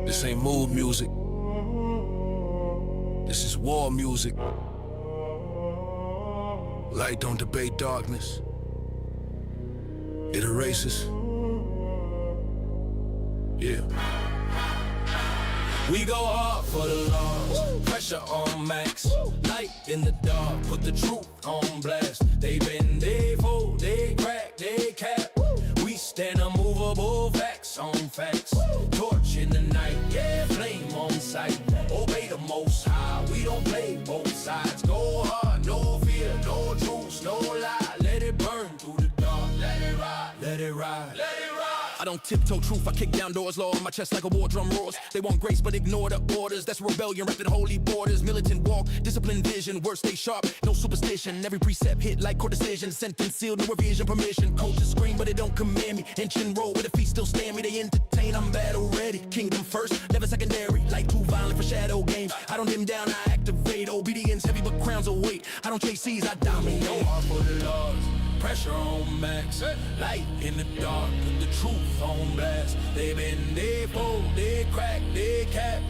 This ain't mood music. This is war music. Light don't debate darkness. It erases. Yeah. We go hard for the laws, pressure on max. Light in the dark, put the truth on blast. They bend, they fold, they crack, they cap. We stand unmovable, facts on facts. Torch in the night, yeah, flame on sight. Obey the most high, we don't play both sides. Go hard, no fear, no truce, no lie. Let it burn through the dark, let it ride, let it ride, let it ride. I don't tiptoe truth, I kick down doors, law on my chest like a war drum roars. They want grace but ignore the orders, that's rebellion, wrapped in holy borders. Militant walk, disciplined vision, words stay sharp, no superstition. Every precept hit like court decision, sentence sealed, no revision, permission. Coaches scream but they don't command me, inch and roll with the feet still stand me. They entertain, I'm battle ready, kingdom first, never secondary. Like too violent for shadow games, I don't dim down, I activate. Obedience heavy but crowns of weight, I don't chase seas, I dominate. Go hard for the laws, pressure on max. Light in the dark, put the truth on blast. They bend, they fold, they crack, they cap.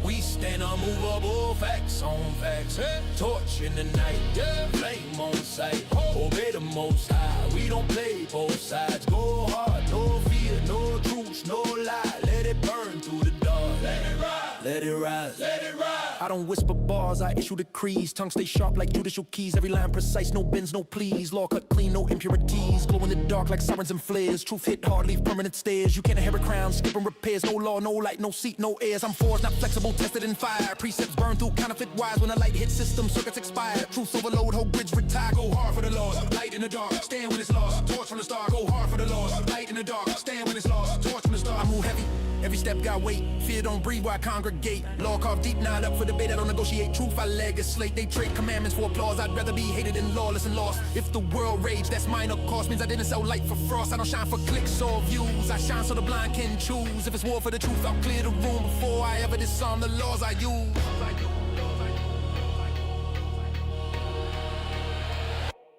We stand unmovable, facts on facts. Torch in the night, yeah, flame on sight. Obey the most high, we don't play both sides. Go hard, no fear, no truce, no lie. Let it burn through the dark, let it ride, let it rise, let it ride. I don't whisper bars, I issue decrees. Tongue stay sharp like judicial keys. Every line precise, no bends, no pleas. Law cut clean, no impurities. Glow in the dark like sirens and flares. Truth hit hard, leave permanent stares. You can't inherit crowns, skipping repairs. No law, no light, no seat, no heirs. I'm forged, not flexible, tested in fire. Precepts burn through counterfeit wires. When the light hits system, circuits expire. Truth overload, whole grids retire. Go hard for the laws, light in the dark, stand when it's lost. Torch from the start, go hard for the laws. Light in the dark, stand when it's lost. Torch from the start. I move heavy, every step got weight. Fear don't breathe where I congregate. Law carved deep, not up for debate. I don't negotiate. Truth I legislate. They trade commandments for applause. I'd rather be hated than lawless and lost. If the world rage, that's minor cost. Means I didn't sell light for frost. I don't shine for clicks or views. I shine so the blind can choose. If it's war for the truth, I'll clear the room before I ever disarm the laws I use.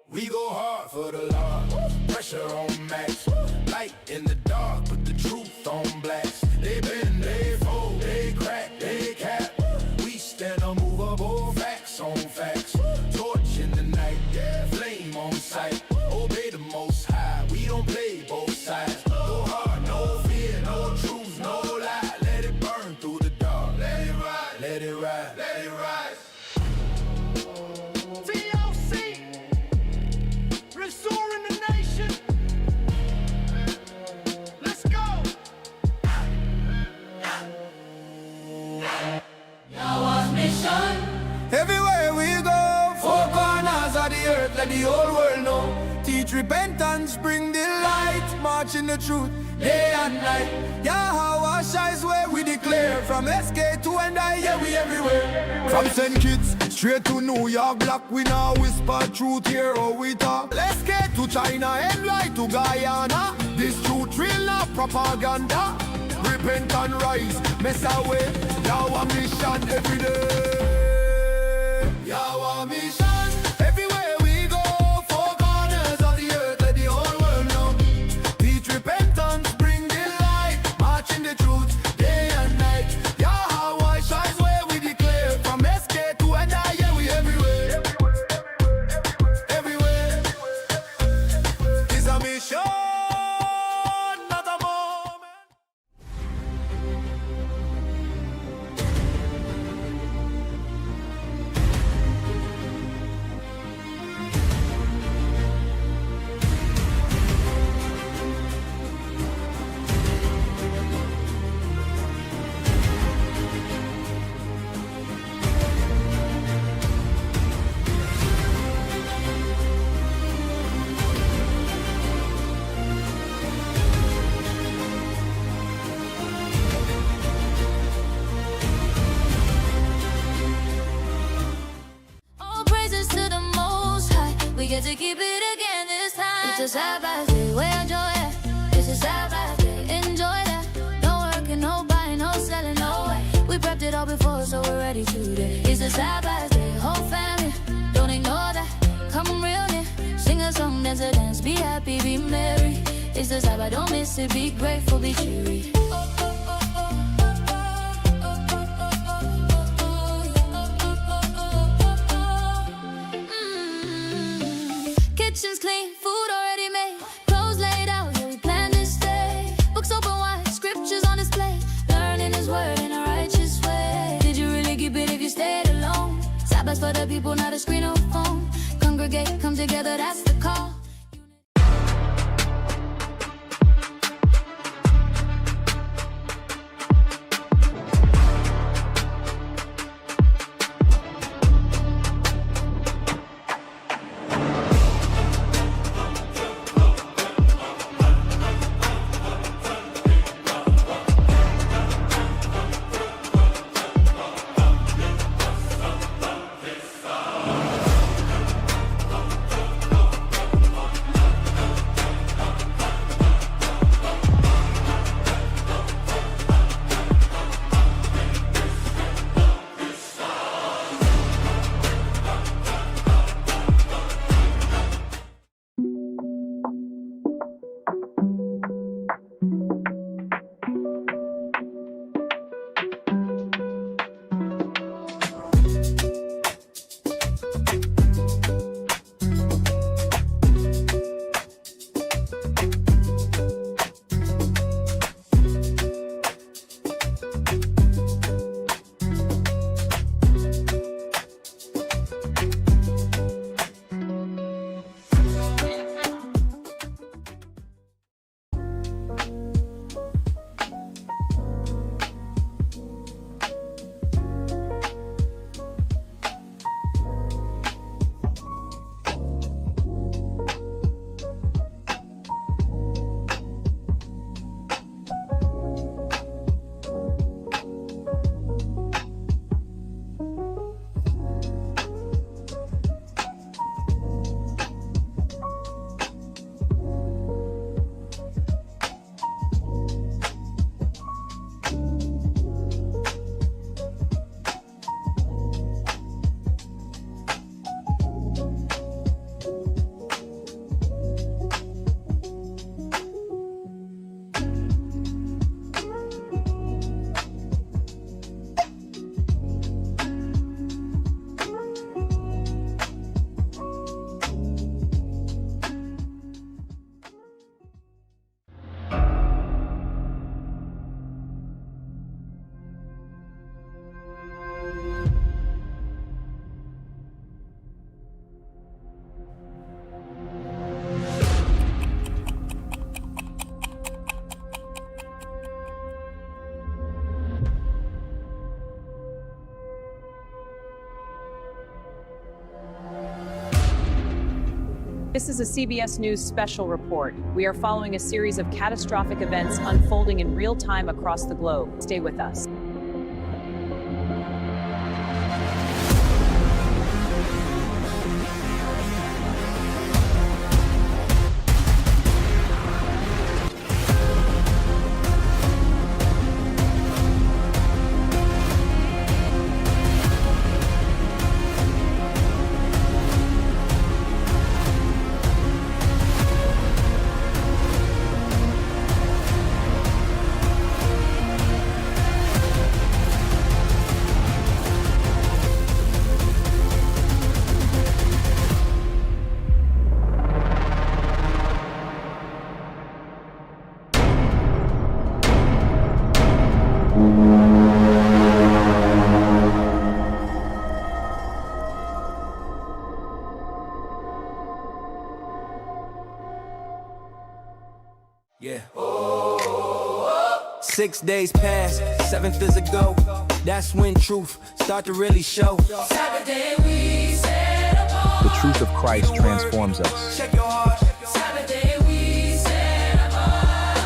We go hard for the law, pressure on max. Light in the dark, put the truth on blast. They bend, they fold, they crack, they cap. We stand unmovable, facts on facts. Torch in the night, yeah, flame on sight. Obey the most high, we don't play both sides. Go hard, no fear, no truth, no lie. Let it burn through the dark, let it ride, let it ride, let it ride. Restoring the nation. Let's go. Yahweh's mission. Everywhere we go, four corners of the earth, let the whole world know. Teach repentance, bring the light, march in the truth, day and night. Yahweh shines where we declare. From SK to and I, yeah, we everywhere. From St. Kitts straight to New York, black we now whisper truth here or we talk. Let's get to China and right to Guyana. This truth real, not propaganda. Repent and rise, mess away. Yahweh mission every day. Yahweh mission. Everywhere we go, four corners of the earth, let the whole world know. Teach repentance, bring the light, march in the truth, day and night. Yahweh shines where we declare. From SK to and I, yeah, we everywhere. Everywhere. It's a mission, not a moment. All praises to the Most High. We get to keep it again this time. It's a Sabbath day, we enjoy it. It's a Sabbath day, enjoy that. No working, no buying, no selling, no way. We prepped it all before, so we're ready today. It's a Sabbath day, whole family, don't ignore that. Come real near, sing a song, dance a dance. Be happy, be merry. It's the Sabbath, don't miss it. Be grateful, be cheery. for the people, not a screen or phone. Congregate, come together, that's the call. This is a CBS News special report. We are following a series of catastrophic events unfolding in real time across the globe. Stay with us. Yeah. 6 days pass, 7th is a go. That's when truth start to really show. Saturday we set apart. The truth of Christ transforms us. Check your heart. Saturday we set apart.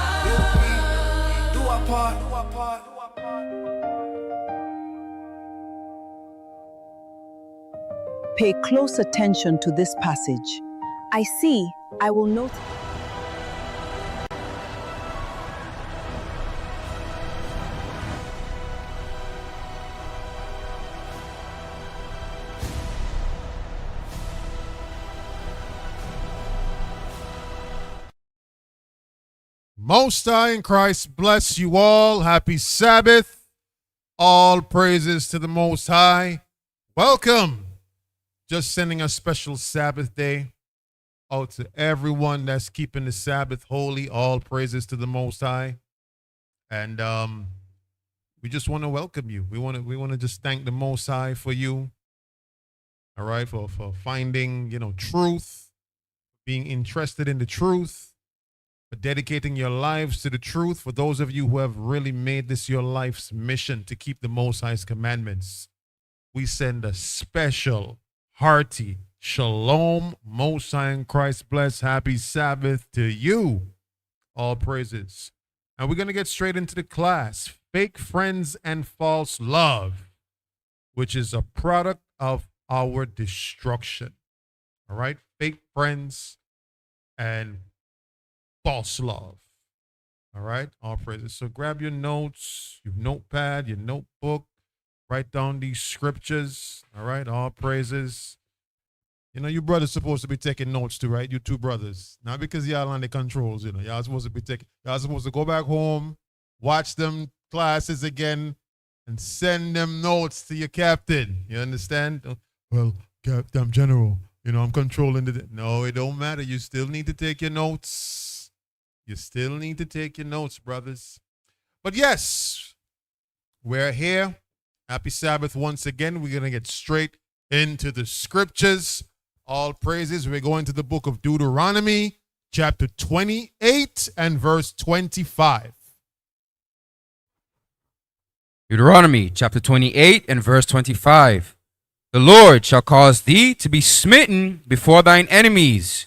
Do our part. Pay close attention to this passage. I see, I will note. Most High in Christ bless you all. Happy Sabbath. All praises to the Most High. Welcome. Just sending a special Sabbath day out to everyone that's keeping the Sabbath holy. All praises to the Most High. And we just want to welcome you. We want to just thank the Most High for you. all right, for finding, truth, being interested in the truth, for dedicating your lives to the truth. For those of you who have really made this your life's mission to keep the Most High's commandments, we send a special, hearty, shalom, Most High in Christ bless, happy Sabbath to you. All praises. And we're going to get straight into the class. Fake friends and false love, which is a product of our destruction. All right? Fake friends and false love. All right? All praises. So grab your notes, your notepad, your notebook. Write down these scriptures. All right? All praises. You brothers supposed to be taking notes too, right? You two brothers. Not because y'all on the controls, Y'all supposed to go back home, watch them classes again, and send them notes to your captain. You understand? Well, Captain General, I'm controlling the... No, it don't matter. You still need to take your notes. You still need to take your notes, brothers. But yes, we're here. Happy Sabbath once again. We're going to get straight into the scriptures. All praises. We're going to the book of Deuteronomy, chapter 28 and verse 25. Deuteronomy chapter 28 and verse 25. The Lord shall cause thee to be smitten before thine enemies.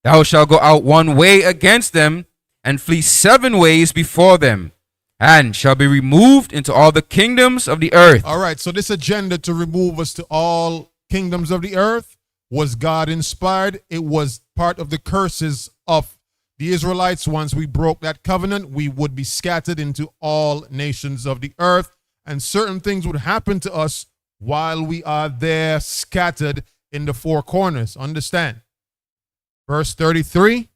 Thou shalt go out one way against them, and flee 7 ways before them, and shall be removed into all the kingdoms of the earth. All right, so this agenda to remove us to all kingdoms of the earth was God inspired. It was part of the curses of the Israelites. Once we broke that covenant, we would be scattered into all nations of the earth, and certain things would happen to us while we are there scattered in the 4 corners. Understand? Verse 33.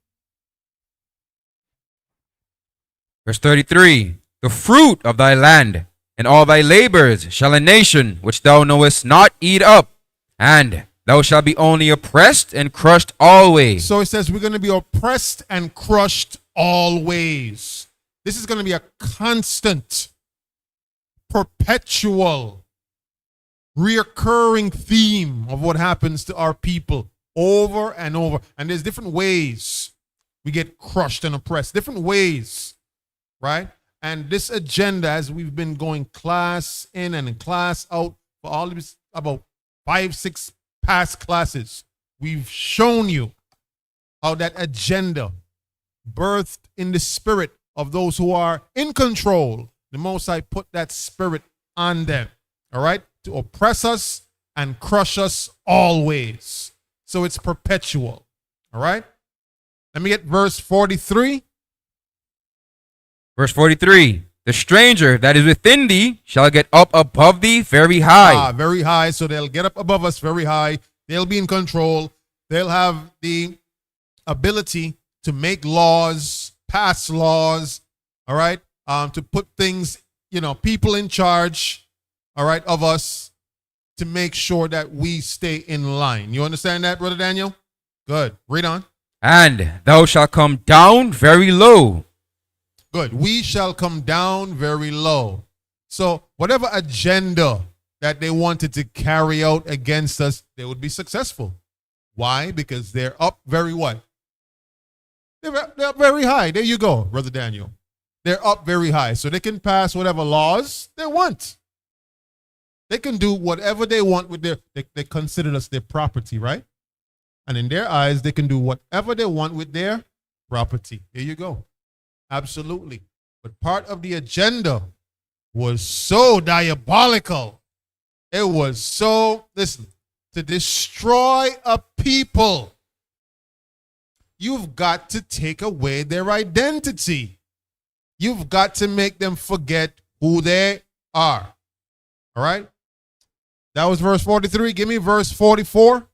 Verse 33. The fruit of thy land and all thy labors shall a nation which thou knowest not eat up, and thou shalt be only oppressed and crushed always. So it says we're going to be oppressed and crushed always. This is going to be a constant, perpetual, reoccurring theme of what happens to our people over and over. And there's different ways we get crushed and oppressed, different ways, right? And this agenda, as we've been going class in and class out for all this, about 5-6 past classes, we've shown you how that agenda birthed in the spirit of those who are in control. The Most High put that spirit on them, all right, to oppress us and crush us always. So it's perpetual, all right? Let me get verse 43. Verse 43. The stranger that is within thee shall get up above thee very high. Very high. So they'll get up above us very high. They'll be in control. They'll have the ability to make laws, pass laws, all right, to put things, people in charge, all right, of us to make sure that we stay in line. You understand that, Brother Daniel? Good. Read on. And thou shalt come down very low. Good. We shall come down very low. So whatever agenda that they wanted to carry out against us, they would be successful. Why? Because they're up very what? They're up very high. There you go, Brother Daniel. They're up very high. So they can pass whatever laws they want. They can do whatever they want with they consider us their property, right? And in their eyes, they can do whatever they want with their property. There you go. Absolutely. But part of the agenda was so diabolical. It was so, listen, to destroy a people, you've got to take away their identity. You've got to make them forget who they are. All right? That was verse 43. Give me verse 44.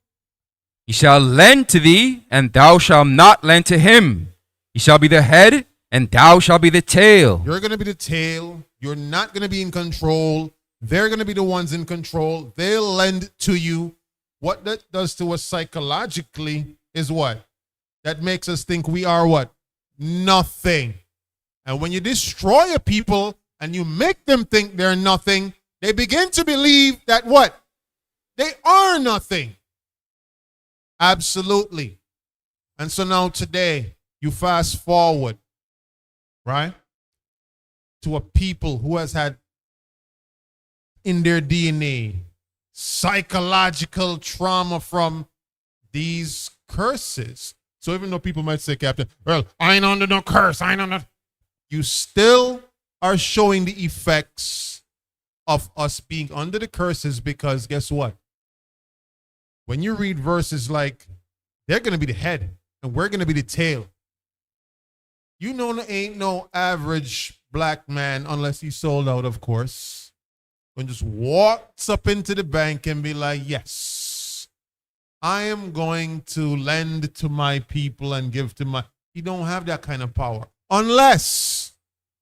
He shall lend to thee, and thou shalt not lend to him. He shall be the head, and thou shalt be the tail. You're going to be the tail. You're not going to be in control. They're going to be the ones in control. They'll lend to you. What that does to us psychologically is what? That makes us think we are what? Nothing. And when you destroy a people and you make them think they're nothing, they begin to believe that what? They are nothing. Absolutely. And so now today, you fast forward, right, to a people who has had in their DNA psychological trauma from these curses. So even though people might say, Captain, well, I ain't under no curse, I ain't under, you still are showing the effects of us being under the curses, because guess what? When you read verses like, they're going to be the head and we're going to be the tail. You know, there ain't no average black man, unless he's sold out, of course, when just walks up into the bank and be like, yes, I am going to lend to my people and give to my, you don't have that kind of power. Unless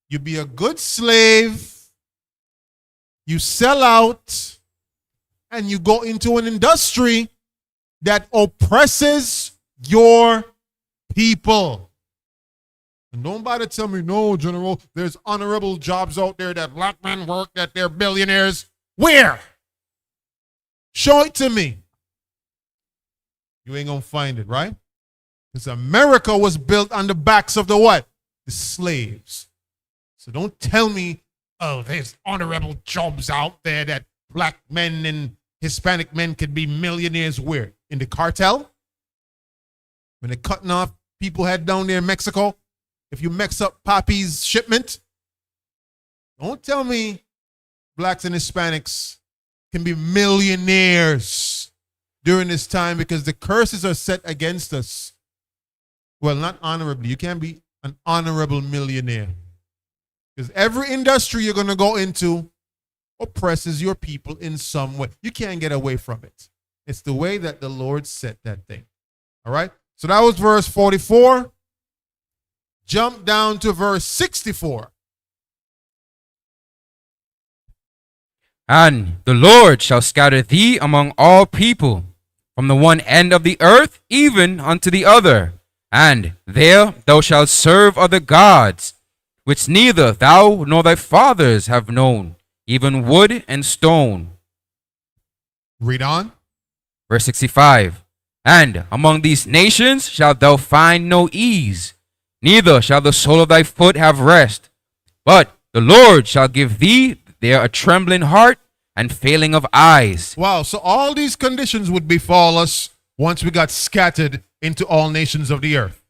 you be a good slave, you sell out, and you go into an industry that oppresses your people. And nobody tell me, no, General, there's honorable jobs out there that black men work, that they're billionaires. Where? Show it to me. You ain't gonna find it, right? Because America was built on the backs of the what? The slaves. So don't tell me, oh, there's honorable jobs out there that black men and Hispanic men could be millionaires. Where? In the cartel? When they're cutting off people head down there in Mexico? If you mix up Poppy's shipment? Don't tell me blacks and Hispanics can be millionaires during this time, because the curses are set against us. Well, not honorably. You can't be an honorable millionaire, because every industry you're going to go into oppresses your people in some way. You can't get away from it. It's the way that the Lord set that thing. All right? So that was verse 44. Jump down to verse 64. And the Lord shall scatter thee among all people, from the one end of the earth even unto the other. And there thou shalt serve other gods, which neither thou nor thy fathers have known, even wood and stone. Read on. Verse 65. And among these nations shalt thou find no ease, neither shall the sole of thy foot have rest. But the Lord shall give thee there a trembling heart and failing of eyes. Wow, so all these conditions would befall us once we got scattered into all nations of the earth.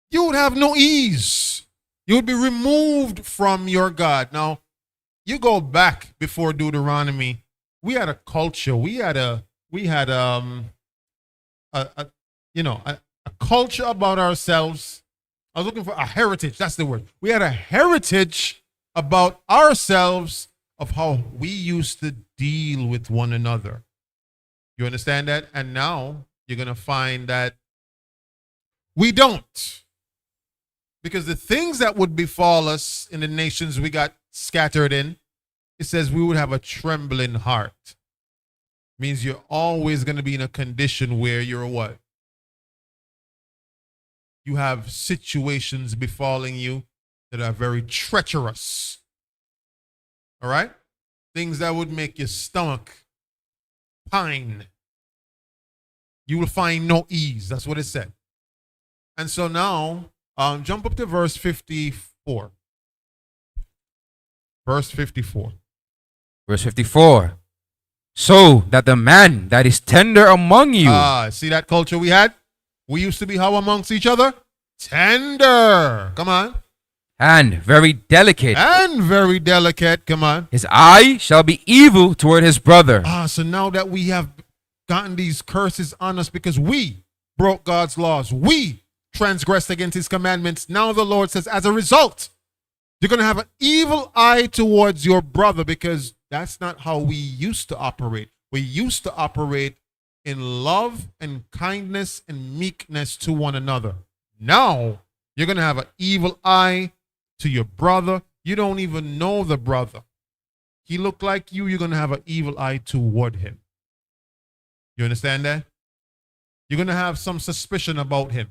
You would have no ease. You would be removed from your God. Now, you go back before Deuteronomy, we had a culture. We had a culture about ourselves. I was looking for a heritage. That's the word. We had a heritage about ourselves of how we used to deal with one another. You understand that? And now you're going to find that we don't. Because the things that would befall us in the nations we got scattered in, it says we would have a trembling heart. Means you're always going to be in a condition where you're what? You have situations befalling you that are very treacherous. All right? Things that would make your stomach pine. You will find no ease. That's what it said. And so now, jump up to verse 54. Verse 54. Verse 54. So that the man that is tender among you. See that culture we had? We used to be how amongst each other? Tender. Come on. And very delicate. And very delicate. Come on. His eye shall be evil toward his brother. So now that we have gotten these curses on us because we broke God's laws, we transgressed against his commandments, now the Lord says, as a result, you're going to have an evil eye towards your brother, because that's not how we used to operate. We used to operate in love and kindness and meekness to one another. Now, you're going to have an evil eye to your brother. You don't even know the brother. He looked like you, you're going to have an evil eye toward him. You understand that? You're going to have some suspicion about him.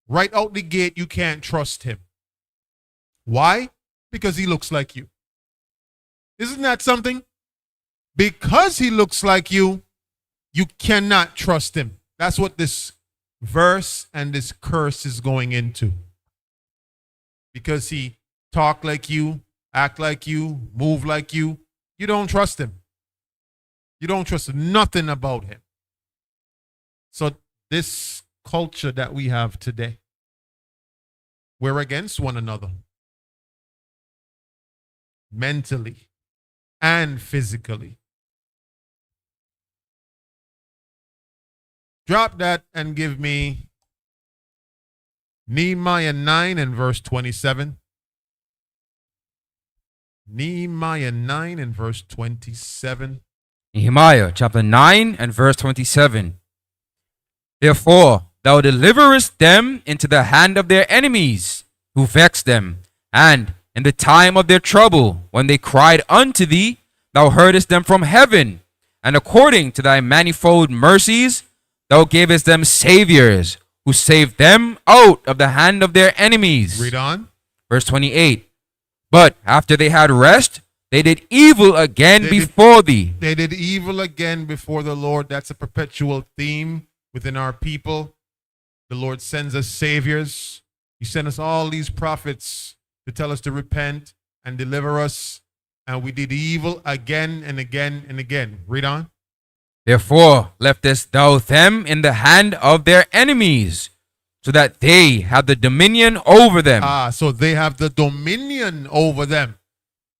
Right out the gate, you can't trust him. Why? Because he looks like you. Isn't that something? because he looks like you cannot trust him. That's what this verse and this curse is going into. Because he talk like you, act like you, move like you don't trust him. You don't trust nothing about him. So this culture that we have today, we're against one another. Mentally and physically. Drop that and give me Nehemiah 9 and verse 27. Nehemiah 9 and verse 27. Nehemiah chapter 9 and verse 27. Therefore, thou deliverest them into the hand of their enemies, who vexed them, and in the time of their trouble, when they cried unto thee, thou heardest them from heaven, and according to thy manifold mercies, thou gavest them saviors, who saved them out of the hand of their enemies. Read on. Verse 28. But after they had rest, they did evil again before thee. They did evil again before the Lord. That's a perpetual theme within our people. The Lord sends us saviors. He sent us all these prophets to tell us to repent and deliver us. And we did evil again and again and again. Read on. Therefore leftest thou them in the hand of their enemies, so that they have the dominion over them. So they have the dominion over them,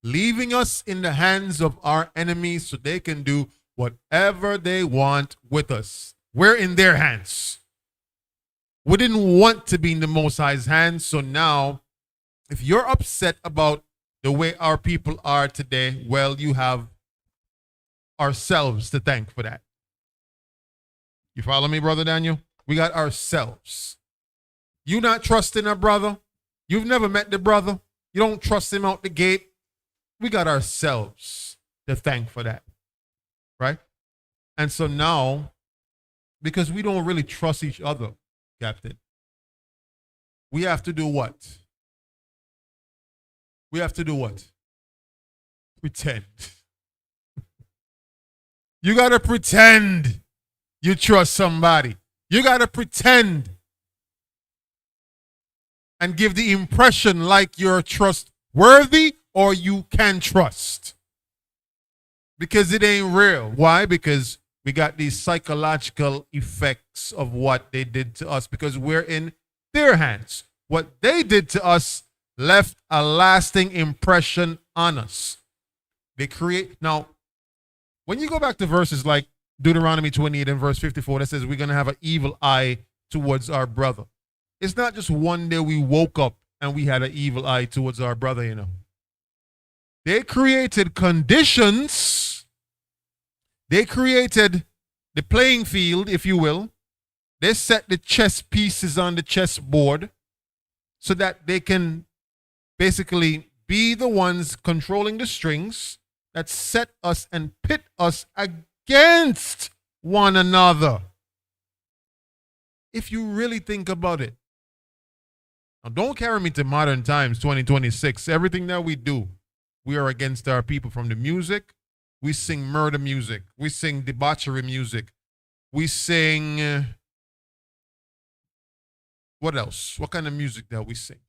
leaving us in the hands of our enemies so they can do whatever they want with us. We're in their hands. We didn't want to be in the Most High's hands, so now, if you're upset about the way our people are today, well, you have ourselves to thank for that. You follow me, Brother Daniel? We got ourselves. You not trusting a brother? You've never met the brother? You don't trust him out the gate? We got ourselves to thank for that. Right? And so now, because we don't really trust each other, Captain, we have to do what? We have to do what? Pretend. You got to pretend you trust somebody. You got to pretend and give the impression like you're trustworthy or you can trust. Because it ain't real. Why? Because we got these psychological effects of what they did to us because we're in their hands. What they did to us left a lasting impression on us. They create. Now, when you go back to verses like Deuteronomy 28 and verse 54 that says we're going to have an evil eye towards our brother. It's not just one day we woke up and we had an evil eye towards our brother, you know. They created conditions. They created the playing field, if you will. They set the chess pieces on the chessboard so that they can basically be the ones controlling the strings that set us and pit us against one another. If you really think about it. Now, don't carry me to modern times, 2026. Everything that we do, we are against our people. From the music, we sing murder music. We sing debauchery music. We sing, what else? What kind of music that we sing?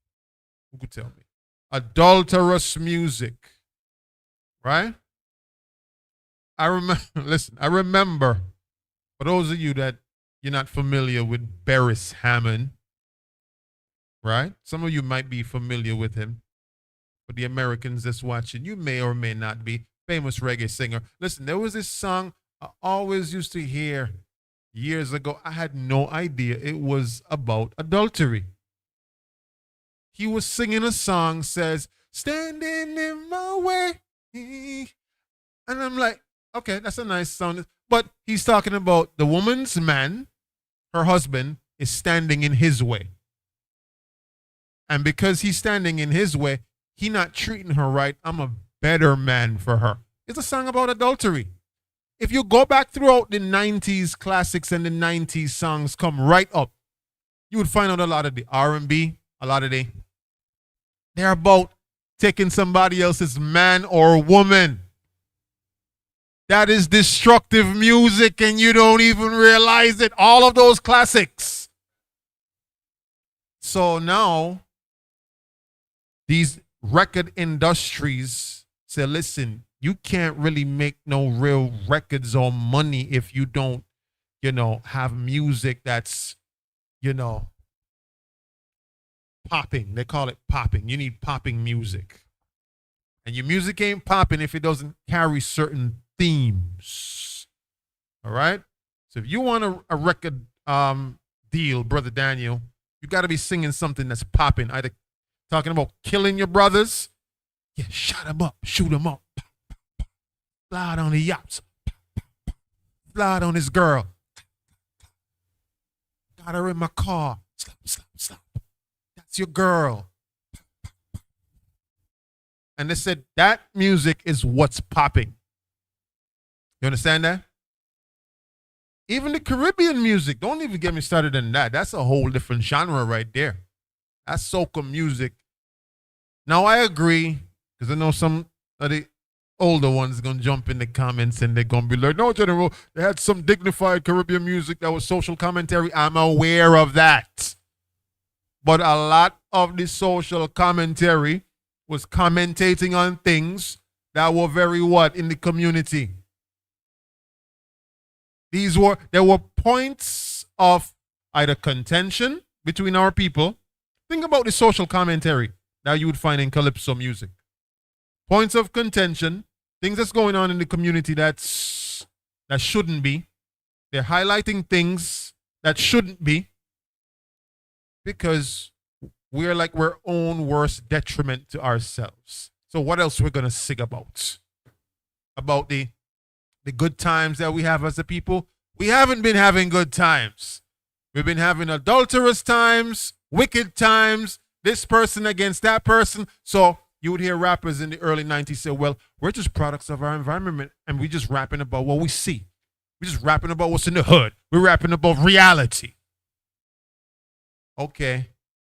Who could tell me? Adulterous music. Right? I remember, for those of you that you're not familiar with Beres Hammond, right? Some of you might be familiar with him. For the Americans that's watching, you may or may not be. Famous reggae singer. Listen, there was this song I always used to hear years ago. I had no idea it was about adultery. He was singing a song, says, standing in my way. And I'm like, okay, that's a nice sound. But he's talking about the woman's man, her husband, is standing in his way. And because he's standing in his way, he not treating her right. I'm a better man for her. It's a song about adultery. If you go back throughout the 90s classics and the 90s songs come right up, you would find out a lot of the R&B, a lot of they're about taking somebody else's man or woman. that is destructive music and you don't even realize it. All of those classics. So now, these record industries say, listen, you can't really make no real records or money if you don't, have music that's, popping. They call it popping. You need popping music. And your music ain't popping if it doesn't carry certain themes. All right? So if you want a record deal, Brother Daniel, you got to be singing something that's popping. Either talking about killing your brothers, yeah, shut them up, shoot them up, slide on the yachts, slide on this girl, got her in my car, slap, slap, slap. That's your girl. And they said that music is what's popping. You understand that? Even the Caribbean music, don't even get me started on that. That's a whole different genre right there. That's soca music. Now, I agree, because I know some of the older ones going to jump in the comments and they're going to be like, no, General, they had some dignified Caribbean music that was social commentary. I'm aware of that. But a lot of the social commentary was commentating on things that were very what in the community. There were points of either contention between our people. Think about the social commentary that you would find in calypso music. Points of contention, things that's going on in the community that shouldn't be. They're highlighting things that shouldn't be because we're like our own worst detriment to ourselves. So what else we're going to sing about? About the good times that we have as a people? We haven't been having good times. We've been having adulterous times, wicked times, this person against that person. So you would hear rappers in the early 90s say, well, we're just products of our environment and we just rapping about what we see. We're just rapping about what's in the hood. We're rapping about reality. Okay,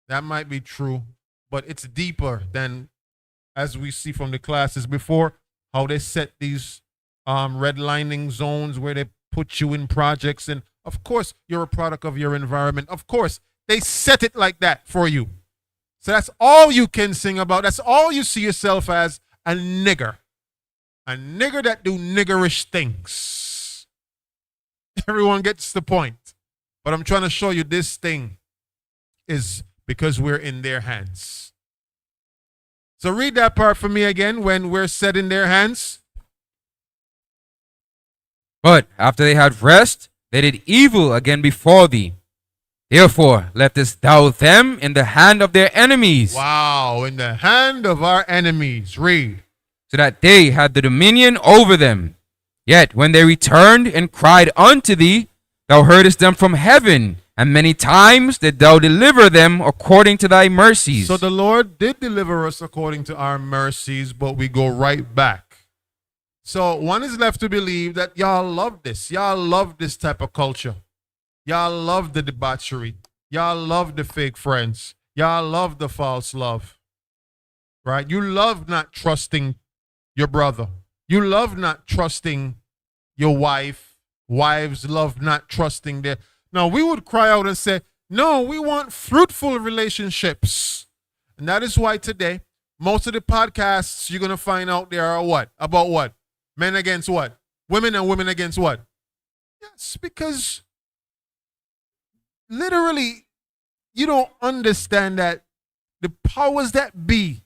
that might be true, but it's deeper than, as we see from the classes before, how they set these redlining zones where they put you in projects. And of course, you're a product of your environment. Of course, they set it like that for you. So that's all you can sing about. That's all you see yourself as, a nigger. A nigger that do niggerish things. Everyone gets the point. But I'm trying to show you this thing is because we're in their hands. So read that part for me again, when we're set in their hands. But after they had rest, they did evil again before thee. Therefore leftest thou them in the hand of their enemies. Wow, in the hand of our enemies. Read. So that they had the dominion over them. Yet when they returned and cried unto thee, thou heardest them from heaven, and many times did thou deliver them according to thy mercies. So the Lord did deliver us according to our mercies, but we go right back. So one is left to believe that y'all love this. Y'all love this type of culture. Y'all love the debauchery. Y'all love the fake friends. Y'all love the false love. Right? You love not trusting your brother. You love not trusting your wife. Wives love not trusting their... Now, we would cry out and say, no, we want fruitful relationships. And that is why today, most of the podcasts you're going to find out there are what? About what? Men against what? Women and women against what? Yes, because literally, you don't understand that the powers that be,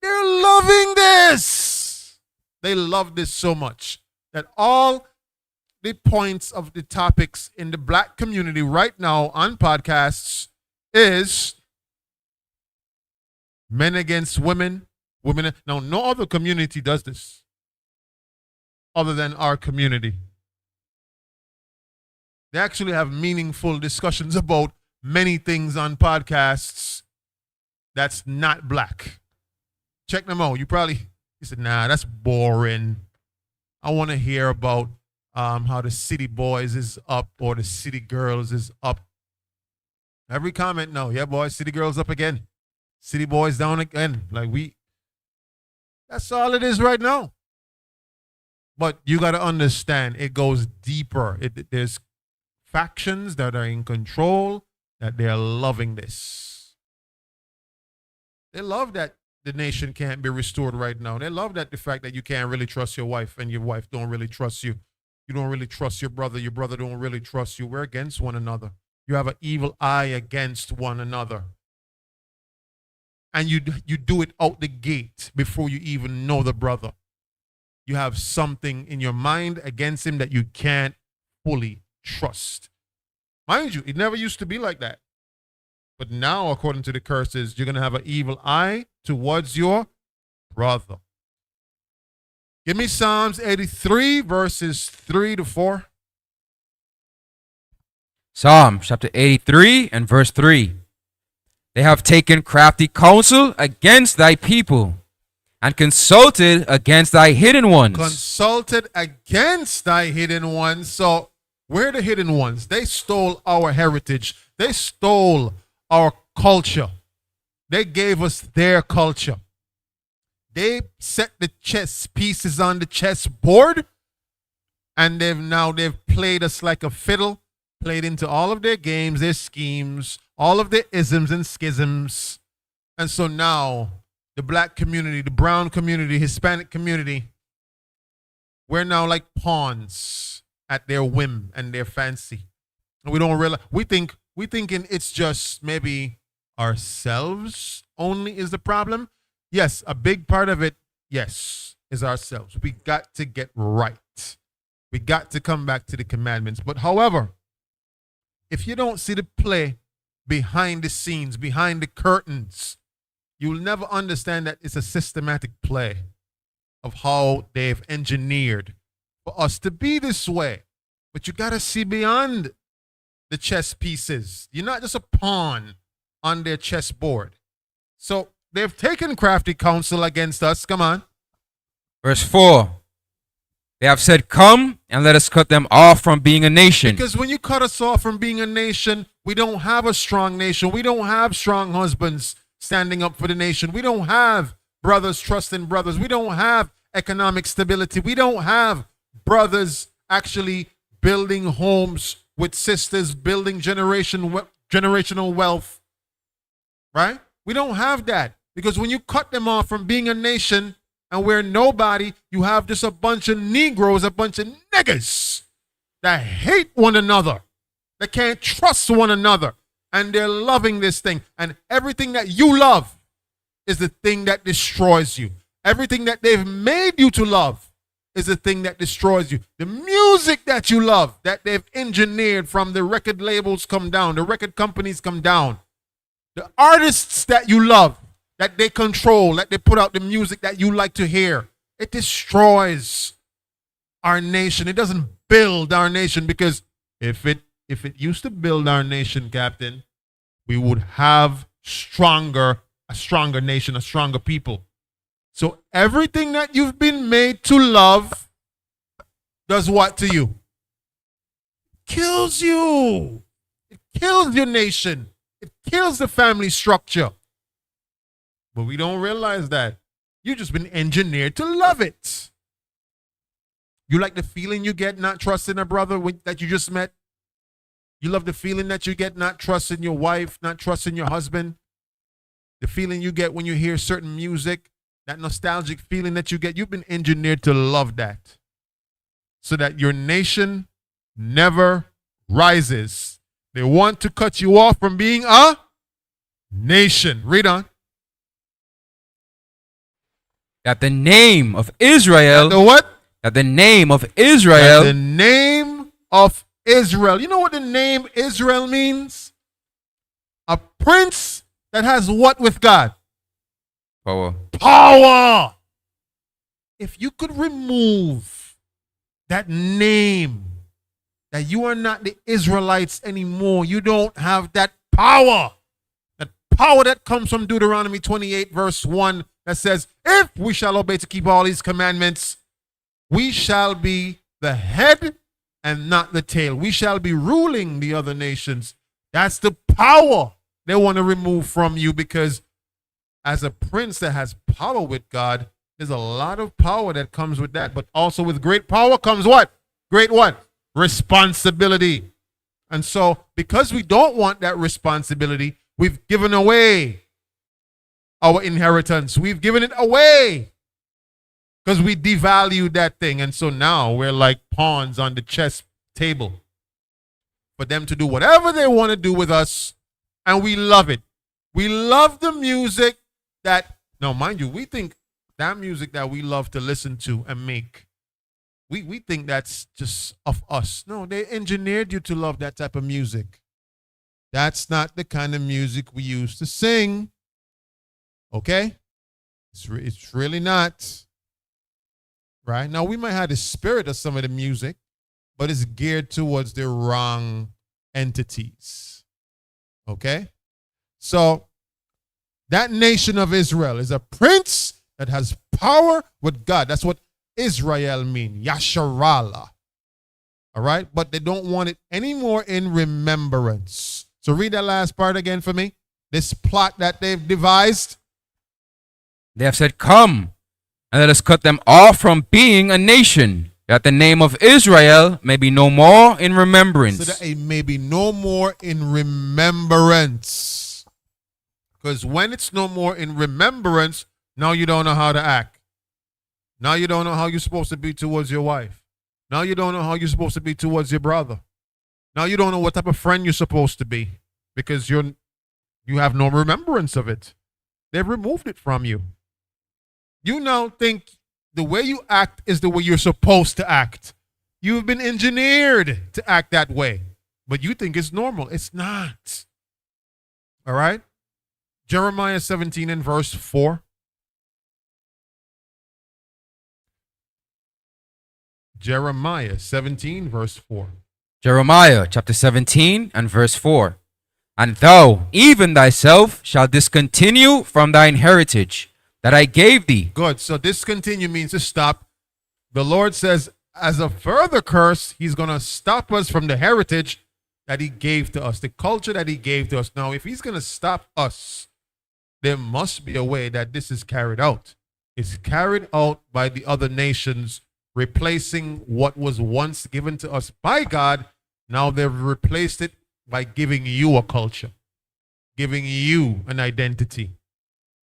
they're loving this. They love this so much that all the points of the topics in the black community right now on podcasts is men against women, women. Now, no other community does this other than our community. They actually have meaningful discussions about many things on podcasts that's not black. Check them out. You said, nah, that's boring. I want to hear about how the city boys is up or the city girls is up. Every comment, no, yeah, boys, city girls up again. City boys down again. That's all it is right now. But you got to understand, it goes deeper. There's factions that are in control, that they're loving this. They love that the nation can't be restored right now. They love that the fact that you can't really trust your wife and your wife don't really trust you. You don't really trust your brother don't really trust you. We're against one another. You have an evil eye against one another. And you do it out the gate before you even know the brother. You have something in your mind against him that you can't fully trust. Mind you, it never used to be like that. But now, according to the curses, you're going to have an evil eye towards your brother. Give me Psalms 83, verses 3 to 4. Psalm chapter 83 and verse 3. They have taken crafty counsel against thy people and consulted against thy hidden ones. Consulted against thy hidden ones. So we're the hidden ones. They stole our heritage. They stole our culture. They gave us their culture. They set the chess pieces on the chessboard, and they've played us like a fiddle, played into all of their games, their schemes, all of their isms and schisms. And so now the black community, the brown community, Hispanic community, we're now like pawns at their whim and their fancy. And we don't realize, we thinking it's just maybe ourselves only is the problem. Yes, a big part of it, yes, is ourselves. We got to get right. We got to come back to the commandments. But however, if you don't see the play behind the scenes, behind the curtains, you'll never understand that it's a systematic play of how they've engineered for us to be this way. But you got to see beyond the chess pieces. You're not just a pawn on their chessboard. So they've taken crafty counsel against us. Come on. Verse 4. They have said, come and let us cut them off from being a nation. Because when you cut us off from being a nation, we don't have a strong nation. We don't have strong husbands standing up for the nation. We don't have brothers trusting brothers. We don't have economic stability. We don't have brothers actually building homes with sisters, building generational wealth. Right? We don't have that. Because when you cut them off from being a nation and we're nobody, you have just a bunch of Negroes, a bunch of niggas that hate one another, that can't trust one another, and they're loving this thing. And everything that you love is the thing that destroys you. Everything that they've made you to love is the thing that destroys you. The music that you love, that they've engineered from the record labels come down, the record companies come down. The artists that you love, that they control, that they put out the music that you like to hear, it destroys our nation. It doesn't build our nation, because if it used to build our nation, Captain, we would have a stronger nation, a stronger people. So everything that you've been made to love does what to you? Kills you. It kills your nation. It kills the family structure. But we don't realize that. You've just been engineered to love it. You like the feeling you get not trusting a brother that you just met? You love the feeling that you get not trusting your wife, not trusting your husband? The feeling you get when you hear certain music, that nostalgic feeling that you get, you've been engineered to love that. So that your nation never rises. They want to cut you off from being a nation. Read on. That the name of Israel. The what? That the name of Israel. That the name of Israel. You know what the name Israel means? A prince that has what with God? Power. Power. If you could remove that name, that you are not the Israelites anymore, you don't have that power. That power that comes from Deuteronomy 28 verse 1 that says, if we shall obey to keep all these commandments, we shall be the head and not the tail. We shall be ruling the other nations. That's the power they want to remove from you, because as a prince that has power with God, There's a lot of power that comes with that. But also with great power comes what? Great what? Responsibility. And so because we don't want that responsibility, we've given away our inheritance. We've given it away because we devalued that thing. And so now we're like pawns on the chess table for them to do whatever they want to do with us. And we love it. We love the music that, now mind you, we think that music that we love to listen to and make, we think that's just of us. No, they engineered you to love that type of music. That's not the kind of music we used to sing. Okay? It's really not. Right? Now, we might have the spirit of some of the music, but it's geared towards the wrong entities. Okay? So, that nation of Israel is a prince that has power with God. That's what Israel means. Yasharala. All right? But they don't want it anymore in remembrance. So read that last part again for me. This plot that they've devised. They have said, "Come, and let us cut them off from being a nation, that the name of Israel may be no more in remembrance." So that it may be no more in remembrance. Because when it's no more in remembrance, now you don't know how to act. Now you don't know how you're supposed to be towards your wife. Now you don't know how you're supposed to be towards your brother. Now you don't know what type of friend you're supposed to be because you have no remembrance of it. They've removed it from you. You now think the way you act is the way you're supposed to act. You've been engineered to act that way, but you think it's normal. It's not. All right? Jeremiah 17 and verse 4. Jeremiah 17 verse 4. Jeremiah chapter 17 and verse 4. "And thou, even thyself, shalt discontinue from thine heritage that I gave thee." Good. So discontinue means to stop. The Lord says, as a further curse, he's going to stop us from the heritage that he gave to us, the culture that he gave to us. Now, if he's going to stop us, there must be a way that this is carried out. It's carried out by the other nations, replacing what was once given to us by God. Now they've replaced it by giving you a culture, giving you an identity.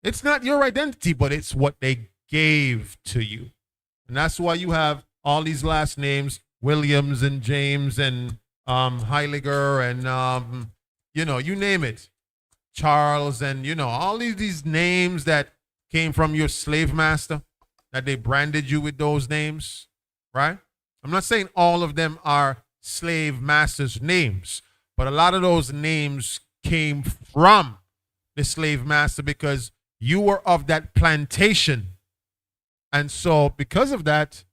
It's not your identity, but it's what they gave to you. And that's why you have all these last names, Williams and James and Heiliger and, you name it, Charles and, all these names that came from your slave master, that they branded you with those names, right? I'm not saying all of them are slave masters' names, but a lot of those names came from the slave master because you were of that plantation. And so because of that,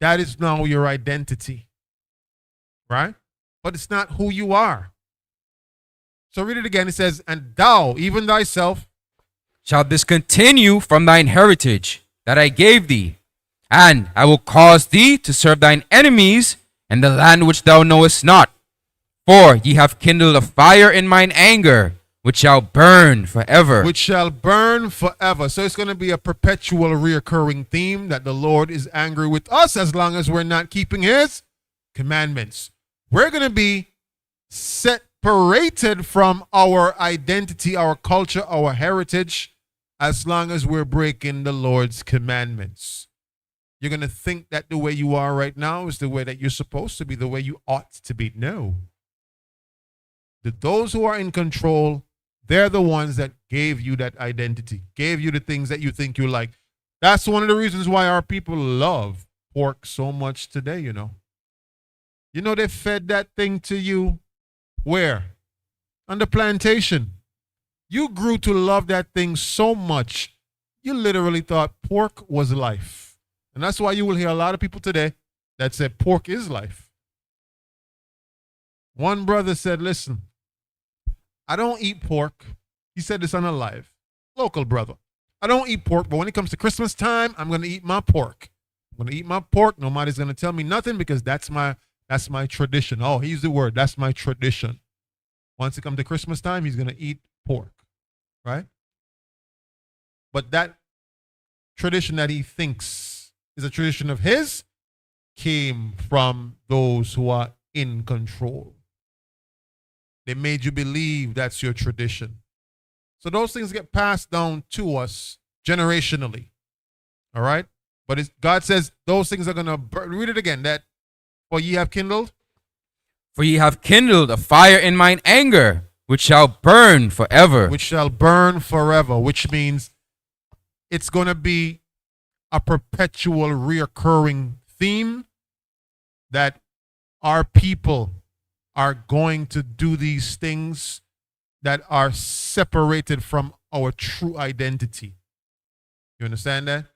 that is now your identity, right? But it's not who you are. So read it again. It says, "And thou, even thyself, shalt discontinue from thine heritage that I gave thee, and I will cause thee to serve thine enemies in the land which thou knowest not. For ye have kindled a fire in mine anger, which shall burn forever." Which shall burn forever. So it's going to be a perpetual reoccurring theme that the Lord is angry with us as long as we're not keeping his commandments. We're going to be separated from our identity, our culture, our heritage, as long as we're breaking the Lord's commandments. You're going to think that the way you are right now is the way that you're supposed to be, the way you ought to be. No. Those who are in control, they're the ones that gave you that identity, gave you the things that you think you like. That's one of the reasons why our people love pork so much today, they fed that thing to you where? On the plantation. You grew to love that thing so much, you literally thought pork was life. And that's why you will hear a lot of people today that say pork is life. One brother said, listen, I don't eat pork. He said this on a live. Local brother. I don't eat pork, but when it comes to Christmas time, I'm going to eat my pork. I'm going to eat my pork. Nobody's going to tell me nothing because that's my tradition. Oh, he used the word, that's my tradition. Once it comes to Christmas time, he's going to eat pork, right? But that tradition that he thinks is a tradition of his came from those who are in control. They made you believe that's your tradition. So those things get passed down to us generationally. All right? But God says those things are going to burn. Read it again. That, for ye have kindled. For ye have kindled a fire in mine anger, which shall burn forever. Which shall burn forever, which means it's going to be a perpetual reoccurring theme that our people are going to do these things that are separated from our true identity. You understand that?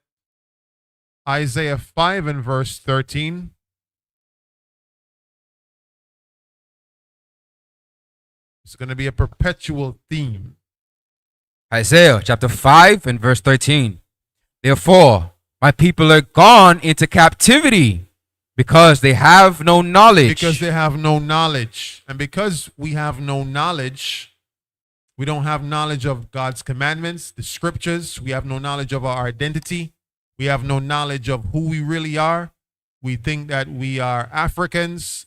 Isaiah 5 and verse 13. It's going to be a perpetual theme. Isaiah chapter 5 and verse 13. Therefore, my people are gone into captivity because they have no knowledge. Because they have no knowledge. And because we have no knowledge, we don't have knowledge of God's commandments, the scriptures. We have no knowledge of our identity. We have no knowledge of who we really are. We think that we are Africans.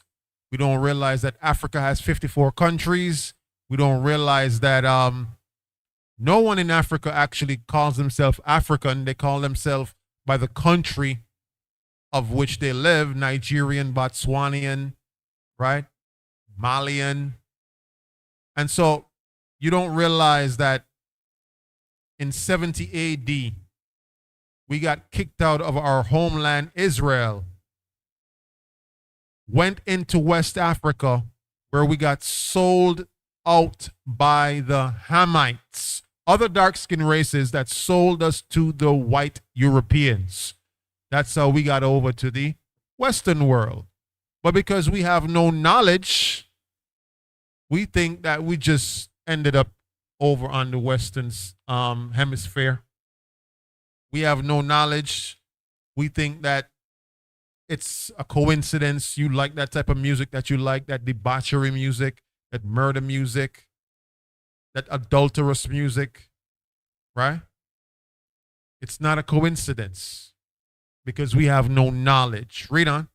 We don't realize that Africa has 54 countries. We don't realize that no one in Africa actually calls themselves African. They call themselves by the country of which they live, Nigerian, Botswanian, right? Malian. And so you don't realize that in 70 AD, we got kicked out of our homeland, Israel, went into West Africa, where we got sold out by the Hamites, other dark-skinned races that sold us to the white Europeans. That's how we got over to the Western world. But because we have no knowledge, we think that we just ended up over on the Western hemisphere. We have no knowledge. We think that it's a coincidence. You like that type of music that you like, that debauchery music, that murder music, that adulterous music, right? It's not a coincidence because we have no knowledge. Read on.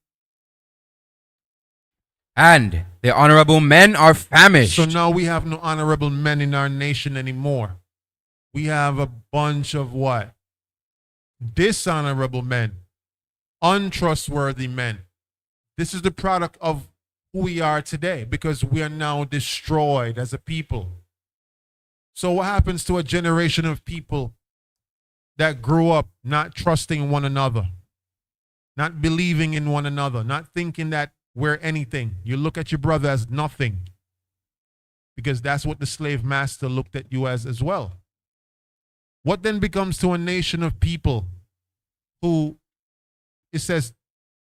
And the honorable men are famished. So now we have no honorable men in our nation anymore. We have a bunch of what? Dishonorable men, untrustworthy men. This is the product of who we are today because we are now destroyed as a people. So what happens to a generation of people that grew up not trusting one another, not believing in one another, not thinking that we're anything? You look at your brother as nothing because that's what the slave master looked at you as well. What then becomes to a nation of people who, it says,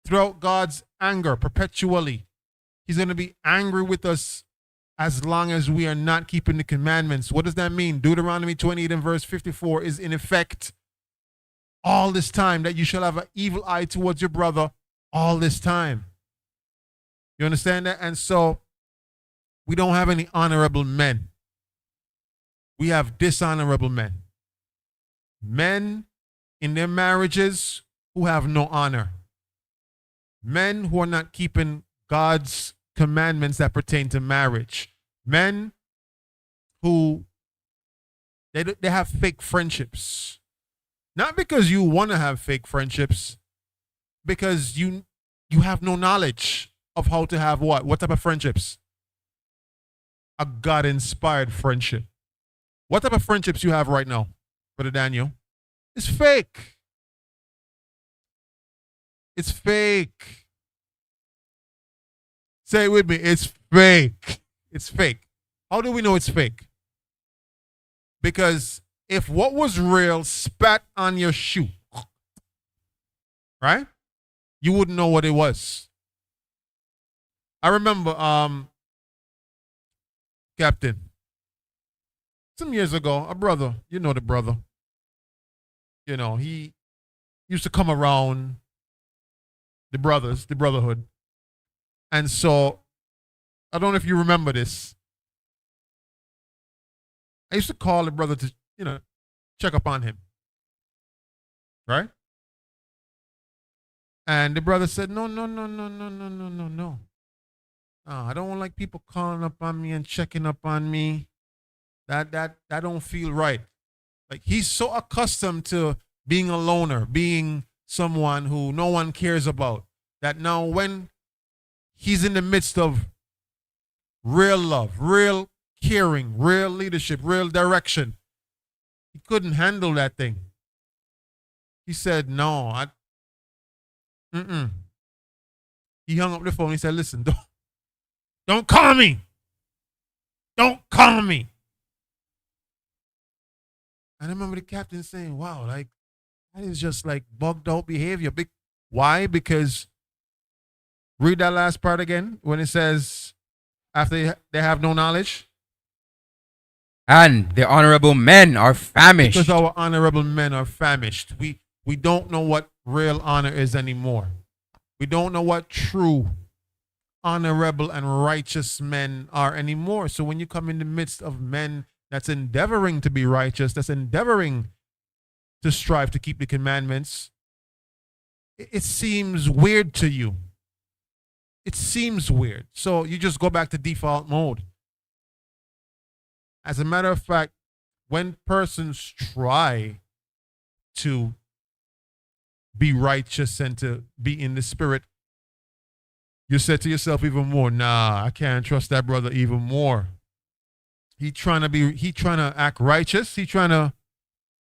throughout God's anger perpetually, he's going to be angry with us as long as we are not keeping the commandments. What does that mean? Deuteronomy 28 and verse 54 is in effect all this time that you shall have an evil eye towards your brother all this time. You understand that? And so we don't have any honorable men. We have dishonorable men. Men in their marriages who have no honor. Men who are not keeping God's commandments that pertain to marriage. Men who they have fake friendships. Not because you want to have fake friendships, because you have no knowledge of how to have what? What type of friendships? A God-inspired friendship. What type of friendships you have right now, Brother Daniel? It's fake. It's fake. Say it with me. It's fake. It's fake. How do we know it's fake? Because if what was real spat on your shoe, right? You wouldn't know what it was. I remember, Captain, some years ago, a brother, you know the brother, you know, he used to come around the brothers, the brotherhood. And so, I don't know if you remember this. I used to call the brother to, check up on him. Right? And the brother said, no, no, no, no, no, no, no, no, no. I don't like people calling up on me and checking up on me. That don't feel right. Like he's so accustomed to being a loner, being someone who no one cares about, that now when he's in the midst of real love, real caring, real leadership, real direction, he couldn't handle that thing. He said, no, He hung up the phone. He said, listen, don't call me. Don't call me. And I remember the captain saying, wow, like, that is just like bugged out behavior. Why? Because, read that last part again when it says, after they have no knowledge. And the honorable men are famished. Because our honorable men are famished. We don't know what real honor is anymore. We don't know what true honorable and righteous men are anymore. So when you come in the midst of men that's endeavoring to be righteous, that's endeavoring to strive to keep the commandments, it seems weird to you. It seems weird. So you just go back to default mode. As a matter of fact, when persons try to be righteous and to be in the spirit, you said to yourself even more, nah, I can't trust that brother even more. He trying to act righteous. He trying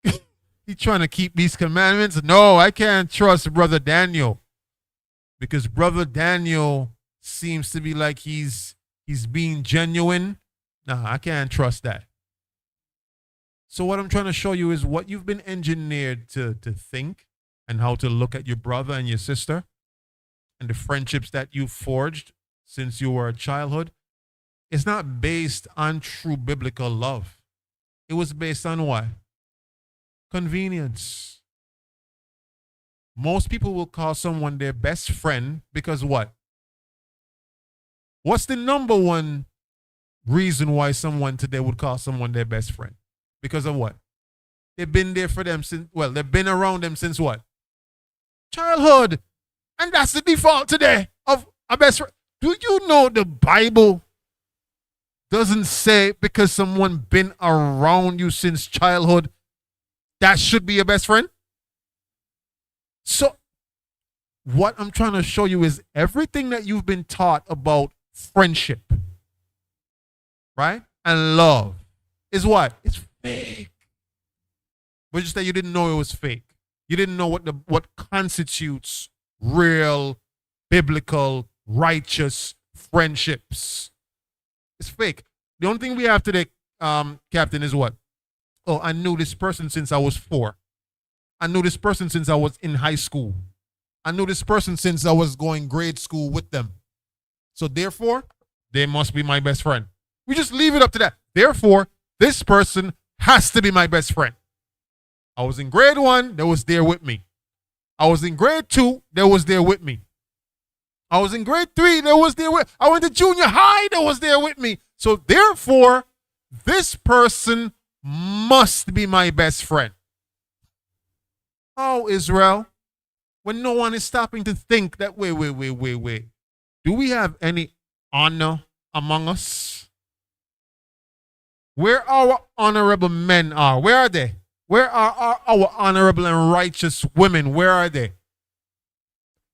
to keep these commandments. No, I can't trust Brother Daniel. Because Brother Daniel seems to be like he's being genuine. Nah, I can't trust that. So what I'm trying to show you is what you've been engineered to think and how to look at your brother and your sister and the friendships that you've forged since you were a childhood. It's not based on true biblical love. It was based on what? Convenience. Most people will call someone their best friend because what? What's the number one reason why someone today would call someone their best friend? Because of what? They've been there for them since, well, they've been around them since what? Childhood. And that's the default today of a best friend. Do you know the Bible doesn't say because someone been around you since childhood, that should be your best friend? So what I'm trying to show you is everything that you've been taught about friendship, right? And love is what? It's fake. But just that you didn't know it was fake. You didn't know what constitutes real, biblical, righteous friendships. It's fake. The only thing we have today, Captain, is what? Oh, I knew this person since I was 4. I knew this person since I was in high school. I knew this person since I was going grade school with them. So therefore, they must be my best friend. We just leave it up to that. Therefore, this person has to be my best friend. I was in grade 1, they was there with me. I was in grade 2, they was there with me. I was in grade 3, they was there with. I went to junior high, they was there with me. So therefore, this person must be my best friend. Oh, Israel, when no one is stopping to think that, wait. Do we have any honor among us? Where our honorable men are, where are they? Where are our honorable and righteous women? Where are they?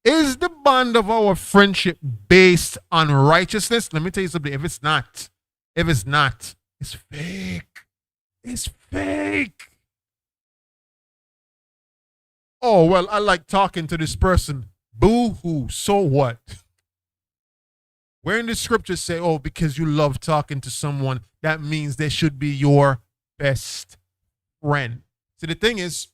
Is the bond of our friendship based on righteousness? Let me tell you something. If it's not, it's fake. It's fake. Oh, well, I like talking to this person. Boo-hoo, so what? Where in the scriptures say, oh, because you love talking to someone, that means they should be your best friend. See, the thing is,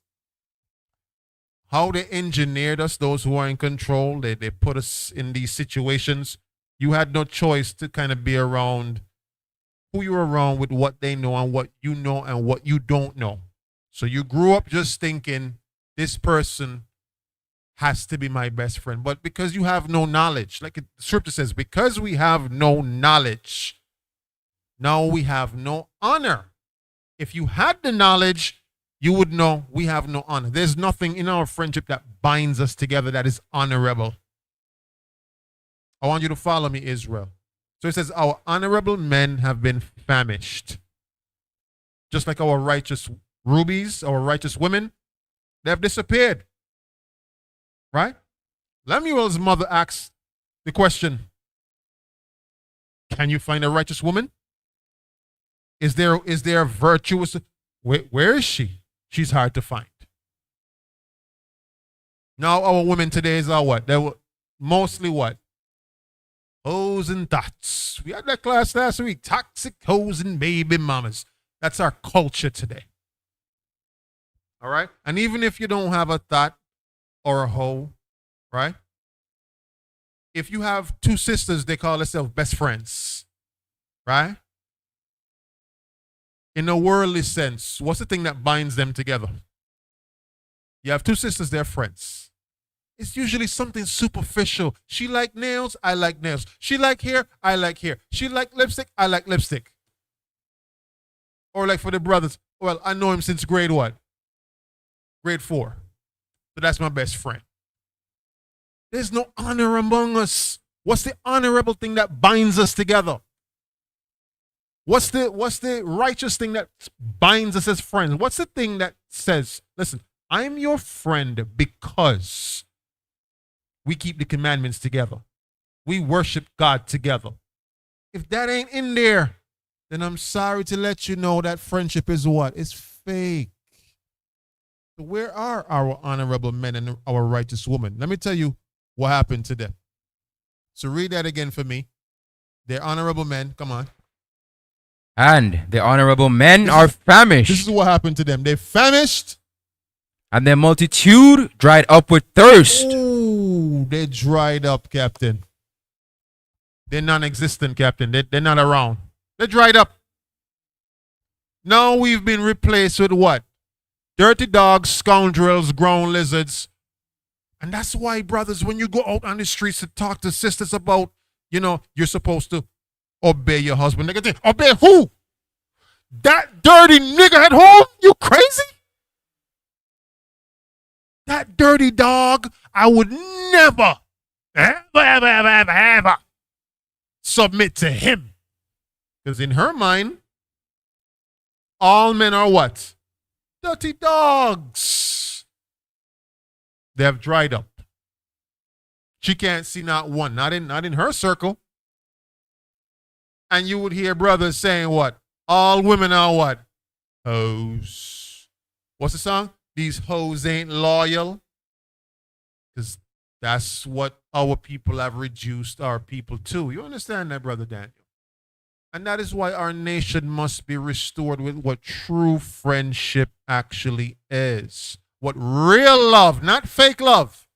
how they engineered us, those who are in control, they put us in these situations. You had no choice to kind of be around who you're around with what they know and what you know and what you don't know. So you grew up just thinking, this person has to be my best friend. But because you have no knowledge, like the scripture says, because we have no knowledge, now we have no honor. If you had the knowledge, you would know we have no honor. There's nothing in our friendship that binds us together that is honorable. I want you to follow me, Israel. So it says, our honorable men have been famished. Just like our righteous rubies, our righteous women, they have disappeared. Right? Lemuel's mother asked the question, can you find a righteous woman? Is there a virtuous? Where is she? She's hard to find. Now our women today is what? They were mostly what? Hoes and thoughts. We had that class last week. Toxic hoes and baby mamas. That's our culture today. All right? And even if you don't have a thought or a hoe, right? If you have two sisters, they call themselves best friends. Right? In a worldly sense, what's the thing that binds them together? You have two sisters, they're friends. It's usually something superficial. She like nails, I like nails. She like hair, I like hair. She like lipstick, I like lipstick. Or like for the brothers, well, I know him since grade what? Grade 4. So that's my best friend. There's no honor among us. What's the honorable thing that binds us together? What's the righteous thing that binds us as friends? What's the thing that says, listen, I'm your friend because we keep the commandments together. We worship God together. If that ain't in there, then I'm sorry to let you know that friendship is what? It's fake. So where are our honorable men and our righteous women? Let me tell you what happened to them. So read that again for me. They're honorable men. Come on. And the honorable men are famished. This is what happened to them. They famished. And their multitude dried up with thirst. Ooh, they dried up, Captain. They're non-existent, Captain. They're not around. They dried up. Now we've been replaced with what? Dirty dogs, scoundrels, ground lizards. And that's why, brothers, when you go out on the streets to talk to sisters about, you're supposed to obey your husband. They think, obey who? That dirty nigga at home? You crazy? That dirty dog, I would never, ever submit to him. Because in her mind, all men are what? Dirty dogs. They have dried up. She can't see not one, not in her circle. And you would hear brothers saying what? All women are what? Hoes. What's the song? These hoes ain't loyal. Because that's what our people have reduced our people to. You understand that, Brother Daniel? And that is why our nation must be restored with what true friendship actually is. What real love, not fake love.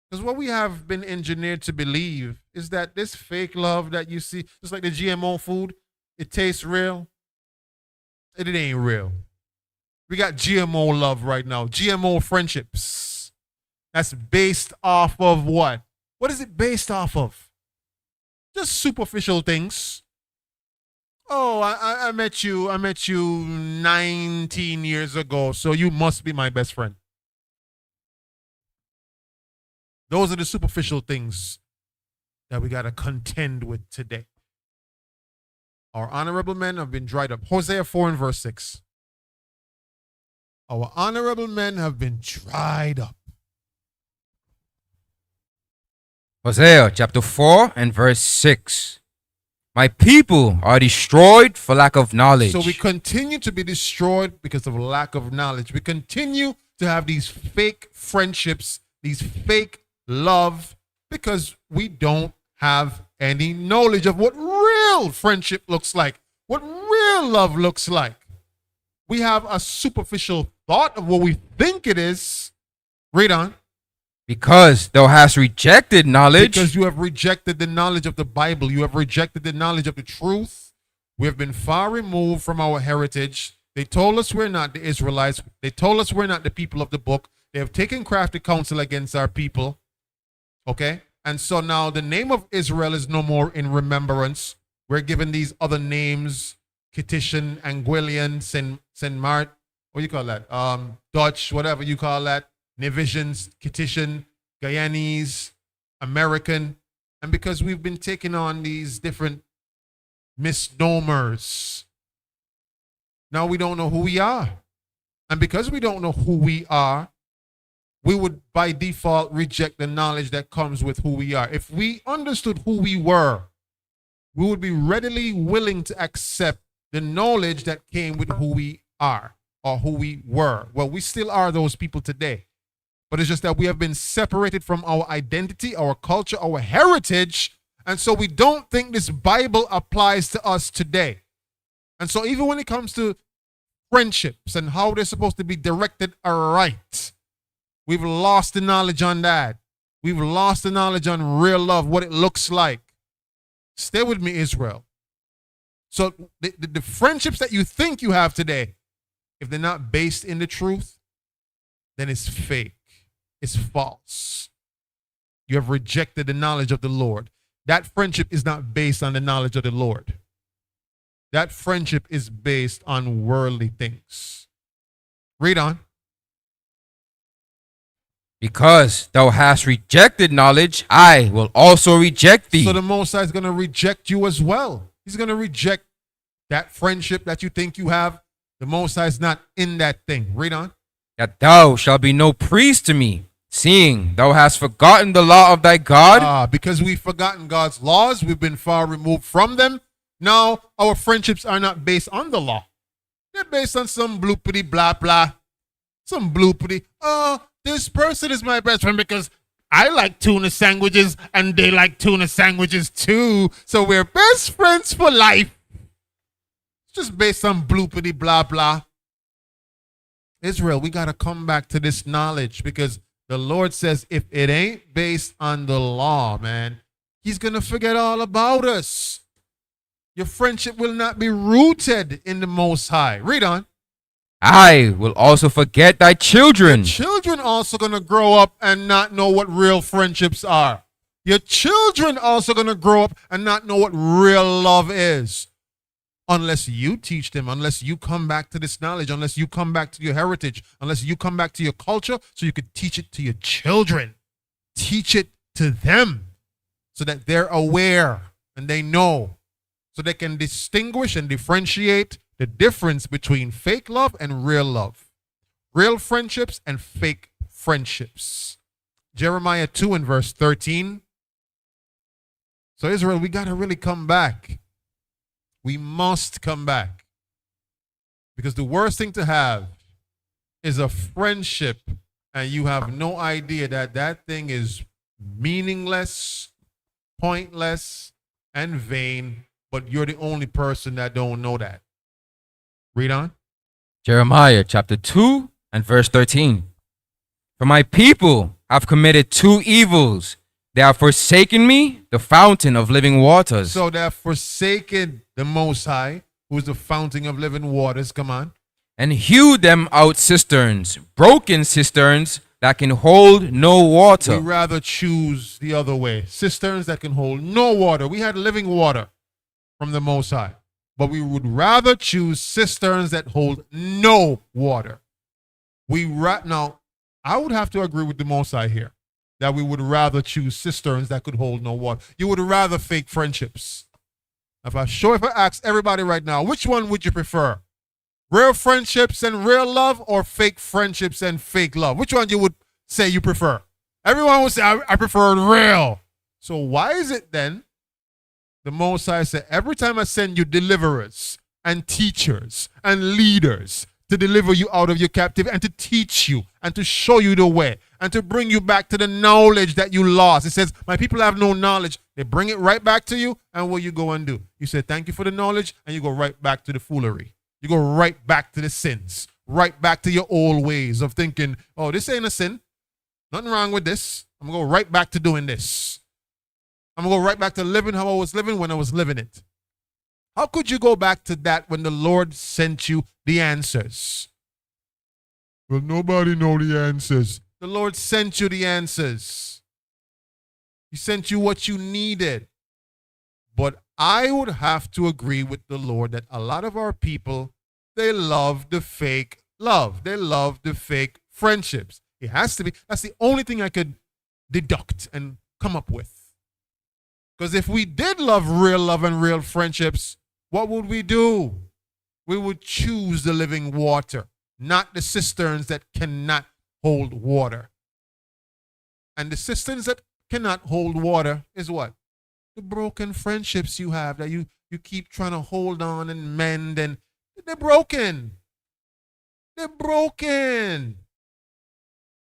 Because what we have been engineered to believe is that this fake love that you see, just like the GMO food, it tastes real. It ain't real. We got GMO love right now, GMO friendships. That's based off of what? What is it based off of? Just superficial things. Oh, I met you 19 years ago, so you must be my best friend. Those are the superficial things that we got to contend with today. Our honorable men have been dried up. Hosea 4 and verse 6. Our honorable men have been dried up. Hosea chapter 4 and verse 6. My people are destroyed for lack of knowledge. So we continue to be destroyed because of lack of knowledge. We continue to have these fake friendships, these fake love, because we don't have any knowledge of what real friendship looks like, what real love looks like. We have a superficial thought of what we think it is. Read on. Because thou hast rejected knowledge. Because you have rejected the knowledge of the Bible. You have rejected the knowledge of the truth. We have been far removed from our heritage. They told us we're not the Israelites. They told us we're not the people of the book. They have taken crafty counsel against our people. Okay? And so now the name of Israel is no more in remembrance. We're given these other names, Kitishan, Anguillian, Saint Mart, what you call that? Dutch, whatever you call that, Nevisians, Kittian, Guyanese, American. And because we've been taking on these different misnomers, now we don't know who we are. And because we don't know who we are, we would by default reject the knowledge that comes with who we are. If we understood who we were, we would be readily willing to accept the knowledge that came with who we are or who we were. Well, we still are those people today. But it's just that we have been separated from our identity, our culture, our heritage. And so we don't think this Bible applies to us today. And so even when it comes to friendships and how they're supposed to be directed aright, we've lost the knowledge on that. We've lost the knowledge on real love, what it looks like. Stay with me, Israel. So the friendships that you think you have today, if they're not based in the truth, then it's fake. It's false. You have rejected the knowledge of the Lord. That friendship is not based on the knowledge of the Lord. That friendship is based on worldly things. Read on. Because thou hast rejected knowledge, I will also reject thee. So the Most High is going to reject you as well. He's going to reject that friendship that you think you have. The Most High is not in that thing. Read on. That thou shalt be no priest to me, seeing thou hast forgotten the law of thy God. Because we've forgotten God's laws, we've been far removed from them. Now our friendships are not based on the law. They're based on some bloopity blah blah. Some bloopity. This person is my best friend because I like tuna sandwiches and they like tuna sandwiches too. So we're best friends for life. It's just based on bloopity blah blah. Israel, we got to come back to this knowledge because the Lord says if it ain't based on the law, man, he's going to forget all about us. Your friendship will not be rooted in the Most High. Read on. I will also forget thy children. Your children also going to grow up and not know what real friendships are. Your children also going to grow up and not know what real love is. Unless you teach them, unless you come back to this knowledge, unless you come back to your heritage, unless you come back to your culture so you could teach it to your children. Teach it to them so that they're aware and they know. So they can distinguish and differentiate the difference between fake love and real love. Real friendships and fake friendships. Jeremiah 2 and verse 13. So Israel, we got to really come back. We must come back. Because the worst thing to have is a friendship and you have no idea that that thing is meaningless, pointless, and vain, but you're the only person that don't know that. Read on. Jeremiah chapter 2 and verse 13. For my people have committed two evils. They have forsaken me, the fountain of living waters. So they have forsaken the Most High, who is the fountain of living waters. Come on. And hewed them out cisterns, broken cisterns that can hold no water. We rather choose the other way. Cisterns that can hold no water. We had living water from the Most High. But we would rather choose cisterns that hold no water. Now, I would have to agree with the Most High here that we would rather choose cisterns that could hold no water. You would rather fake friendships. If I ask everybody right now, which one would you prefer? Real friendships and real love or fake friendships and fake love? Which one you would say you prefer? Everyone would say, I prefer real. So why is it then the Most High said, every time I send you deliverers and teachers and leaders to deliver you out of your captivity and to teach you and to show you the way and to bring you back to the knowledge that you lost. It says, my people have no knowledge. They bring it right back to you, and what you go and do? You say, thank you for the knowledge, and you go right back to the foolery. You go right back to the sins, right back to your old ways of thinking, oh, this ain't a sin. Nothing wrong with this. I'm going to go right back to doing this. I'm going to go right back to living how I was living when I was living it. How could you go back to that when the Lord sent you the answers? Well, nobody know the answers. The Lord sent you the answers. He sent you what you needed. But I would have to agree with the Lord that a lot of our people, they love the fake love. They love the fake friendships. It has to be. That's the only thing I could deduct and come up with. Because if we did love and real friendships, what would we do? We would choose the living water, not the cisterns that cannot hold water. And the cisterns that cannot hold water is what? The broken friendships you have that you keep trying to hold on and mend, and they're broken. They're broken.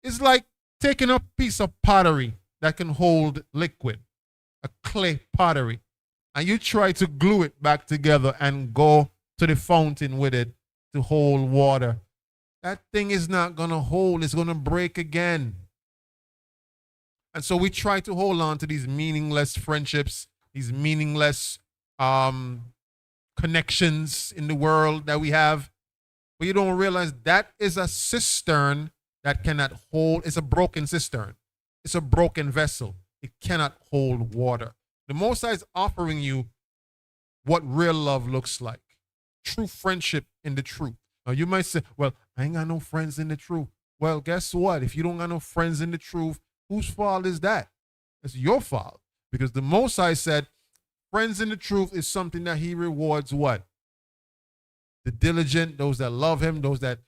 It's like taking a piece of pottery that can hold liquid, a clay pottery, and you try to glue it back together and go to the fountain with it to hold water. That thing is not going to hold. It's going to break again. And so we try to hold on to these meaningless friendships, these meaningless connections in the world that we have. But you don't realize that is a cistern that cannot hold. It's a broken cistern. It's a broken vessel. It cannot hold water. The Most High is offering you what real love looks like. True friendship in the truth. Now you might say, well, I ain't got no friends in the truth. Well, guess what? If you don't got no friends in the truth, whose fault is that? It's your fault. Because the Most High said, friends in the truth is something that he rewards what? The diligent, those that love him, those that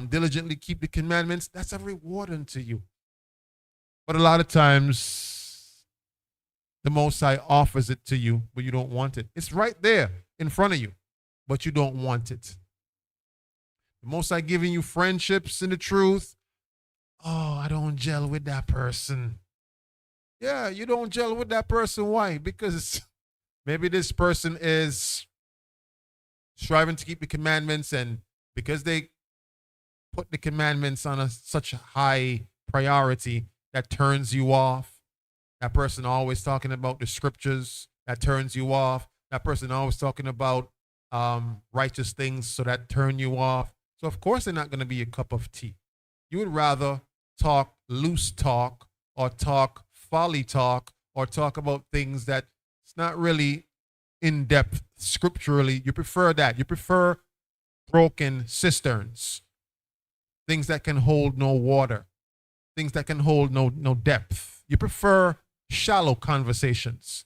diligently keep the commandments. That's a reward unto you. But a lot of times, the Most High offers it to you, but you don't want it. It's right there in front of you, but you don't want it. The Most High giving you friendships in the truth. Oh, I don't gel with that person. Yeah, you don't gel with that person. Why? Because maybe this person is striving to keep the commandments, and because they put the commandments on such a high priority, that turns you off. That person always talking about the scriptures, that turns you off. That person always talking about righteous things, so that turn you off. So of course they're not going to be a cup of tea. You would rather talk loose talk, or talk folly talk, or talk about things that it's not really in depth scripturally. You prefer that. You prefer broken cisterns, things that can hold no water, things that can hold no depth. You prefer shallow conversations.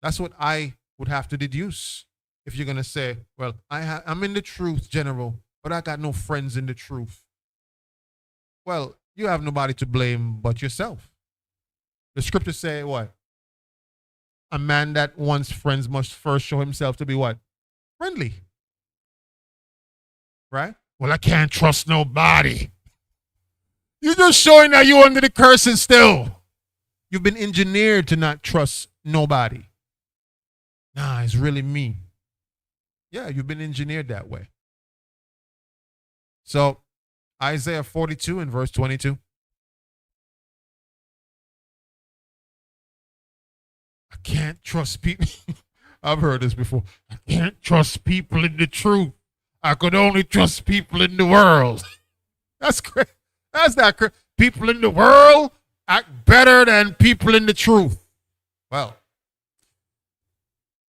That's what I would have to deduce if you're going to say, well, I'm in the truth, General, but I got no friends in the truth. Well, you have nobody to blame but yourself. The scriptures say what? A man that wants friends must first show himself to be what? Friendly. Right? Well, I can't trust nobody. You're just showing that you're under the curses still. You've been engineered to not trust nobody. Nah, it's really me. Yeah, you've been engineered that way. So, Isaiah 42 and verse 22. I can't trust people. I've heard this before. I can't trust people in the truth. I could only trust people in the world. That's great. That's not great. People in the world act better than people in the truth. Well,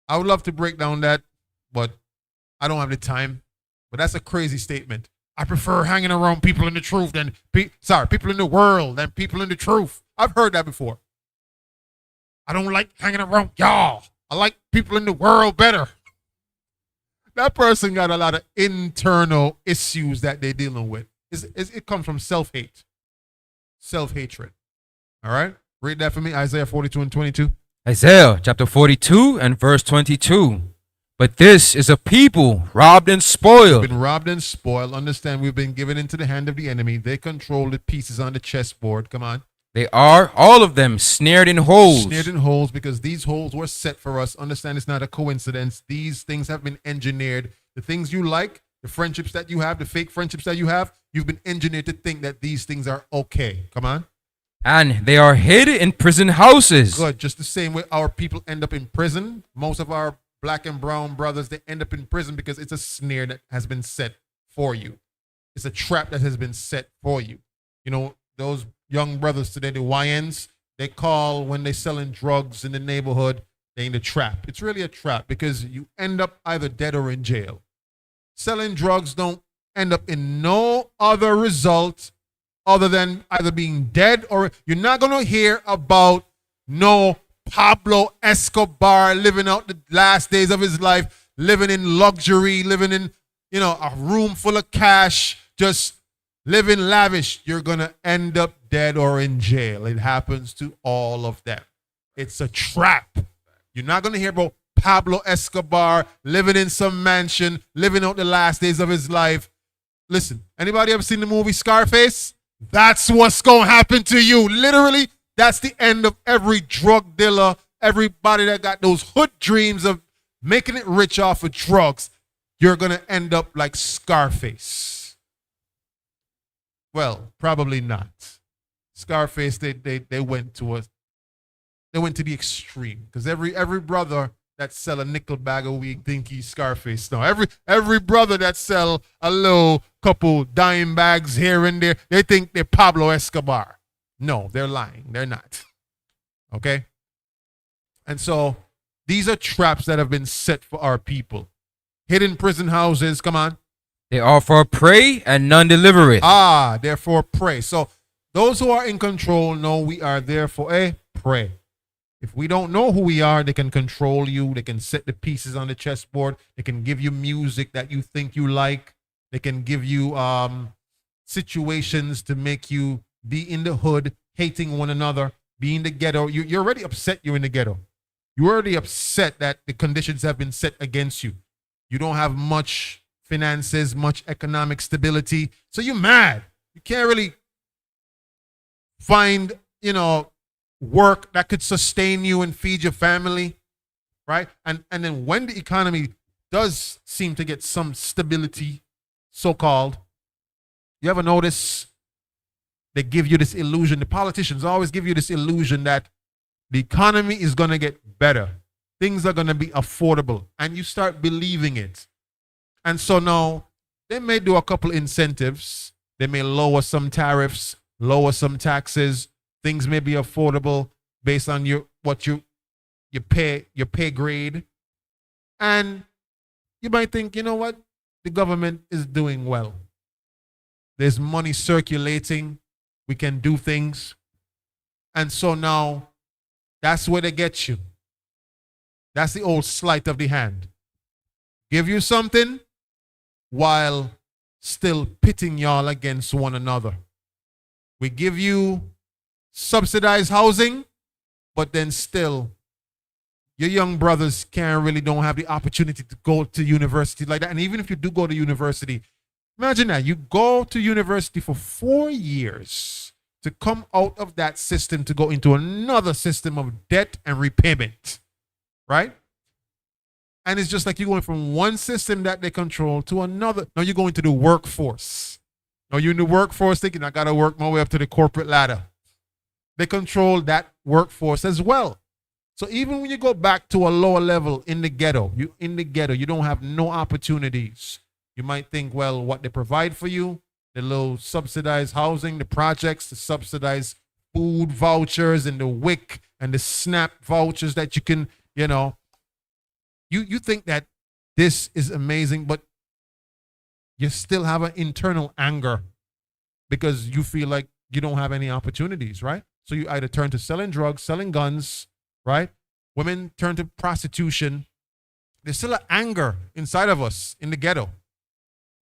I would love to break down that, but I don't have the time. But that's a crazy statement. I prefer hanging around people in the truth than people in the world than people in the truth. I've heard that before. I don't like hanging around y'all. I like people in the world better. That person got a lot of internal issues that they're dealing with. It comes from self-hate, self-hatred. All right? Read that for me, Isaiah 42 and 22. Isaiah chapter 42 and verse 22. But this is a people robbed and spoiled. We've been robbed and spoiled. Understand, we've been given into the hand of the enemy. They control the pieces on the chessboard. Come on. They are, all of them, snared in holes. Snared in holes because these holes were set for us. Understand, it's not a coincidence. These things have been engineered. The things you like, the friendships that you have, the fake friendships that you have, you've been engineered to think that these things are okay. Come on. And they are hid in prison houses. Good. Just the same way our people end up in prison. Most of our black and brown brothers, they end up in prison because it's a snare that has been set for you. It's a trap that has been set for you. You know, those young brothers today, the YNs, they call when they're selling drugs in the neighborhood, they're in the trap. It's really a trap because you end up either dead or in jail. Selling drugs don't end up in no other result other than either being dead, or you're not going to hear about no Pablo Escobar living out the last days of his life, living in luxury, living in, a room full of cash, just living lavish. You're going to end up dead or in jail. It happens to all of them. It's a trap. You're not going to hear about Pablo Escobar living in some mansion, living out the last days of his life. Listen, anybody ever seen the movie Scarface? That's what's going to happen to you. Literally, that's the end of every drug dealer, everybody that got those hood dreams of making it rich off of drugs. You're going to end up like Scarface. Well, probably not. Scarface, they went to the extreme, because every brother that sell a nickel bag a week think he's Scarface. No, every brother that sell a little couple dime bags here and there, they think they're Pablo Escobar. No, they're lying. They're not. Okay? And so these are traps that have been set for our people. Hidden prison houses, come on. They are for prey and none delivereth. They're for prey. So those who are in control know we are there for a prey. If we don't know who we are, they can control you. They can set the pieces on the chessboard. They can give you music that you think you like. They can give you situations to make you be in the hood, hating one another, be in the ghetto. You're already upset you're in the ghetto. You're already upset that the conditions have been set against you. You don't have much finances, much economic stability. So you're mad. You can't really find, work that could sustain you and feed your family, right? And then when the economy does seem to get some stability, so-called, you ever notice they give you this illusion, the politicians always give you this illusion that the economy is going to get better. Things are going to be affordable, and you start believing it. And so now they may do a couple incentives. They may lower some tariffs, lower some taxes. Things may be affordable based on your pay grade. And you might think, you know what? The government is doing well. There's money circulating. We can do things. And so now that's where they get you. That's the old sleight of the hand. Give you something while still pitting y'all against one another. We give you subsidized housing, but then still your young brothers don't have the opportunity to go to university like that. And even if you do go to university, imagine that you go to university for 4 years to come out of that system to go into another system of debt and repayment, right? And it's just like you're going from one system that they control to another. Now you're going to the workforce. Now you're in the workforce thinking, I got to work my way up to the corporate ladder. They control that workforce as well. So even when you go back to a lower level in the ghetto, you don't have no opportunities. You might think, well, what they provide for you, the little subsidized housing, the projects, the subsidized food vouchers, and the WIC and the SNAP vouchers that you can, you think that this is amazing, but you still have an internal anger because you feel like you don't have any opportunities, right? So you either turn to selling drugs, selling guns, right? Women turn to prostitution. There's still an anger inside of us in the ghetto.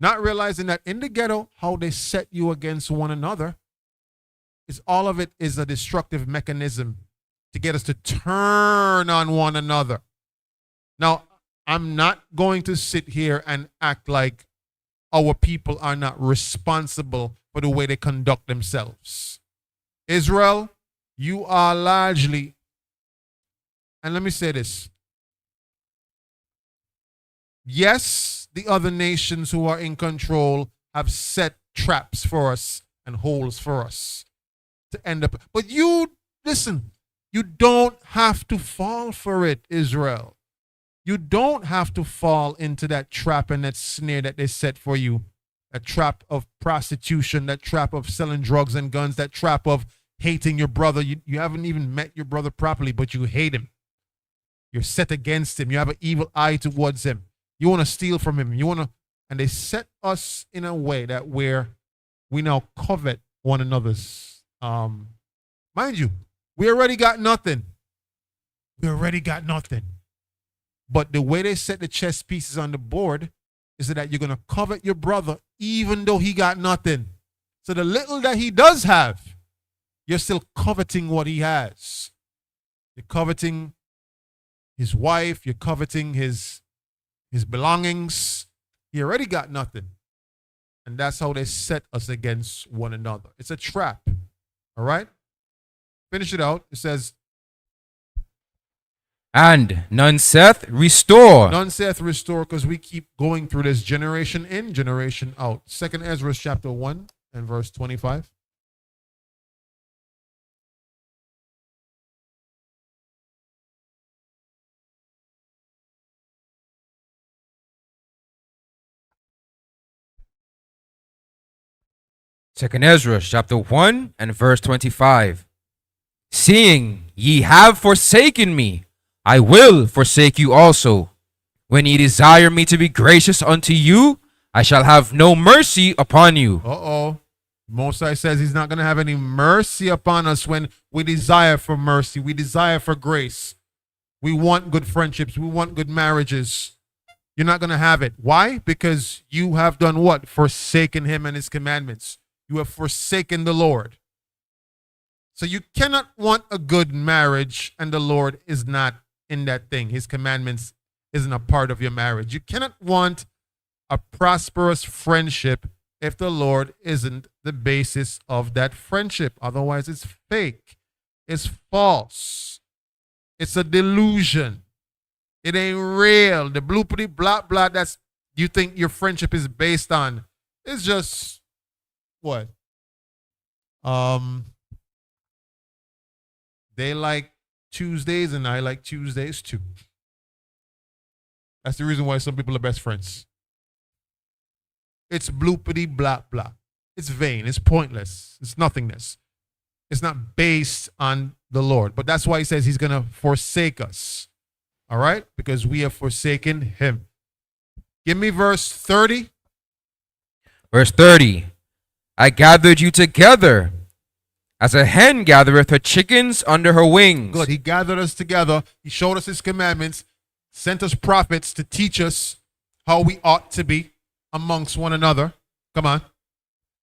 Not realizing that in the ghetto, how they set you against one another, all of it is a destructive mechanism to get us to turn on one another. Now, I'm not going to sit here and act like our people are not responsible for the way they conduct themselves. Israel, you are largely, and let me say this. Yes, the other nations who are in control have set traps for us and holes for us to end up. But listen, you don't have to fall for it, Israel. You don't have to fall into that trap and that snare that they set for you. A trap of prostitution, that trap of selling drugs and guns, that trap of hating your brother. You haven't even met your brother properly, but you hate him. You're set against him. You have an evil eye towards him. You want to steal from him. And they set us in a way that we now covet one another's. Mind you, we already got nothing. We already got nothing. But the way they set the chess pieces on the board is that you're going to covet your brother even though he got nothing. So the little that he does have, you're still coveting what he has. You're coveting his wife. You're coveting his belongings. He already got nothing. And that's how they set us against one another. It's a trap. All right? Finish it out. It says, and none saith, restore. none saith restore, because we keep going through this generation in, generation out. 2nd Ezra chapter 1 and verse 25. Second Ezra chapter 1 and verse 25. Seeing ye have forsaken me, I will forsake you also. When ye desire me to be gracious unto you, I shall have no mercy upon you. Uh-oh. Most High says he's not going to have any mercy upon us when we desire for mercy. We desire for grace. We want good friendships. We want good marriages. You're not going to have it. Why? Because you have done what? Forsaken him and his commandments. You have forsaken the Lord. So you cannot want a good marriage and the Lord is not in that thing. His commandments isn't a part of your marriage. You cannot want a prosperous friendship if the Lord isn't the basis of that friendship. Otherwise, it's fake. It's false. It's a delusion. It ain't real. The bloopity blah blah that's you think your friendship is based on. It's just what? They like Tuesdays and I like Tuesdays too. That's the reason why some people are best friends. It's bloopity blah blah. It's vain. It's pointless. It's nothingness. It's not based on the Lord. But that's why he says he's going to forsake us. All right? Because we have forsaken him. Give me verse 30. Verse 30. I gathered you together as a hen gathereth her chickens under her wings. Good. He gathered us together. He showed us his commandments, sent us prophets to teach us how we ought to be amongst one another. Come on.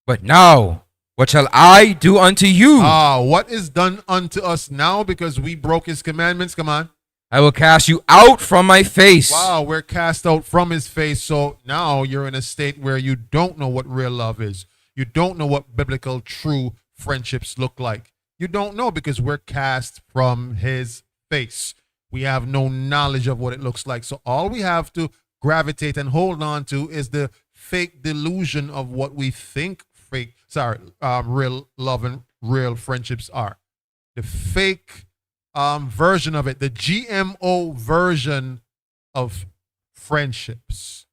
But now, what shall I do unto you? What is done unto us now because we broke his commandments? Come on. I will cast you out from my face. Wow, we're cast out from his face. So now you're in a state where you don't know what real love is. You don't know what biblical true friendships look like. You don't know because we're cast from his face. We have no knowledge of what it looks like. So all we have to gravitate and hold on to is the fake delusion of what we think real love and real friendships are. The fake version of it, the GMO version of friendships.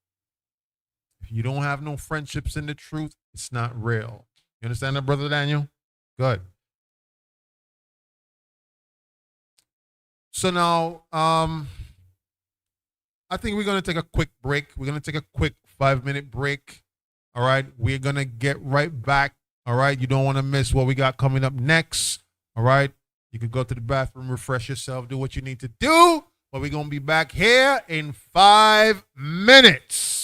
If you don't have no friendships in the truth, it's not real. You understand that, Brother Daniel? Good. So now, I think we're going to take a quick break. We're going to take a quick 5-minute break. All right. We're going to get right back. All right. You don't want to miss what we got coming up next. All right. You can go to the bathroom, refresh yourself, do what you need to do. But we're going to be back here in 5 minutes.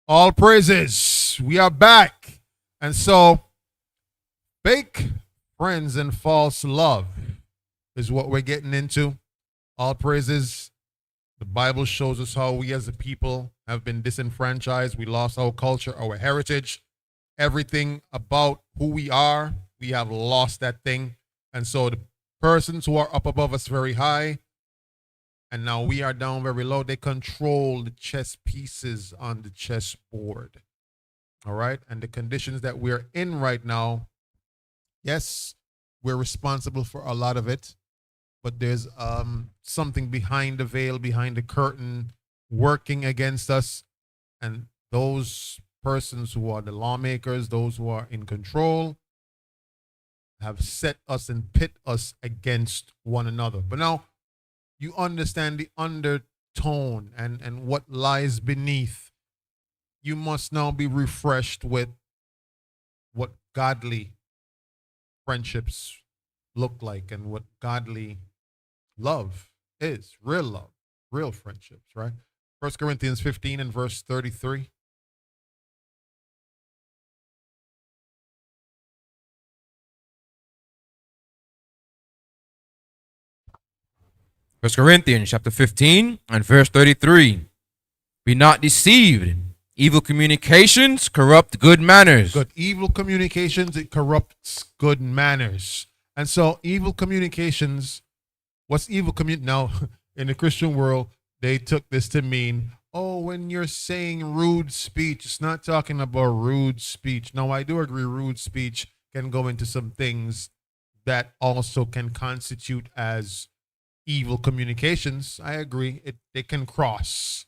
All praises. We are back. And so, fake friends and false love is what we're getting into. All praises. The Bible shows us how we as a people have been disenfranchised. We lost our culture, our heritage, everything about who we are. We have lost that thing. And so the persons who are up above us very high, and now we are down very low, they control the chess pieces on the chessboard. All right? And the conditions that we're in right now, yes, we're responsible for a lot of it, but there's something behind the veil, behind the curtain, working against us. And those persons who are the lawmakers, those who are in control, have set us and pit us against one another. But now you understand the undertone and what lies beneath. You must now be refreshed with what godly friendships look like and what godly love is, real love, real friendships, right? 1 Corinthians 15 and verse 33. First Corinthians chapter 15 and verse 33. Be not deceived. Evil communications corrupt good manners. Good. Evil communications, it corrupts good manners. And so evil communications, what's evil now, in the Christian world, they took this to mean, oh, when you're saying rude speech, it's not talking about rude speech. Now, I do agree rude speech can go into some things that also can constitute as evil communications. I agree. They can cross,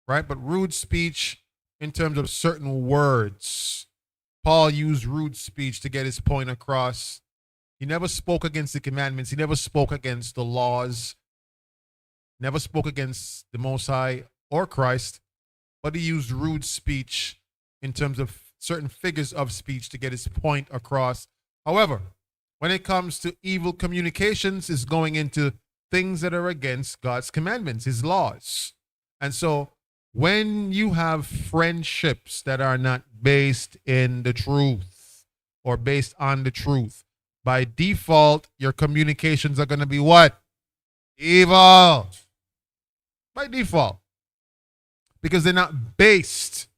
right? But rude speech in terms of certain words, Paul used rude speech to get his point across. He never spoke against the commandments. He never spoke against the laws, never spoke against the Most High or Christ, but he used rude speech in terms of certain figures of speech to get his point across. However, when it comes to evil communications, is going into things that are against God's commandments, his laws. And so when you have friendships that are not based in the truth or based on the truth, by default, your communications are going to be what? Evil. By default. Because they're not based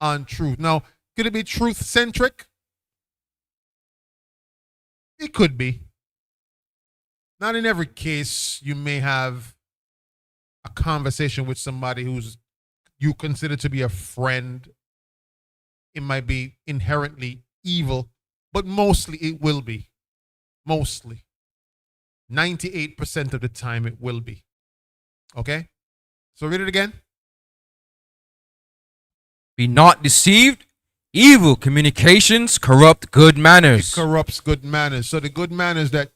on truth. Now, could it be truth-centric? It could be. Not in every case you may have a conversation with somebody who's you consider to be a friend. It might be inherently evil, but mostly it will be. Mostly. 98% of the time it will be. Okay? So read it again. Be not deceived. Evil communications corrupt good manners. It corrupts good manners. So the good manners that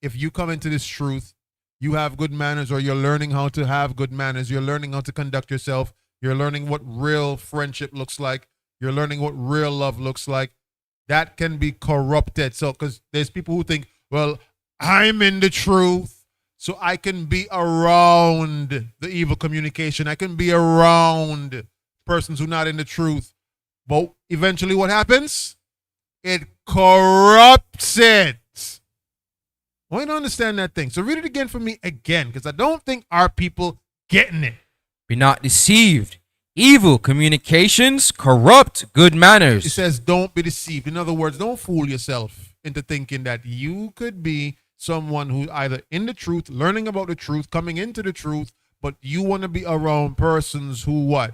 if you come into this truth, you have good manners, or you're learning how to have good manners, you're learning how to conduct yourself, you're learning what real friendship looks like, you're learning what real love looks like, that can be corrupted. So, because there's people who think, well, I'm in the truth, so I can be around the evil communication. I can be around persons who are not in the truth. But eventually what happens? It corrupts it. I want you to understand that thing. So read it again for me again, because I don't think our people getting it. Be not deceived. Evil communications corrupt good manners. It says don't be deceived. In other words, don't fool yourself into thinking that you could be someone who's either in the truth, learning about the truth, coming into the truth, but you want to be around persons who what?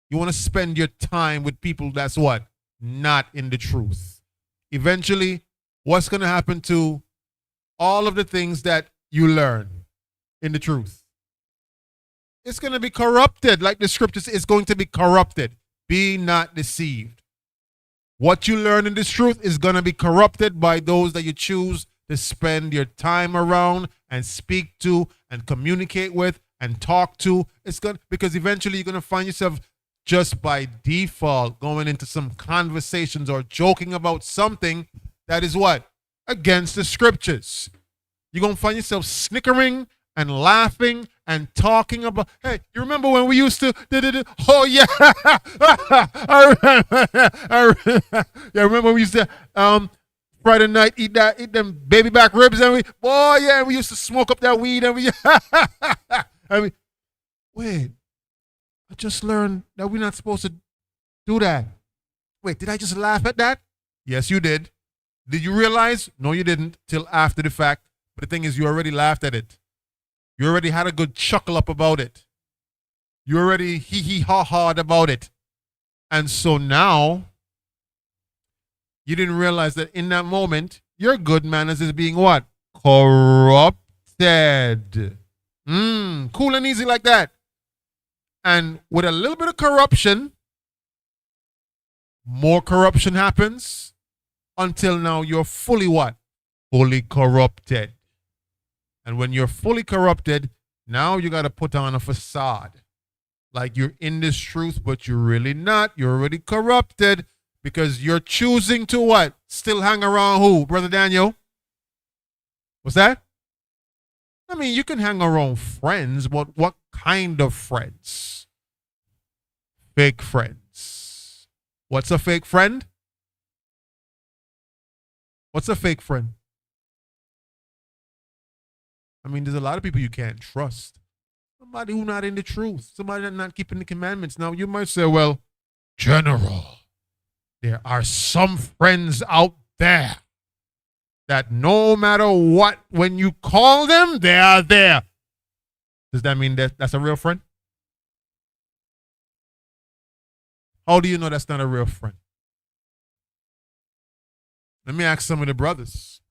You want to spend your time with people that's what? Not in the truth. Eventually, what's going to happen to all of the things that you learn in the truth? It's going to be corrupted. Like the scriptures, it's going to be corrupted. Be not deceived. What you learn in this truth is going to be corrupted by those that you choose to spend your time around and speak to and communicate with and talk to. It's going because eventually you're going to find yourself just by default going into some conversations or joking about something that is what? Against the scriptures. You're going to find yourself snickering and laughing and talking about, hey, you remember when we used to, oh yeah, I remember, yeah, remember when we used to, Friday night eat them baby back ribs and we used to smoke up that weed and I mean, wait, I just learned that we're not supposed to do that. Wait, did I just laugh at that? Yes, you did. Did you realize? No, you didn't till after the fact. But the thing is, you already laughed at it. You already had a good chuckle up about it. You already hee-hee-ha-ha'd about it. And so now, you didn't realize that in that moment, your good manners is being what? Corrupted. Cool and easy like that. And with a little bit of corruption, more corruption happens until now you're fully what? Fully corrupted. And when you're fully corrupted, now you got to put on a facade. Like you're in this truth, but you're really not. You're already corrupted because you're choosing to what? Still hang around who, Brother Daniel? What's that? I mean, you can hang around friends, but what kind of friends? Fake friends. What's a fake friend? What's a fake friend? I mean, there's a lot of people you can't trust. Somebody who's not in the truth. Somebody that's not keeping the commandments. Now, you might say, well, General, there are some friends out there that no matter what, when you call them, they are there. Does that mean that that's a real friend? How do you know that's not a real friend? Let me ask some of the brothers.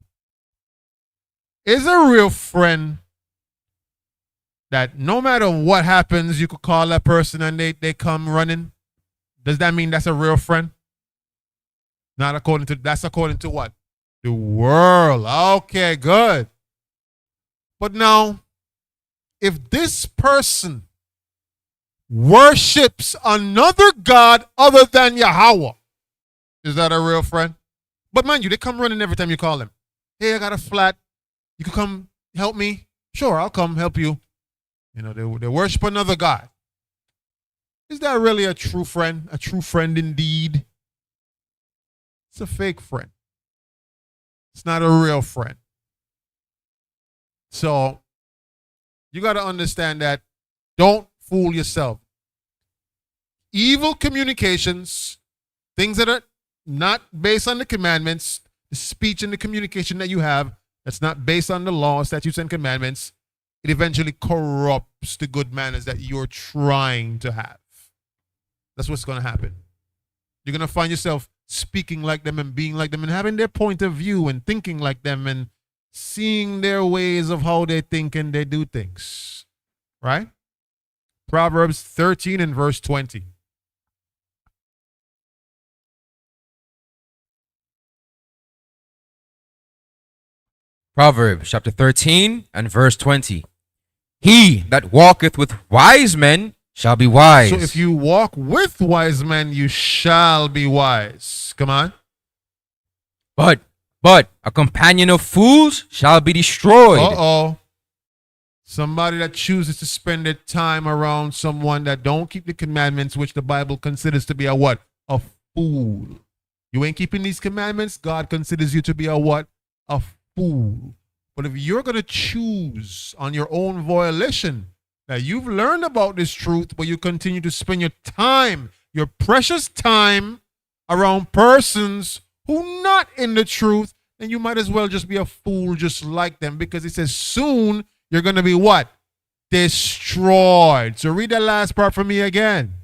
Is a real friend that no matter what happens, you could call that person and they come running? Does that mean that's a real friend? Not according to, that's according to what? The world. Okay, good. But now, if this person worships another God other than Yahweh, is that a real friend? But mind you, they come running every time you call them. Hey, I got a flat. You can come help me? Sure, I'll come help you. You know, they worship another God. Is that really a true friend? A true friend indeed? It's a fake friend. It's not a real friend. So, you got to understand that. Don't fool yourself. Evil communications, things that are not based on the commandments, the speech and the communication that you have, that's not based on the law, statutes, and commandments, it eventually corrupts the good manners that you're trying to have. That's what's going to happen. You're going to find yourself speaking like them and being like them and having their point of view and thinking like them and seeing their ways of how they think and they do things. Right? Proverbs 13 and verse 20. Proverbs chapter 13 and verse 20. He that walketh with wise men shall be wise. So if you walk with wise men, you shall be wise. Come on. But a companion of fools shall be destroyed. Uh-oh. Somebody that chooses to spend their time around someone that don't keep the commandments, which the Bible considers to be a what? A fool. You ain't keeping these commandments, God considers you to be a what? A fool. But if you're going to choose on your own volition that you've learned about this truth, but you continue to spend your time, your precious time, around persons who not in the truth, then you might as well just be a fool just like them, because it says soon you're going to be what? Destroyed. So read that last part for me again.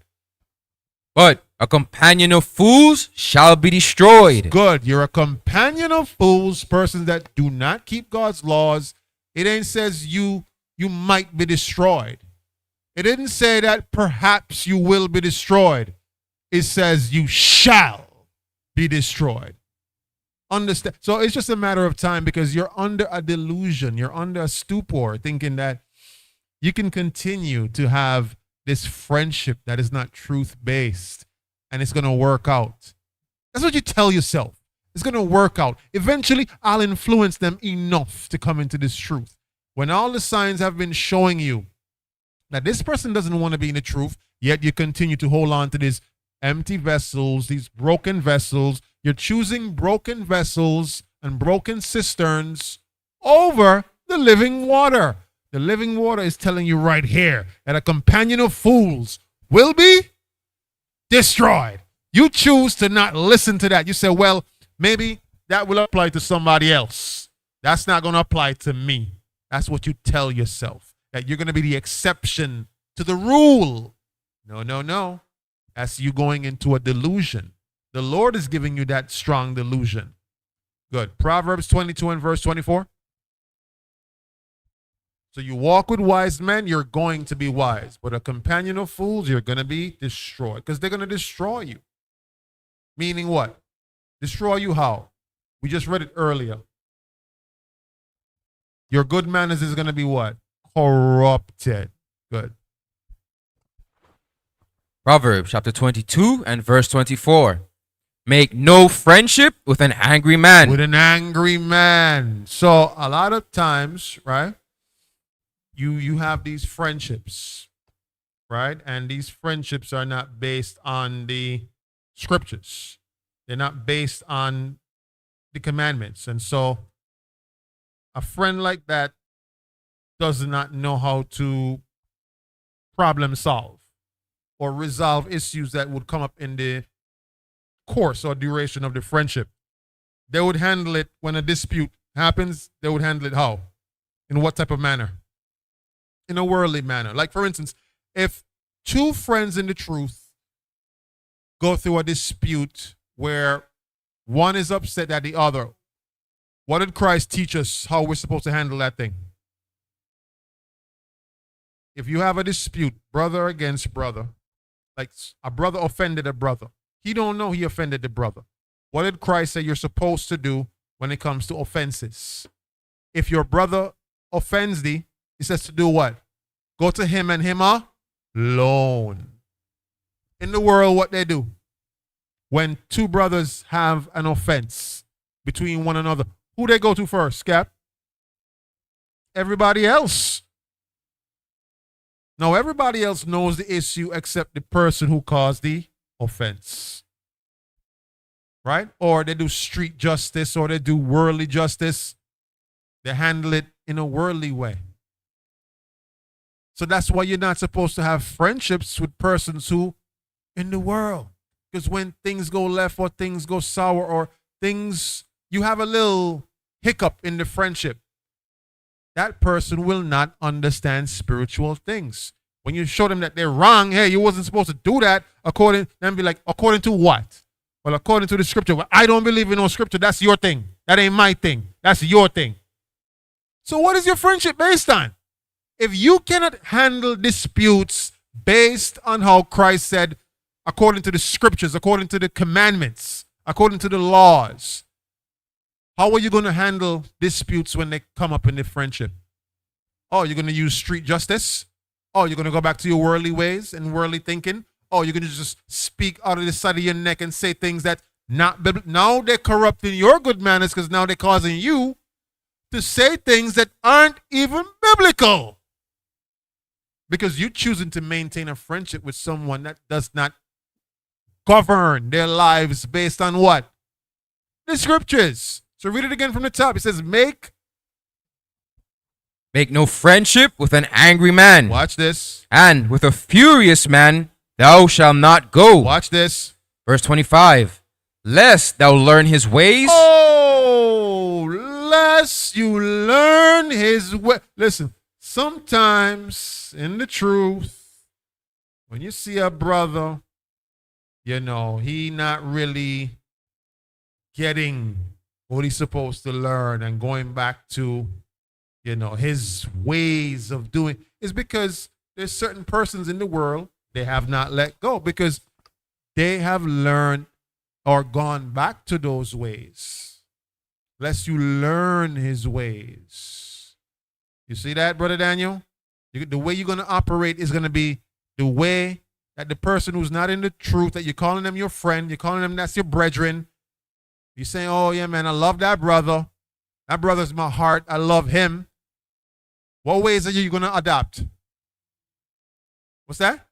But a companion of fools shall be destroyed. Good. You're a companion of fools, persons that do not keep God's laws. It ain't says you might be destroyed. It didn't say that perhaps you will be destroyed. It says you shall be destroyed. Understand? So it's just a matter of time, because you're under a delusion. You're under a stupor, thinking that you can continue to have this friendship that is not truth-based, and it's going to work out. That's what you tell yourself. It's going to work out. Eventually, I'll influence them enough to come into this truth. When all the signs have been showing you that this person doesn't want to be in the truth, yet you continue to hold on to these empty vessels, these broken vessels. You're choosing broken vessels and broken cisterns over the living water. The living water is telling you right here that a companion of fools will be destroyed. You choose to not listen to that. You say, well, maybe that will apply to somebody else. That's not going to apply to me. That's what you tell yourself, that you're going to be the exception to the rule. No, no, no. That's you going into a delusion. The Lord is giving you that strong delusion. Good. Proverbs 22 and verse 24. So you walk with wise men, you're going to be wise. But a companion of fools, you're going to be destroyed. Because they're going to destroy you. Meaning what? Destroy you how? We just read it earlier. Your good manners is going to be what? Corrupted. Good. Proverbs chapter 22 and verse 24. Make no friendship with an angry man. With an angry man. So a lot of times, right? You have these friendships, right? And these friendships are not based on the scriptures. They're not based on the commandments. And so a friend like that does not know how to problem solve or resolve issues that would come up in the course or duration of the friendship. They would handle it when a dispute happens. They would handle it how? In what type of manner? In a worldly manner. Like, for instance, if two friends in the truth go through a dispute where one is upset at the other, what did Christ teach us how we're supposed to handle that thing? If you have a dispute, brother against brother, like a brother offended a brother, he don't know he offended the brother. What did Christ say you're supposed to do when it comes to offenses? If your brother offends thee, he says to do what? Go to him and him alone. In the world, what they do? When two brothers have an offense between one another, who they go to first, Cap? Everybody else. Now, everybody else knows the issue except the person who caused the offense. Right? Or they do street justice or they do worldly justice. They handle it in a worldly way. So that's why you're not supposed to have friendships with persons who in the world. Because when things go left or things go sour or things, you have a little hiccup in the friendship, that person will not understand spiritual things. When you show them that they're wrong, hey, you wasn't supposed to do that, then be like, according to what? Well, according to the scripture. Well, I don't believe in no scripture. That's your thing. That ain't my thing. That's your thing. So what is your friendship based on? If you cannot handle disputes based on how Christ said, according to the scriptures, according to the commandments, according to the laws, how are you going to handle disputes when they come up in the friendship? Oh, you're going to use street justice? Oh, you're going to go back to your worldly ways and worldly thinking? Oh, you're going to just speak out of the side of your neck and say things that not biblical. Now they're corrupting your good manners because now they're causing you to say things that aren't even biblical. Because you're choosing to maintain a friendship with someone that does not govern their lives based on what? The scriptures. So read it again from the top. It says, make no friendship with an angry man. Watch this. And with a furious man thou shalt not go. Watch this. Verse 25. Lest thou learn his ways. Oh, lest you learn his way. Listen, sometimes in the truth, when you see a brother, he not really getting what he's supposed to learn and going back to, his ways of doing, is because there's certain persons in the world they have not let go because they have learned or gone back to those ways. Lest you learn his ways. You see that, Brother Daniel? The way you're going to operate is going to be the way that the person who's not in the truth, that you're calling them your friend, you're calling them that's your brethren. You're saying, oh, yeah, man, I love that brother. That brother's my heart. I love him. What ways are you going to adopt? What's that?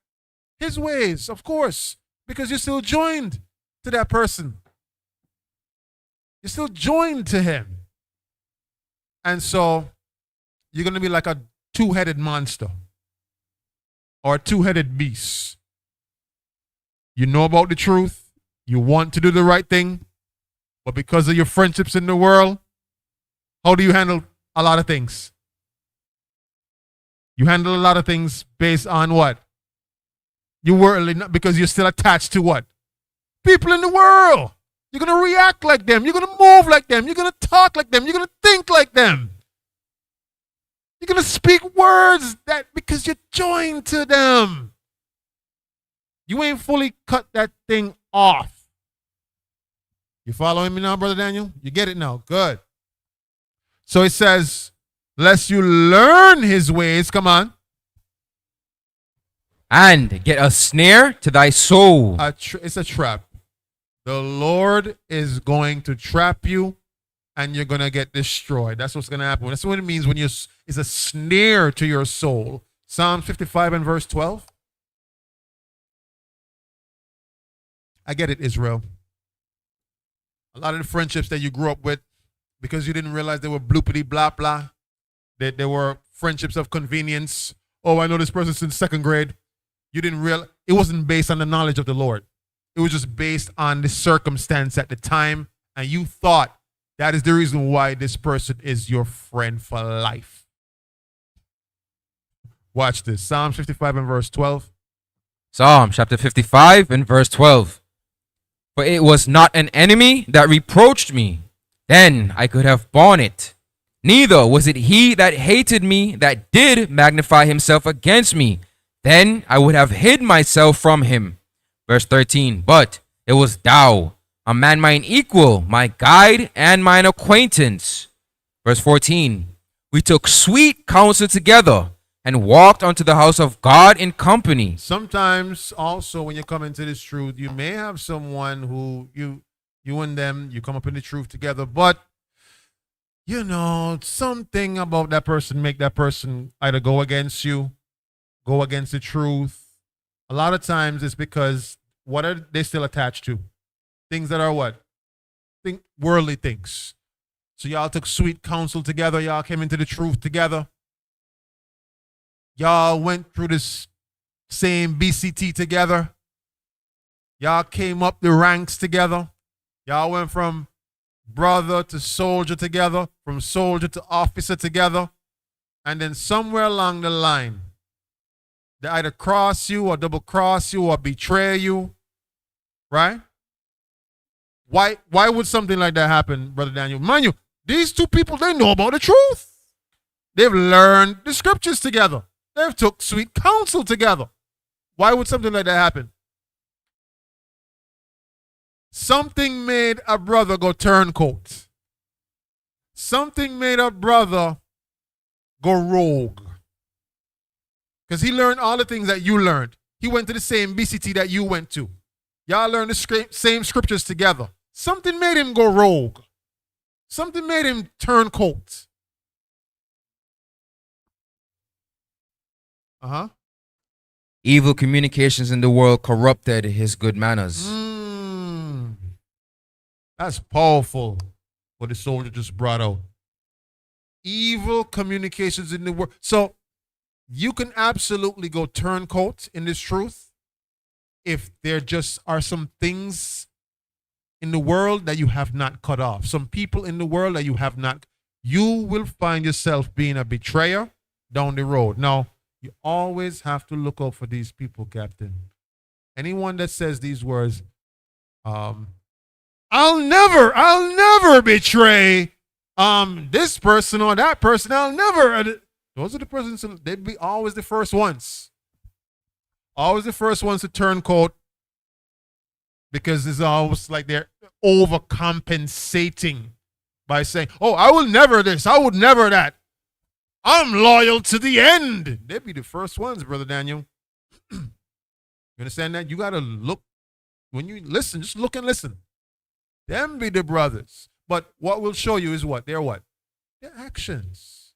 His ways, of course, because you're still joined to that person. You're still joined to him. And so you're going to be like a two-headed monster or a two-headed beast. You know about the truth. You want to do the right thing. But because of your friendships in the world, how do you handle a lot of things? You handle a lot of things based on what? You worldly, because you're still attached to what? People in the world. You're going to react like them. You're going to move like them. You're going to talk like them. You're going to think like them. You're going to speak words that because you're joined to them. You ain't fully cut that thing off. You following me now, Brother Daniel? You get it now. Good. So it says, lest you learn his ways, come on. And get a snare to thy soul. It's a trap. The Lord is going to trap you and you're going to get destroyed. That's what's going to happen. That's what it means when it's a snare to your soul. Psalm 55 and verse 12. I get it, Israel. A lot of the friendships that you grew up with, because you didn't realize they were bloopity blah blah, that they were friendships of convenience. Oh, I know this person since second grade. You didn't realize it wasn't based on the knowledge of the Lord. It was just based on the circumstance at the time, and you thought that is the reason why this person is your friend for life. Watch this. Psalm 55 and verse 12. Psalm chapter 55 and verse 12. For it was not an enemy that reproached me, then I could have borne it. Neither was it he that hated me that did magnify himself against me, then I would have hid myself from him. Verse 13. But it was thou, a man mine equal, my guide and mine acquaintance. Verse 14. We took sweet counsel together and walked unto the house of God in company. Sometimes also when you come into this truth, you may have someone who you and them, you come up in the truth together, but you know, something about that person make that person either go against you, go against the truth. A lot of times it's because what are they still attached to? Things that are what? Think worldly things. So y'all took sweet counsel together, y'all came into the truth together. Y'all went through this same BCT together. Y'all came up the ranks together. Y'all went from brother to soldier together, from soldier to officer together. And then somewhere along the line, they either cross you or double cross you or betray you. Right? Why would something like that happen, Brother Daniel? Mind you, these two people, they know about the truth. They've learned the scriptures together. They've took sweet counsel together. Why would something like that happen? Something made a brother go turncoat. Something made a brother go rogue. Because he learned all the things that you learned. He went to the same BCT that you went to. Y'all learned the same scriptures together. Something made him go rogue. Something made him turncoat. Evil communications in the world corrupted his good manners. That's powerful what the soldier just brought out. Evil communications in the world. So you can absolutely go turncoat in this truth if there just are some things in the world that you have not cut off. Some people in the world that you have not. You will find yourself being a betrayer down the road. Now, you always have to look out for these people, Captain. Anyone that says these words, I'll never betray this person or that person. I'll never. Those are the persons, they'd be always the first ones. Always the first ones to turn coat because it's always like they're overcompensating by saying, oh, I will never this, I would never that. I'm loyal to the end. They'd be the first ones, Brother Daniel. You understand that? You got to look. When you listen, just look and listen. Them be the brothers. But what will show you is what? Their what? Their actions.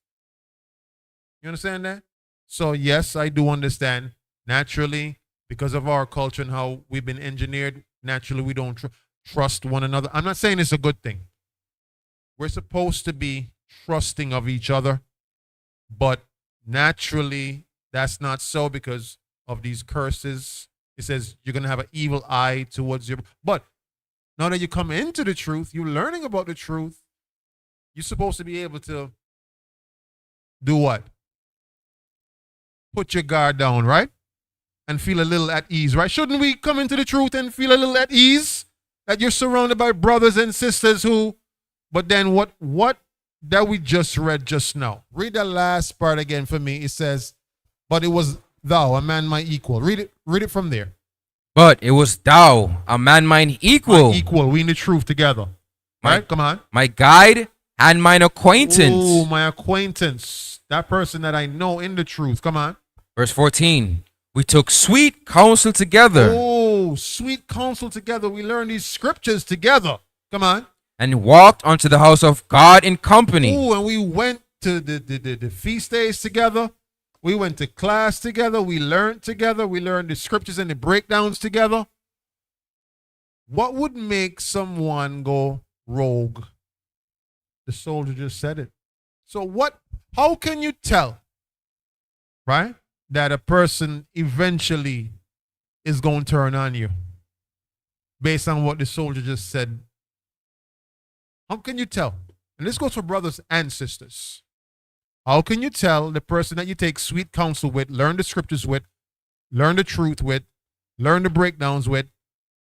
You understand that? So yes, I do understand. Naturally, because of our culture and how we've been engineered, naturally we don't trust one another. I'm not saying it's a good thing. We're supposed to be trusting of each other, but naturally that's not so because of these curses. It says you're going to have an evil eye towards your. But now that you come into the truth, you're learning about the truth, you're supposed to be able to do what? Put your guard down, right? And feel a little at ease, right? Shouldn't we come into the truth and feel a little at ease? That you're surrounded by brothers and sisters who, but then what that we just read just now. Read the last part again for me. It says, but it was thou, a man my equal. Read it from there. But it was thou, a man mine equal. My equal. We in the truth together. Right? Come on. My guide and mine acquaintance. Oh, my acquaintance. That person that I know in the truth. Come on. Verse 14. We took sweet counsel together. Oh, sweet counsel together. We learned these scriptures together. Come on. And walked unto the house of God in company. Oh, and we went to the feast days together. We went to class together. We learned together. We learned the scriptures and the breakdowns together. What would make someone go rogue? The soldier just said it. So how can you tell, right, that a person eventually is going to turn on you based on what the soldier just said? How can you tell? And this goes for brothers and sisters. How can you tell the person that you take sweet counsel with, learn the scriptures with, learn the truth with, learn the breakdowns with,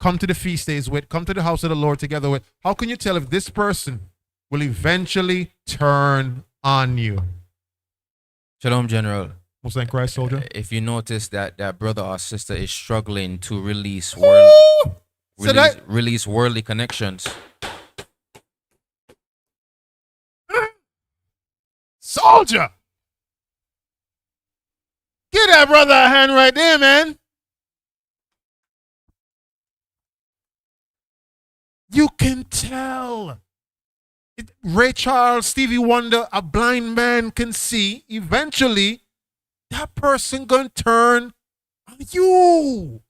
come to the feast days with, come to the house of the Lord together with? How can you tell if this person will eventually turn on you? Shalom, General. Most in Christ, soldier. If you notice that that brother or sister is struggling to release release worldly connections. Soldier! Give that brother a hand right there, man. You can tell. Ray Charles, Stevie Wonder, a blind man can see eventually that person gonna turn on you.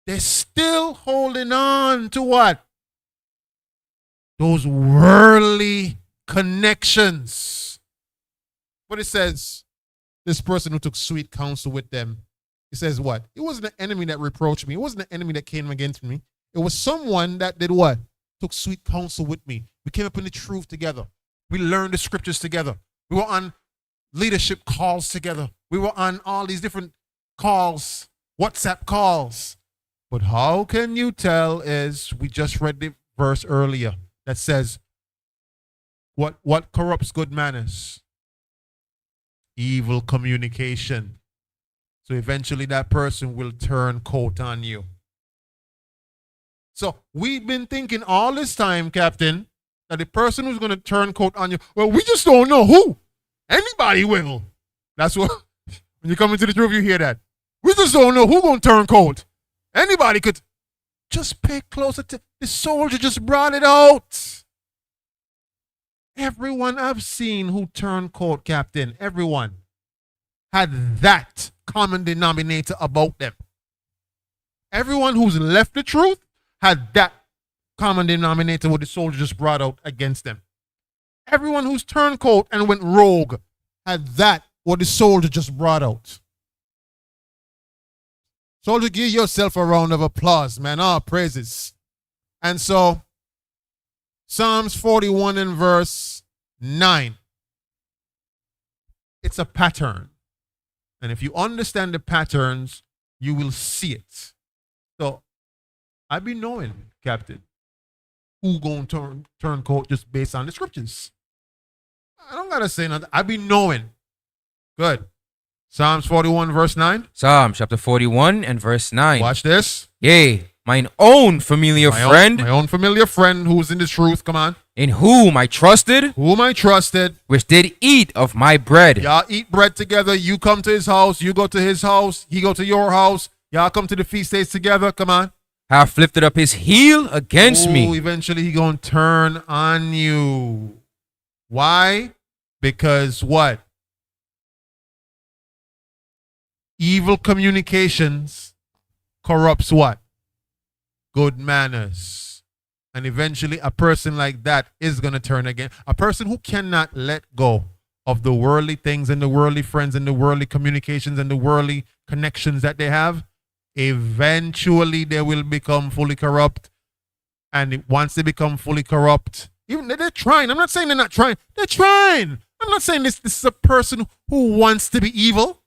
They're still holding on to what? Those worldly connections. But it says, this person who took sweet counsel with them, it says what? It wasn't an enemy that reproached me. It wasn't an enemy that came against me. It was someone that did what? Took sweet counsel with me. We came up in the truth together. We learned the scriptures together. We were on leadership calls together. We were on all these different calls, WhatsApp calls. But how can you tell is, we just read the verse earlier that says, what corrupts good manners? Evil communication. So eventually that person will turn coat on you. So we've been thinking all this time, Captain, that the person who's going to turn coat on you, well, we just don't know who. Anybody will. That's what, when you come into the truth, you hear that. We just don't know who's going to turn coat. Anybody could. Just pay closer to, the soldier just brought it out. Everyone I've seen who turned coat, Captain, everyone had that common denominator about them. Everyone who's left the truth had that common denominator what the soldier just brought out against them. Everyone who's turned coat and went rogue had that what the soldier just brought out. Soldier, give yourself a round of applause, man. All praises. And so, Psalms 41 and verse 9. It's a pattern. And if you understand the patterns, you will see it. So, I be knowing, Captain, who going to turn coat just based on the scriptures. I don't got to say nothing. I be knowing. Good. Psalms 41 verse 9. Psalm chapter 41 and verse 9. Watch this. Yea, mine own familiar friend. My own familiar friend who's in the truth. Come on. In whom I trusted. Whom I trusted. Which did eat of my bread. Y'all eat bread together. You come to his house. You go to his house. He go to your house. Y'all come to the feast days together. Come on. Hath lifted up his heel against me. Eventually he gonna turn on you. Why? Because what? Evil communications corrupts what? Good manners. And eventually a person like that is going to turn again. A person who cannot let go of the worldly things and the worldly friends and the worldly communications and the worldly connections that they have, eventually they will become fully corrupt. And once they become fully corrupt, even they're trying. I'm not saying they're not trying. They're trying. I'm not saying this is a person who wants to be evil.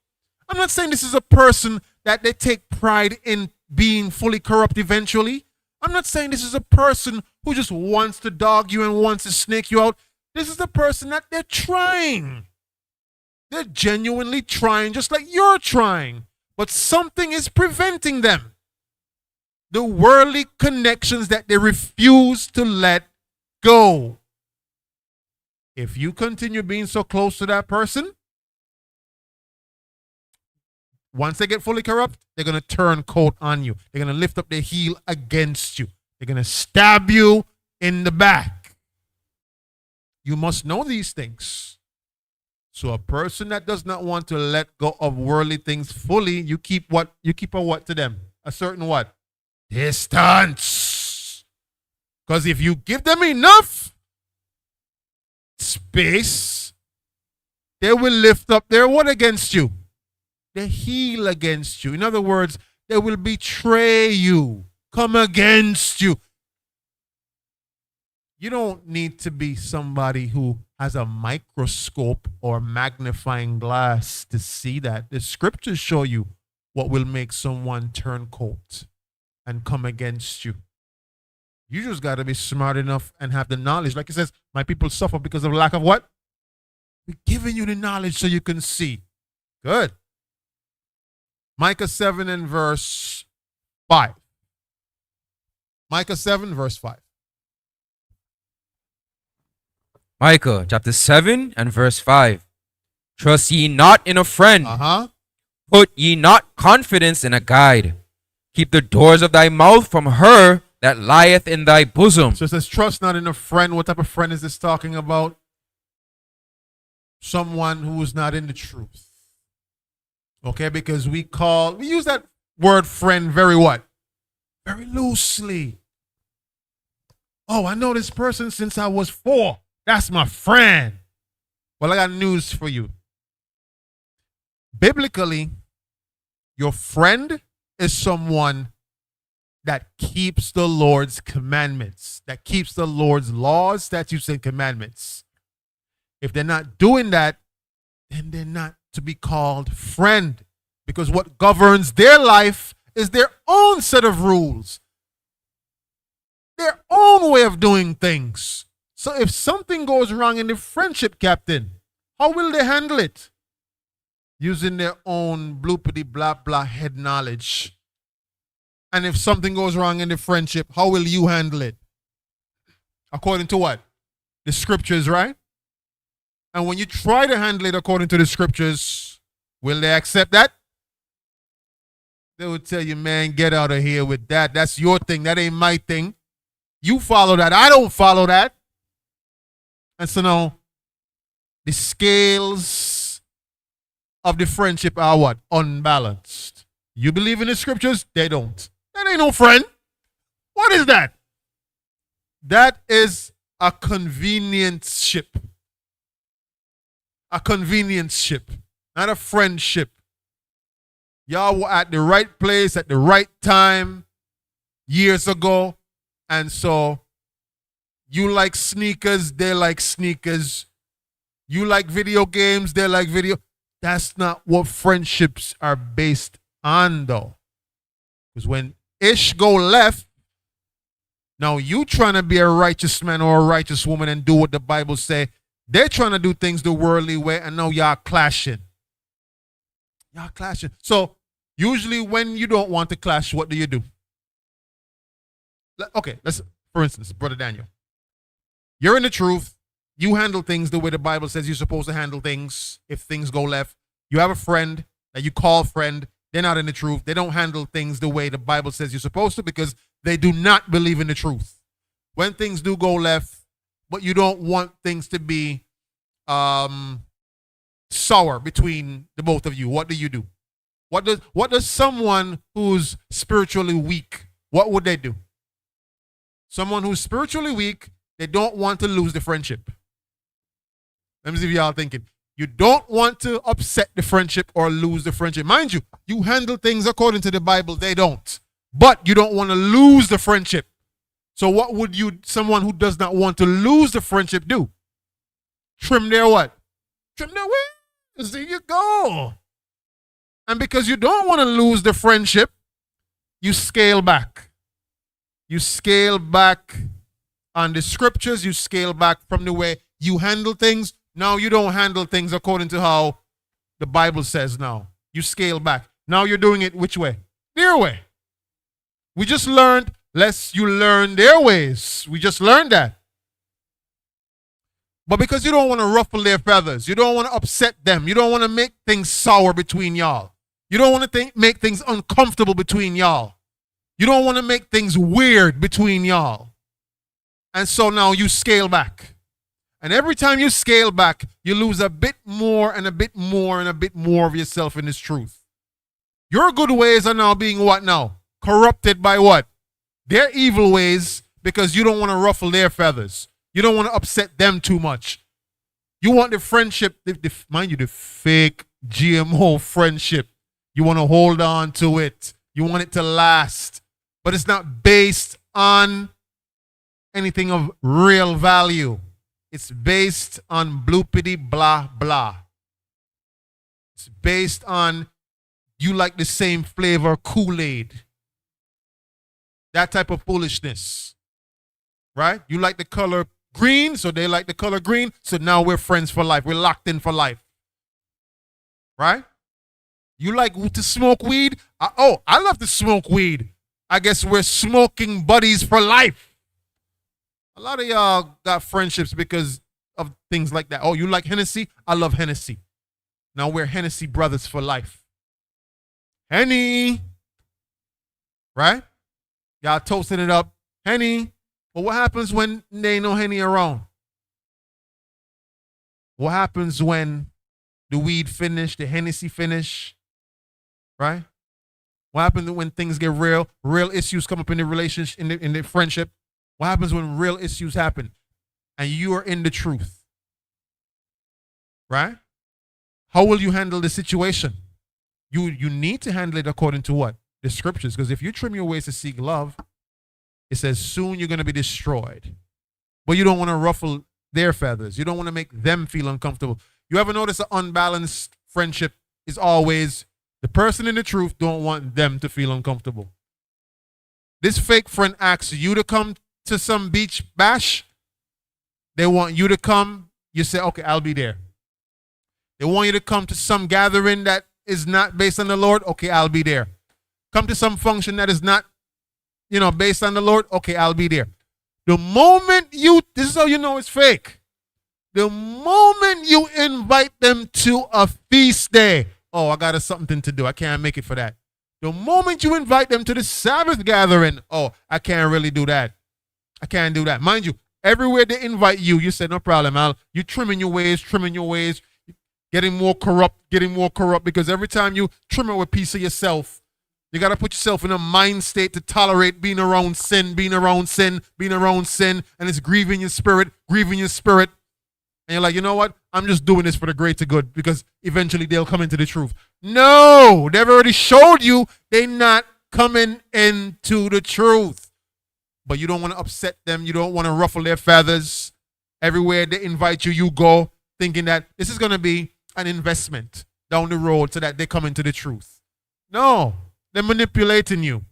I'm not saying this is a person that they take pride in being fully corrupt eventually. I'm not saying this is a person who just wants to dog you and wants to snake you out. This is the person that they're trying. They're genuinely trying, just like you're trying. But something is preventing them. The worldly connections that they refuse to let go. If you continue being so close to that person, once they get fully corrupt, they're going to turn coat on you. They're going to lift up their heel against you. They're going to stab you in the back. You must know these things. So a person that does not want to let go of worldly things fully, you keep what? You keep a what to them? A certain what? Distance. Because if you give them enough space, they will lift up their what against you? Their heel against you. In other words, they will betray you, come against you. You don't need to be somebody who has a microscope or magnifying glass to see that. The scriptures show you what will make someone turn coat and come against you. You just got to be smart enough and have the knowledge. Like it says, my people suffer because of lack of what? We're giving you the knowledge so you can see. Good. Micah 7 and verse 5. Micah 7 verse 5. Micah chapter 7 and verse 5. Trust ye not in a friend. Put ye not confidence in a guide. Keep the doors of thy mouth from her that lieth in thy bosom. So it says, trust not in a friend. What type of friend is this talking about? Someone who is not in the truth. Okay, because we use that word friend very what? Very loosely. Oh, I know this person since I was 4. That's my friend. Well, I got news for you. Biblically, your friend is someone that keeps the Lord's commandments, that keeps the Lord's laws, statutes, and commandments. If they're not doing that, then they're not to be called friend, because what governs their life is their own set of rules, their own way of doing things. So if something goes wrong in the friendship, Captain, how will they handle it? Using their own bloopity blah blah head knowledge. And if something goes wrong in the friendship, how will you handle it? According to what? The scriptures, right? And when you try to handle it according to the scriptures, will they accept that? They will tell you, man, get out of here with that. That's your thing. That ain't my thing. You follow that. I don't follow that. And so now, the scales of the friendship are what? Unbalanced. You believe in the scriptures? They don't. That ain't no friend. What is that? That is a convenience ship. A convenience ship, not a friendship. Y'all were at the right place at the right time years ago. And so you like sneakers, they like sneakers. You like video games, they like video. That's not what friendships are based on, though. Because when ish go left, now you trying to be a righteous man or a righteous woman and do what the Bible say. They're trying to do things the worldly way, and now y'all clashing. Y'all clashing. So usually when you don't want to clash, what do? Okay, let's, for instance, Brother Daniel. You're in the truth. You handle things the way the Bible says you're supposed to handle things if things go left. You have a friend that you call friend. They're not in the truth. They don't handle things the way the Bible says you're supposed to because they do not believe in the truth. When things do go left, but you don't want things to be sour between the both of you, what do? What does someone who's spiritually weak, what would they do? Someone who's spiritually weak, they don't want to lose the friendship. Let me see if y'all thinking. You don't want to upset the friendship or lose the friendship. Mind you, you handle things according to the Bible. They don't. But you don't want to lose the friendship. So what would someone who does not want to lose the friendship do? Trim their what? Trim their wings. There you go. And because you don't want to lose the friendship, you scale back. You scale back on the scriptures. You scale back from the way you handle things. Now you don't handle things according to how the Bible says now. You scale back. Now you're doing it which way? Their way. We just learned, lest you learn their ways. We just learned that. But because you don't want to ruffle their feathers, you don't want to upset them, you don't want to make things sour between y'all. You don't want to make things uncomfortable between y'all. You don't want to make things weird between y'all. And so now you scale back. And every time you scale back, you lose a bit more and a bit more and a bit more of yourself in this truth. Your good ways are now being what now? Corrupted by what? Their evil ways, because you don't want to ruffle their feathers. You don't want to upset them too much. You want the friendship, mind you, the fake GMO friendship. You want to hold on to it. You want it to last. But it's not based on anything of real value. It's based on bloopity blah blah. It's based on you like the same flavor Kool-Aid. That type of foolishness. Right? You like the color green, so they like the color green, so now we're friends for life. We're locked in for life. Right? You like to smoke weed? I love to smoke weed. I guess we're smoking buddies for life. A lot of y'all got friendships because of things like that. Oh, you like Hennessy? I love Hennessy. Now we're Hennessy brothers for life. Henny. Right? Y'all toasting it up. Henny. But what happens when there ain't no Henny around? What happens when the weed finish, the Hennessy finish? Right? What happens when things get real? Real issues come up in the relationship, in the friendship. What happens when real issues happen and you are in the truth? Right? How will you handle the situation? You need to handle it according to what? The scriptures. Because if you trim your ways to seek love, it says soon you're going to be destroyed. But you don't want to ruffle their feathers. You don't want to make them feel uncomfortable. You ever notice an unbalanced friendship is always the person in the truth don't want them to feel uncomfortable. This fake friend asks you to come to some beach bash. They want you to come. You say, okay, I'll be there. They want you to come to some gathering that is not based on the Lord. Okay, I'll be there. Come to some function that is not, based on the Lord. Okay, I'll be there. The moment this is how you know it's fake. The moment you invite them to a feast day, oh, I got something to do. I can't make it for that. The moment you invite them to the Sabbath gathering, oh, I can't really do that. I can't do that. Mind you, everywhere they invite you, you say, no problem, Al. You're trimming your ways, getting more corrupt, because every time you trim away a piece of yourself, you got to put yourself in a mind state to tolerate being around sin, and it's grieving your spirit. And you're like, you know what? I'm just doing this for the greater good because eventually they'll come into the truth. No, they've already showed you they're not coming into the truth. But you don't want to upset them. You don't want to ruffle their feathers. Everywhere they invite you, you go thinking that this is going to be an investment down the road so that they come into the truth. No, they're manipulating you.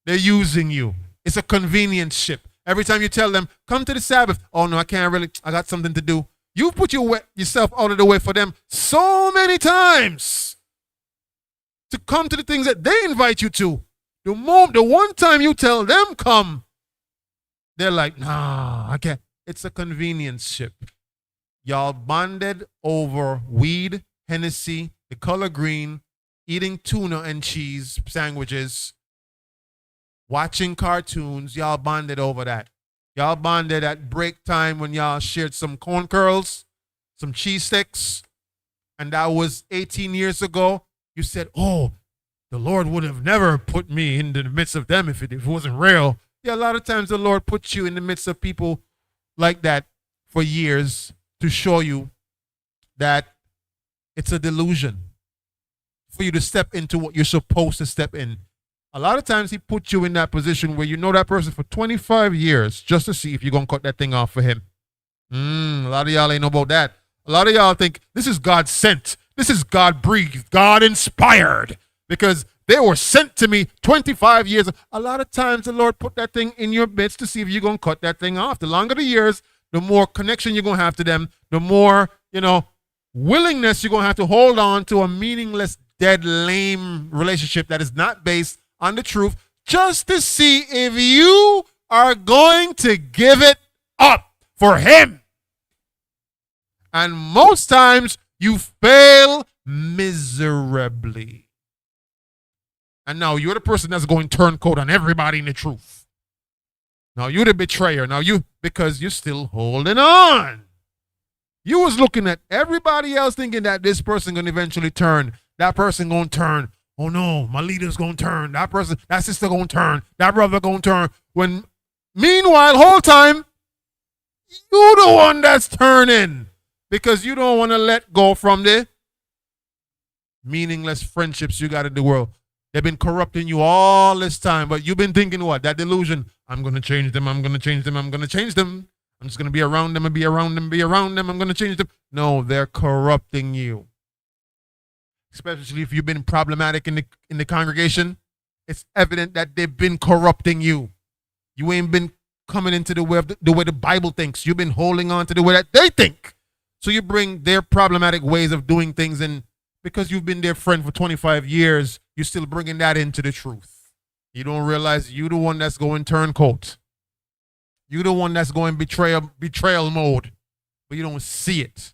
They're using you. It's a convenience ship. Every time you tell them, come to the Sabbath. Oh, no, I can't really. I got something to do. You've put yourself out of the way for them so many times to come to the things that they invite you to. The one time you tell them come, they're like, nah, I can't. It's a convenience ship. Y'all bonded over weed, Hennessy, the color green, eating tuna and cheese sandwiches, watching cartoons. Y'all bonded over that. Y'all bonded at break time when y'all shared some corn curls, some cheese sticks, and that was 18 years ago. You said, oh, the Lord would have never put me in the midst of them if it wasn't real. Yeah, a lot of times the Lord puts you in the midst of people like that for years to show you that it's a delusion for you to step into what you're supposed to step in. A lot of times he puts you in that position where you know that person for 25 years just to see if you're going to cut that thing off for him. A lot of y'all ain't know about that. A lot of y'all think this is God sent. This is God breathed, God inspired, because they were sent to me 25 years. A lot of times the Lord put that thing in your midst to see if you're going to cut that thing off. The longer the years, the more connection you're going to have to them, the more, willingness you're going to have to hold on to a meaningless, dead, lame relationship that is not based on the truth, just to see if you are going to give it up for him. And most times you fail miserably. And now you're the person that's going turncoat on everybody in the truth. Now you're the betrayer. Because you're still holding on. You was looking at everybody else thinking that this person going to eventually turn. That person going to turn. Oh no, my leader's going to turn. That person, that sister going to turn. That brother going to turn. When meanwhile, whole time, you the one that's turning. Because you don't want to let go from the meaningless friendships you got in the world. They've been corrupting you all this time. But you've been thinking what? That delusion. I'm going to change them. I'm going to change them. I'm going to change them. I'm just going to be around them and be around them, be around them. I'm going to change them. No, they're corrupting you. Especially if you've been problematic in the congregation. It's evident that they've been corrupting you. You ain't been coming into the way the Bible thinks. You've been holding on to the way that they think. So you bring their problematic ways of doing things, and because you've been their friend for 25 years, you're still bringing that into the truth. You don't realize you're the one that's going turncoat. You're the one that's going betrayal mode, but you don't see it.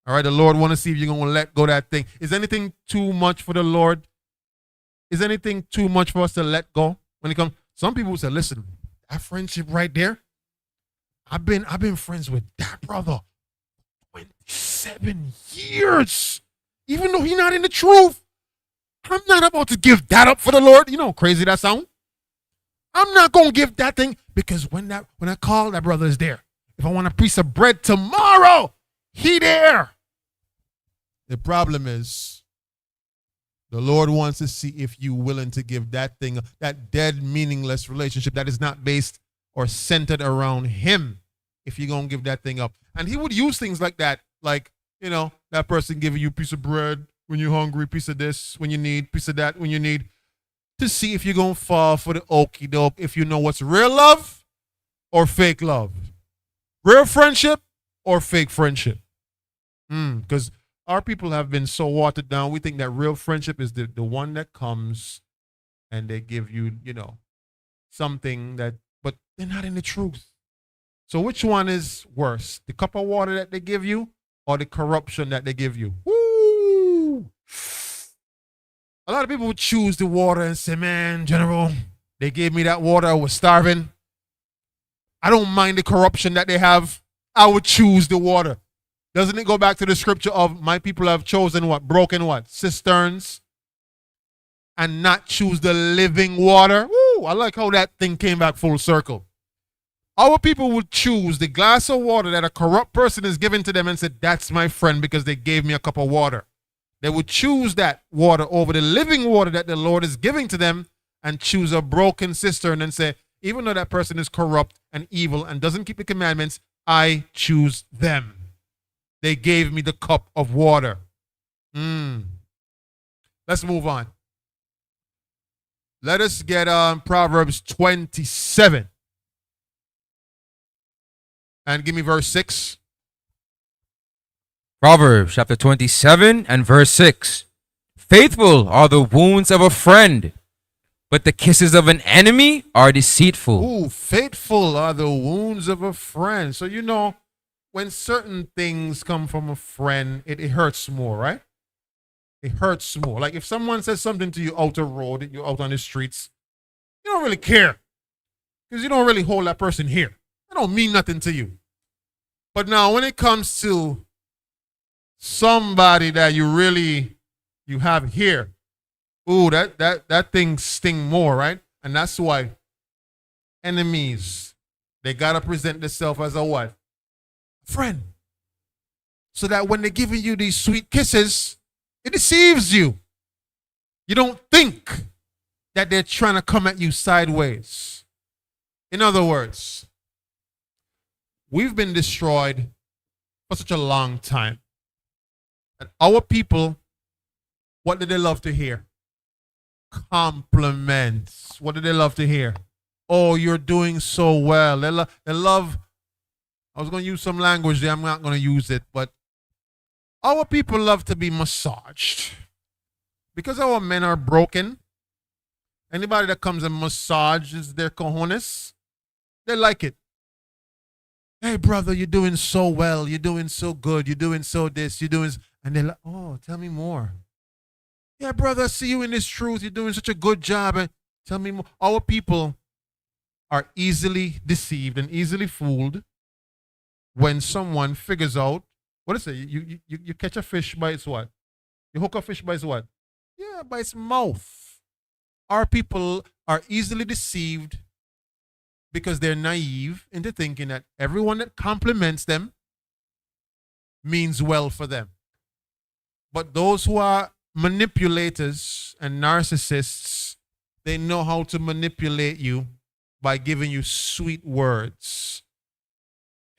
All right, the Lord want to see if you're going to let go of that thing. Is anything too much for the Lord? Is anything too much for us to let go when it comes? Some people say, listen, that friendship right there, I've been friends with that brother 27 years. Even though he's not in the truth, I'm not about to give that up for the Lord. You know how crazy that sound? I'm not going to give that thing, because when I call, that brother is there. If I want a piece of bread tomorrow, he there. The problem is, the Lord wants to see if you're willing to give that thing, that dead, meaningless relationship that is not based or centered around him, if you're going to give that thing up. And he would use things like that, like, that person giving you a piece of bread when you're hungry, piece of this when you need, piece of that when you need, to see if you're going to fall for the okie doke, if you know what's real love or fake love. Real friendship or fake friendship. Because our people have been so watered down. We think that real friendship is the one that comes and they give you, something that, but they're not in the truth. So which one is worse? The cup of water that they give you or the corruption that they give you? Woo! A lot of people would choose the water and say, man, General, they gave me that water. I was starving. I don't mind the corruption that they have. I would choose the water. Doesn't it go back to the scripture of my people have chosen what? Broken what? Cisterns, and not choose the living water? Woo! I like how that thing came back full circle. Our people would choose the glass of water that a corrupt person is giving to them and said, that's my friend because they gave me a cup of water. They would choose that water over the living water that the Lord is giving to them, and choose a broken cistern and say, even though that person is corrupt and evil and doesn't keep the commandments, I choose them. They gave me the cup of water. Let's move on. Let us get Proverbs 27. And give me verse 6. Proverbs chapter 27 and verse 6. Faithful are the wounds of a friend, but the kisses of an enemy are deceitful. Ooh, faithful are the wounds of a friend. So when certain things come from a friend, it hurts more, right? It hurts more. Like if someone says something to you out the road, you're out on the streets, you don't really care, because you don't really hold that person here. It don't mean nothing to you. But now when it comes to somebody that you have here, Ooh, that thing sting more, right? And that's why enemies, they gotta present themselves as a what? Friend. So that when they're giving you these sweet kisses, it deceives you. You don't think that they're trying to come at you sideways. In other words, we've been destroyed for such a long time. And our people, what do they love to hear? Compliments. What do they love to hear? Oh, you're doing so well. They love, I was going to use some language there, I'm not going to use it, but our people love to be massaged. Because our men are broken, anybody that comes and massages their cojones, they like it. Hey, brother, you're doing so well. You're doing so good. You're doing so this. You're doing, and they're like, oh, tell me more. Yeah, brother, I see you in this truth. You're doing such a good job. And tell me more. Our people are easily deceived and easily fooled when someone figures out, what is it? You catch a fish by its what? You hook a fish by its what? Yeah, by its mouth. Our people are easily deceived because they're naive into thinking that everyone that compliments them means well for them. But those who are manipulators and narcissists, they know how to manipulate you by giving you sweet words.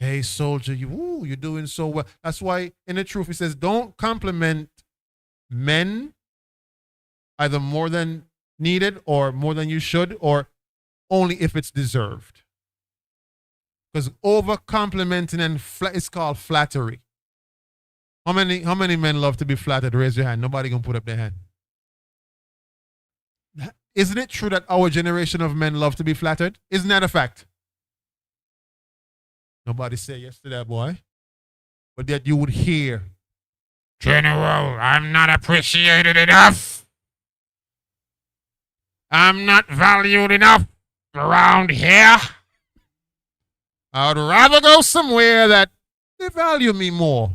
Hey, soldier, you're doing so well. That's why in the truth, he says, don't compliment men either more than needed or more than you should, or only if it's deserved. Because over complimenting and it's called flattery. How many men love to be flattered? Raise your hand. Nobody gonna put up their hand. Isn't it true that our generation of men love to be flattered? Isn't that a fact? Nobody say yes to that, boy. But that you would hear, General, I'm not appreciated enough. I'm not valued enough around here. I'd rather go somewhere that they value me more.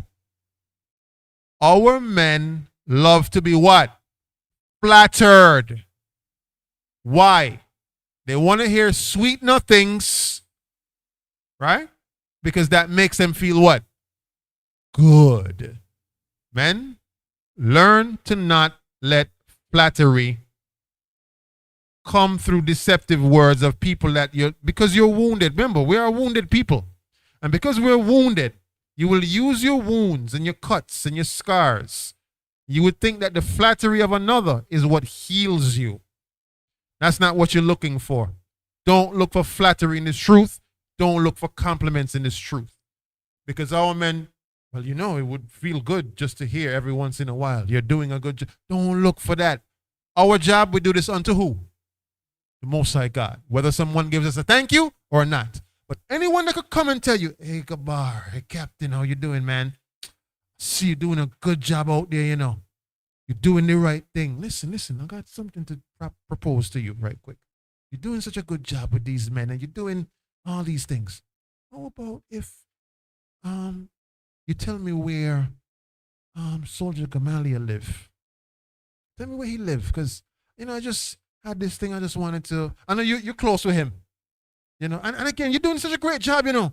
Our men love to be what? Flattered. Why? They want to hear sweet nothings, right? Because that makes them feel what? Good. Men, learn to not let flattery come through deceptive words of people that because you're wounded. Remember, we are wounded people. And because we're wounded, you will use your wounds and your cuts and your scars. You would think that the flattery of another is what heals you. That's not what you're looking for. Don't look for flattery in this truth. Don't look for compliments in this truth. Because our men, well, it would feel good just to hear every once in a while, you're doing a good job. Don't look for that. Our job, we do this unto who? The Most High God. Whether someone gives us a thank you or not. But anyone that could come and tell you, hey, Gabar, hey, Captain, how you doing, man? See you doing a good job out there, You're doing the right thing. Listen, I got something to propose to you right quick. You're doing such a good job with these men, and you're doing all these things. How about if you tell me where Soldier Gamaliel live? Tell me where he live, because, I just had this thing I just wanted to, I know you're close with him. And again, you're doing such a great job, You're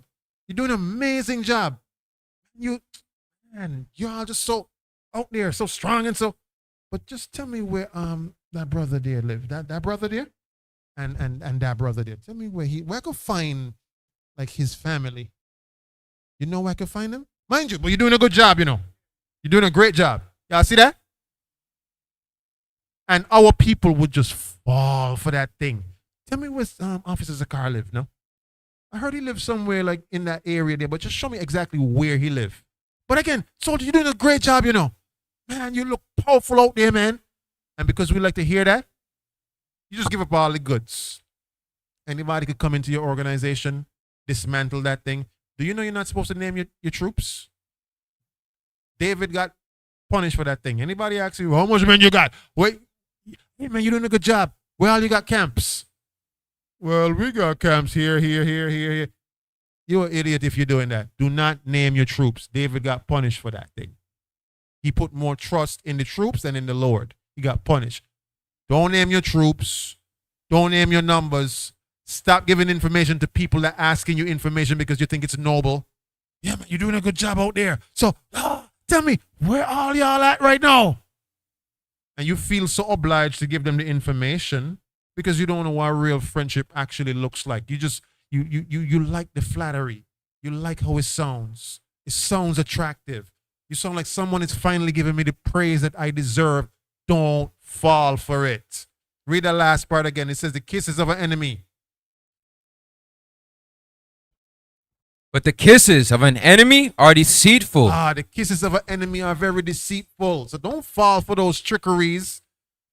doing an amazing job. You're all just so out there, so strong and so. But just tell me where that brother there live. That brother there? And that brother there. Tell me where I could find like his family. You know where I could find them? Mind you, but you're doing a good job, You're doing a great job. Y'all see that? And our people would just fall for that thing. Tell me where Officer Zakar live, no? I heard he lives somewhere like in that area there, but just show me exactly where he live. But again, soldier, you're doing a great job, Man, you look powerful out there, man. And because we like to hear that, you just give up all the goods. Anybody could come into your organization, dismantle that thing. Do you know you're not supposed to name your troops? David got punished for that thing. Anybody ask you, how much men you got? Wait, hey man, you're doing a good job. Where all you got camps? Well, we got camps here. You're an idiot if you're doing that. Do not name your troops. David got punished for that thing. He put more trust in the troops than in the Lord. He got punished. Don't name your troops. Don't name your numbers. Stop giving information to people that asking you information because you think it's noble. Yeah, man, you're doing a good job out there. So tell me, where all y'all at right now? And you feel so obliged to give them the information because you don't know what real friendship actually looks like. You just you like the flattery. You like how it sounds. It sounds attractive. You sound like someone is finally giving me the praise that I deserve. Don't fall for it. Read the last part again. It says the kisses of an enemy. But the kisses of an enemy are deceitful. The kisses of an enemy are very deceitful. So don't fall for those trickeries.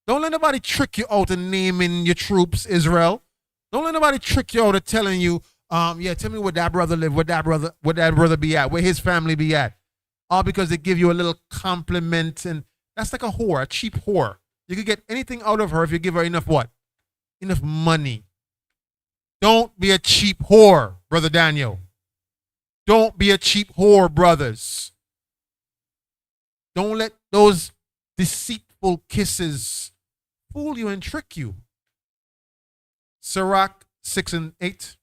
Don't let nobody trick you out of naming your troops, Israel. Don't let nobody trick you out of telling you, yeah, tell me where that brother live, where that brother be at, where his family be at. All because they give you a little compliment, and that's like a whore, a cheap whore. You could get anything out of her if you give her enough what? Enough money. Don't be a cheap whore, Brother Daniel. Don't be a cheap whore, brothers. Don't let those deceitful kisses fool you and trick you. Sirach 6 and 8.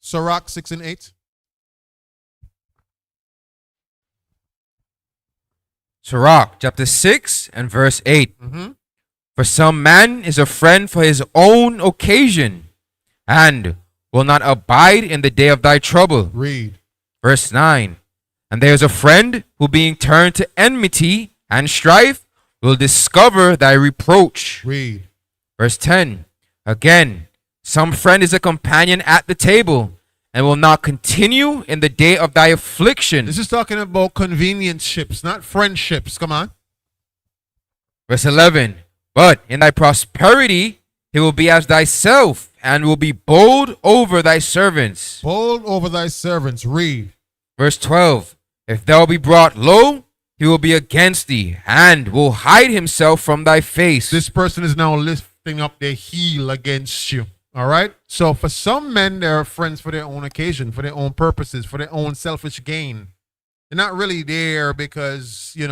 Sirach 6 and 8. Sirach chapter 6 and verse 8. Mm-hmm. For some man is a friend for his own occasion, and will not abide in the day of thy trouble. Read. Verse 9. And there is a friend who being turned to enmity and strife will discover thy reproach. Read. Verse 10. Again, some friend is a companion at the table, and will not continue in the day of thy affliction. This is talking about convenience ships, not friendships. Come on. Verse 11. But in thy prosperity he will be as thyself, and will be bold over thy servants. Bold over thy servants. Read. Verse 12. If thou be brought low, he will be against thee, and will hide himself from thy face. This person is now lifting up their heel against you. All right? So for some men, they are friends for their own occasion, for their own purposes, for their own selfish gain. They're not really there because, they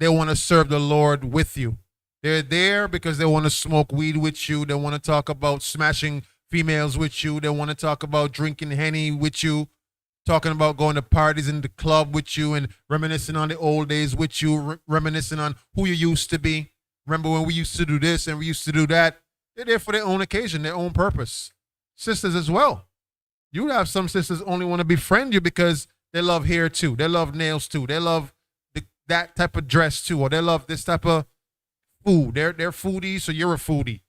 want to serve the Lord with you. They're there because they want to smoke weed with you. They want to talk about smashing females with you. They want to talk about drinking Henny with you, talking about going to parties in the club with you and reminiscing on the old days with you, reminiscing on who you used to be. Remember when we used to do this and we used to do that? They're there for their own occasion, their own purpose. Sisters as well. You have some sisters only want to befriend you because they love hair too. They love nails too. They love that type of dress too. Or they love this type of food. They're foodies, so you're a foodie.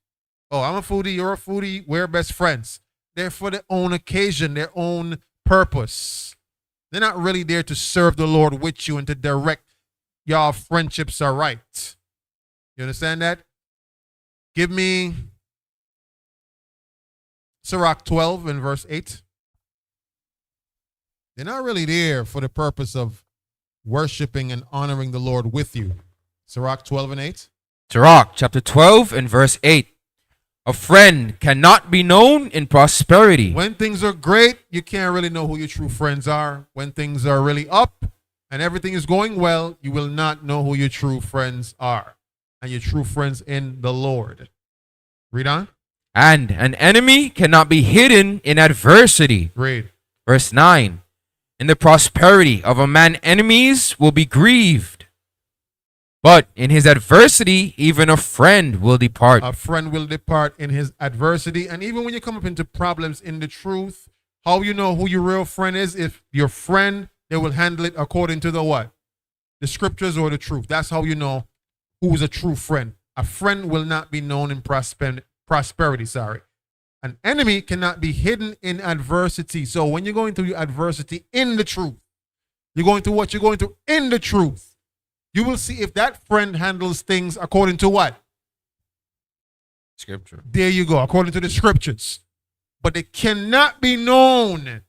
Oh, I'm a foodie, you're a foodie, we're best friends. They're for their own occasion, their own purpose. They're not really there to serve the Lord with you and to direct y'all friendships are right. You understand that? Give me Sirach 12 and verse 8. They're not really there for the purpose of worshiping and honoring the Lord with you. Sirach 12 and 8. Sirach chapter 12 and verse 8. A friend cannot be known in prosperity. When things are great, you can't really know who your true friends are. When things are really up and everything is going well, you will not know who your true friends are. And your true friends in the Lord. Read on. And an enemy cannot be hidden in adversity. Read. Verse 9. In the prosperity of a man enemies will be grieved, but in his adversity even a friend will depart. A friend will depart in his adversity. And even when you come up into problems in the truth, how you know who your real friend is? If your friend, they will handle it according to the what? The scriptures or the truth. That's how you know who is a true friend. A friend will not be known in prosperity. An enemy cannot be hidden in adversity. So when you're going through your adversity in the truth, you're going through what you're going through in the truth, you will see if that friend handles things according to what? Scripture. There you go, according to the scriptures. But it cannot be known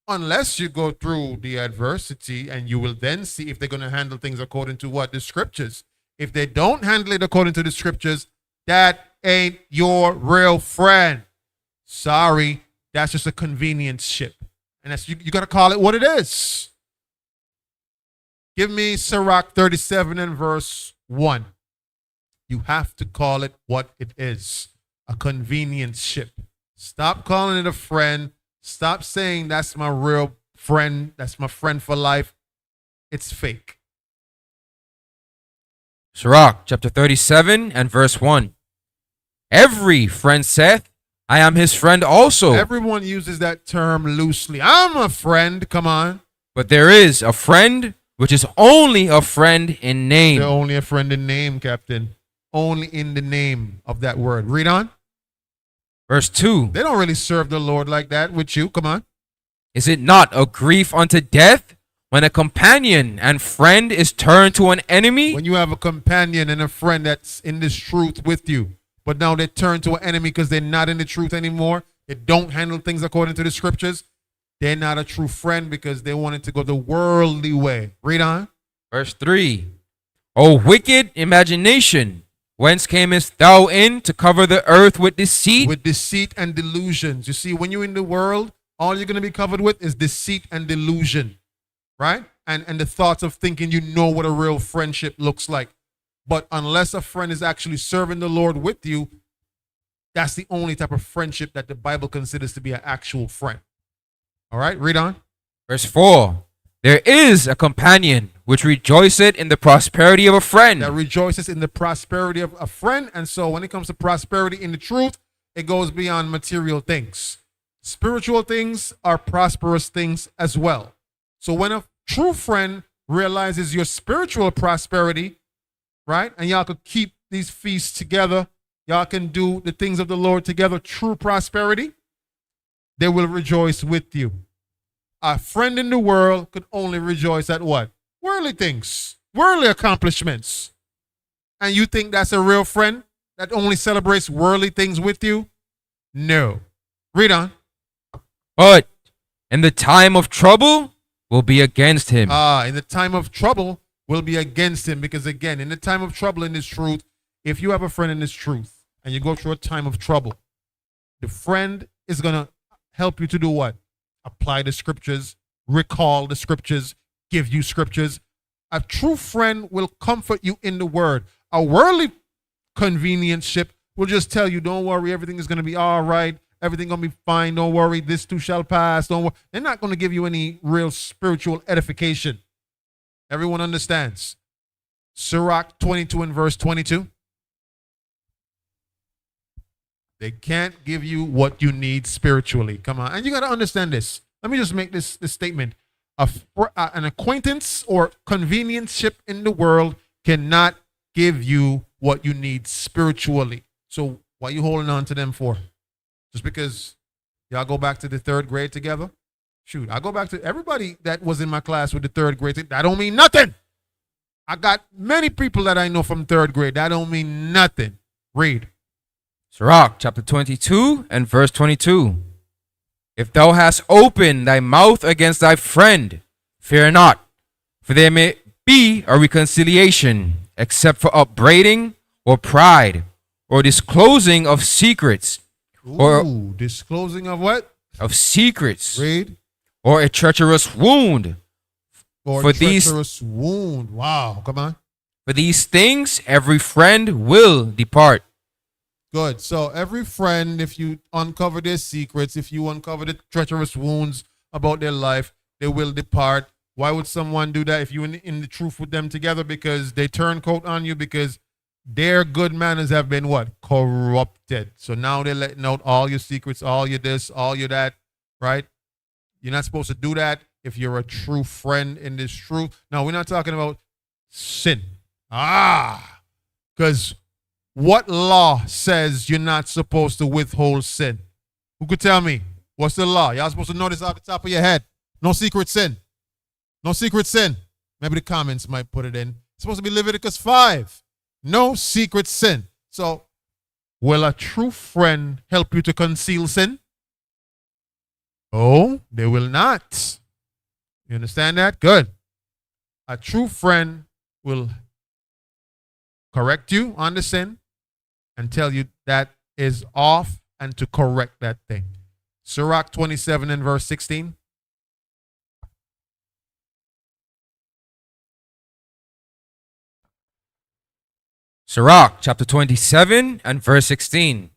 unless you go through the adversity, and you will then see if they're going to handle things according to what? The scriptures. If they don't handle it according to the scriptures, that ain't your real friend. Sorry, that's just a convenience ship. And that's you got to call it what it is. Give me Sirach 37 and verse One, you have to call it what it is, a convenience ship. Stop calling it a friend. Stop saying that's my real friend. That's my friend for life. It's fake. Sirach chapter 37 and verse 1. Every friend saith, I am his friend also. Everyone uses that term loosely. I'm a friend. Come on. But there is a friend which is only a friend in name. They're only a friend in name, Captain. Only in the name of that word. Read on. Verse 2. They don't really serve the Lord like that with you. Come on. Is it not a grief unto death when a companion and friend is turned to an enemy? When you have a companion and a friend that's in this truth with you, but now they turn to an enemy because they're not in the truth anymore. They don't handle things according to the scriptures. They're not a true friend because they wanted to go the worldly way. Read on. Verse 3. O wicked imagination, whence camest thou in to cover the earth with deceit? With deceit and delusions. You see, when you're in the world, all you're going to be covered with is deceit and delusion. Right? And the thoughts of thinking you know what a real friendship looks like. But unless a friend is actually serving the Lord with you, that's the only type of friendship that the Bible considers to be an actual friend. All right, read on. Verse 4. There is a companion which rejoiceth in the prosperity of a friend. That rejoices in the prosperity of a friend. And so when it comes to prosperity in the truth, it goes beyond material things. Spiritual things are prosperous things as well. So when a true friend realizes your spiritual prosperity, right, and y'all could keep these feasts together, y'all can do the things of the Lord together, true prosperity, they will rejoice with you. A friend in the world could only rejoice at what? Worldly things, worldly accomplishments. And you think that's a real friend that only celebrates worldly things with you? No. Read on. But in the time of trouble will be against him. In the time of trouble will be against him. Because again, in the time of trouble in this truth, if you have a friend in this truth and you go through a time of trouble, the friend is going to help you to do what? Apply the scriptures, recall the scriptures, give you scriptures. A true friend will comfort you in the word. A worldly convenience ship will just tell you, don't worry, everything is going to be all right. Everything going to be fine. Don't worry. This too shall pass. Don't worry. They're not going to give you any real spiritual edification. Everyone understands. Sirach 22 and verse 22. They can't give you what you need spiritually. Come on. And you got to understand this. Let me just make this statement. An acquaintance or convenience ship in the world cannot give you what you need spiritually. So what are you holding on to them for? Just because y'all go back to the third grade together? Shoot, I go back to everybody that was in my class with the third grade. That don't mean nothing. I got many people that I know from third grade. That don't mean nothing. Read. Sirach chapter 22 and verse 22. If thou hast opened thy mouth against thy friend, fear not, for there may be a reconciliation, except for upbraiding or pride, or disclosing of secrets. Ooh, disclosing of what? Of secrets. Read. Or a treacherous wound. Or for treacherous wound. Wow, come on. For these things every friend will depart. Good. So every friend, if you uncover their secrets, if you uncover the treacherous wounds about their life, they will depart. Why would someone do that if you're in the truth with them together? Because they turn coat on you because their good manners have been what? Corrupted. So now they're letting out all your secrets, all your this, all your that, right? You're not supposed to do that if you're a true friend in this truth. Now, we're not talking about sin. Because what law says you're not supposed to withhold sin? Who could tell me? What's the law? Y'all supposed to know this off the top of your head. No secret sin. No secret sin. Maybe the comments might put it in. It's supposed to be Leviticus 5. No secret sin. So, will a true friend help you to conceal sin? Oh, they will not. You understand that? Good. A true friend will correct you on the sin and tell you that is off and to correct that thing. Sirach 27 and verse 16. Sirach chapter 27 and verse 16.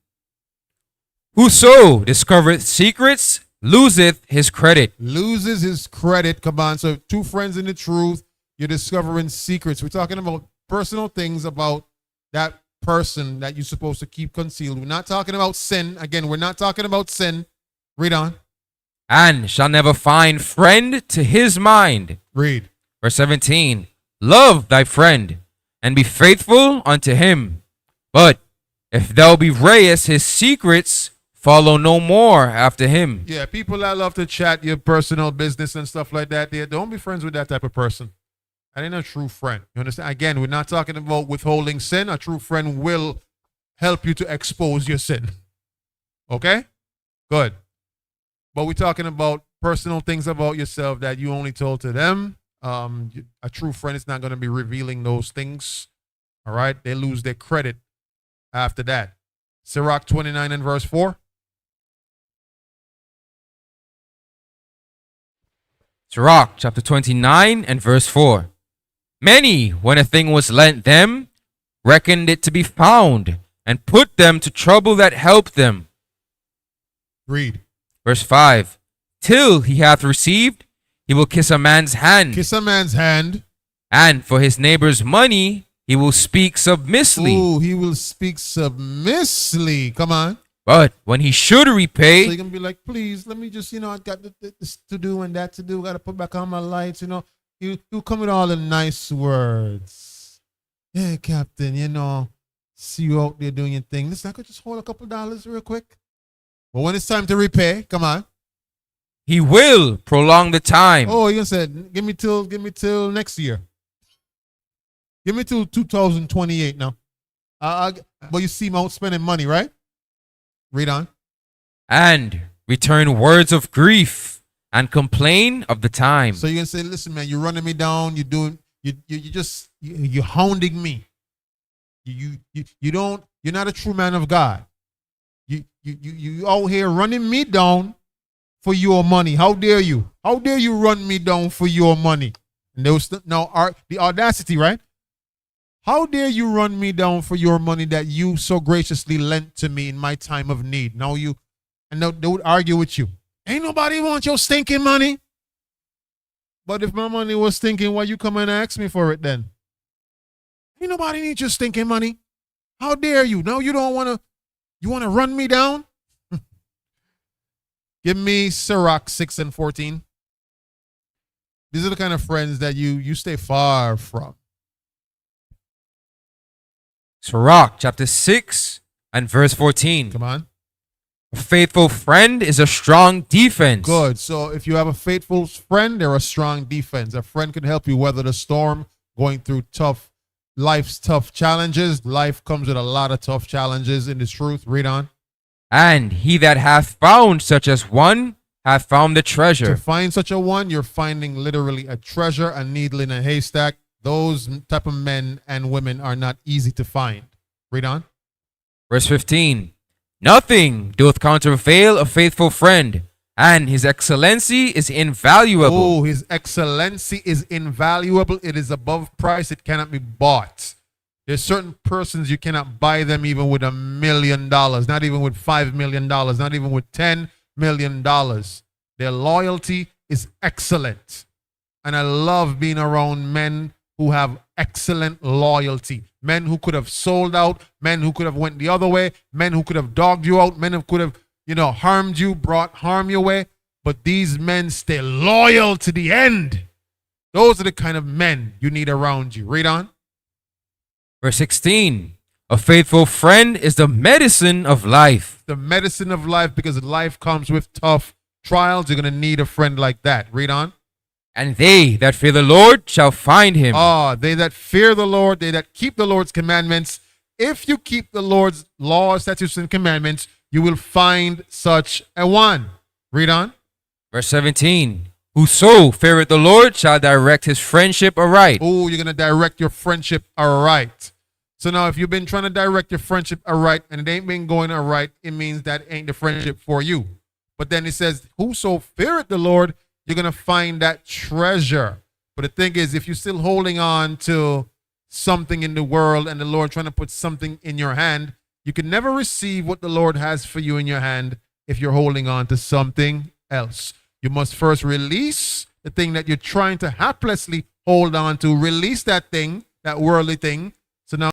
Whoso discovereth secrets loseth his credit. Loses his credit. Come on. So two friends in the truth, you're discovering secrets. We're talking about personal things about that person that you're supposed to keep concealed. We're not talking about sin. Again, we're not talking about sin. Read on. And shall never find friend to his mind. Read. Verse 17. Love thy friend, and be faithful unto him. But if thou bewrayest his secrets, follow no more after him. Yeah, people that love to chat your personal business and stuff like that, don't be friends with that type of person. That ain't a true friend. You understand? Again, we're not talking about withholding sin. A true friend will help you to expose your sin. Okay? Good. But we're talking about personal things about yourself that you only told to them. A true friend is not going to be revealing those things. All right? They lose their credit after that. Sirach 29 and verse 4. Sirach chapter 29 and verse 4. Many, when a thing was lent them, reckoned it to be found, and put them to trouble that helped them. Read. Verse 5. Till he hath received, he will kiss a man's hand. Kiss a man's hand. And for his neighbor's money, he will speak submissly. Ooh, he will speak submissly. Come on. But when he should repay, so you're going to be like, please, let me just, I got this to do and that to do. Got to put back on my lights, You come with all the nice words. Yeah, Captain, see you out there doing your thing. Listen, I could just hold a couple dollars real quick. But when it's time to repay, come on. he will prolong the time. Oh, you're going to say, give me till next year. Give me till 2028 now. But you see me out spending money, right? Read on. And return words of grief and complain of the time. So you're going to say, listen, man, you're running me down. You're hounding me. You're not a true man of God. You out here running me down for your money. How dare you? How dare you run me down for your money? And there was the audacity, right? How dare you run me down for your money that you so graciously lent to me in my time of need? Now they would argue with you. Ain't nobody want your stinking money. But if my money was stinking, why you come and ask me for it then? Ain't nobody need your stinking money. How dare you? Now you want to run me down? Give me Sirach 6 and 14. These are the kind of friends that you stay far from. Sirach chapter 6 and verse 14. Come on. A faithful friend is a strong defense. Good. So if you have a faithful friend, they're a strong defense. A friend can help you weather the storm, going through life's tough challenges. Life comes with a lot of tough challenges in this truth. Read on. And he that hath found such as one hath found the treasure. To find such a one, you're finding literally a treasure, a needle in a haystack. Those type of men and women are not easy to find. Read on. Verse 15. Nothing doth countervail a faithful friend, and his excellency is invaluable. Oh, his excellency is invaluable. It is above price. It cannot be bought. There's certain persons you cannot buy them even with $1 million, not even with $5 million, not even with $10 million. Their loyalty is excellent. And I love being around men who have excellent loyalty. Men who could have sold out, men who could have went the other way, men who could have dogged you out, men who could have, harmed you, brought harm your way. But these men stay loyal to the end. Those are the kind of men you need around you. Read on. Verse 16. A faithful friend is the medicine of life. The medicine of life, because life comes with tough trials. You're going to need a friend like that. Read on. And they that fear the Lord shall find him. They that fear the Lord, they that keep the Lord's commandments. If you keep the Lord's laws, statutes, and commandments, you will find such a one. Read on. Verse 17. Whoso feareth the Lord shall direct his friendship aright. Oh, you're going to direct your friendship aright. So now if you've been trying to direct your friendship aright and it ain't been going aright, it means that ain't the friendship for you. But then it says, whoso feareth the Lord, you're going to find that treasure. But the thing is, if you're still holding on to something in the world and the Lord trying to put something in your hand, you can never receive what the Lord has for you in your hand if you're holding on to something else. You must first release the thing that you're trying to haplessly hold on to. Release that thing, that worldly thing. So now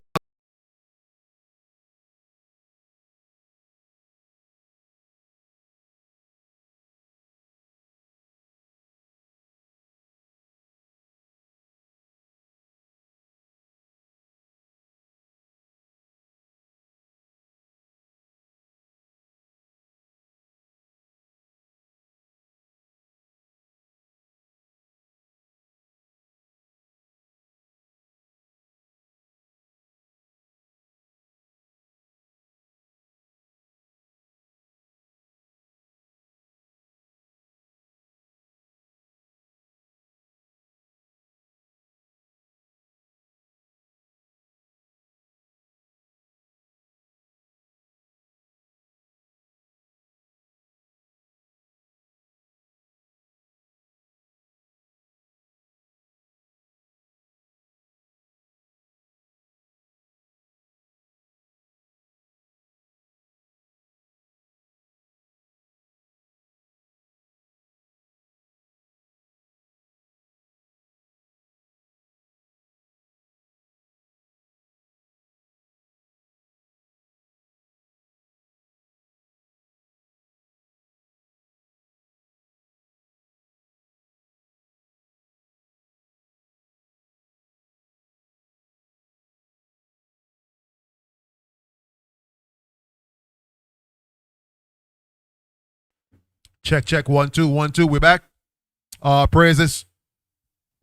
check 1 2 1 2. We're back. Praises.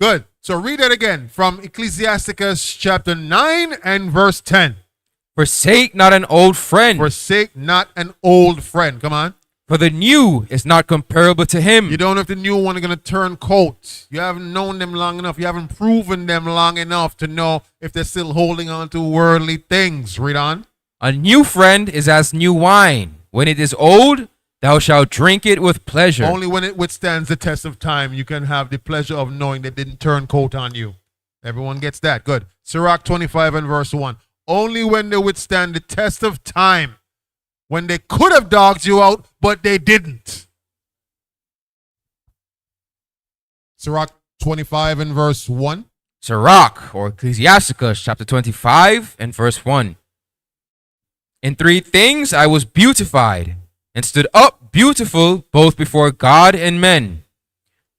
Good. So read it again from Ecclesiasticus chapter 9 and verse 10. Forsake not an old friend. Forsake not an old friend. Come on. For the new is not comparable to him. You don't know if the new one is going to turn coat. You haven't known them long enough. You haven't proven them long enough to know if they're still holding on to worldly things. Read on. A new friend is as new wine. When it is old, thou shalt drink it with pleasure. Only when it withstands the test of time, you can have the pleasure of knowing they didn't turn coat on you. Everyone gets that. Good. Sirach 25 and verse 1. Only when they withstand the test of time, when they could have dogged you out, but they didn't. Sirach 25 and verse 1. Sirach, or Ecclesiasticus, chapter 25 and verse 1. In 3 things I was beautified, and stood up beautiful both before God and men.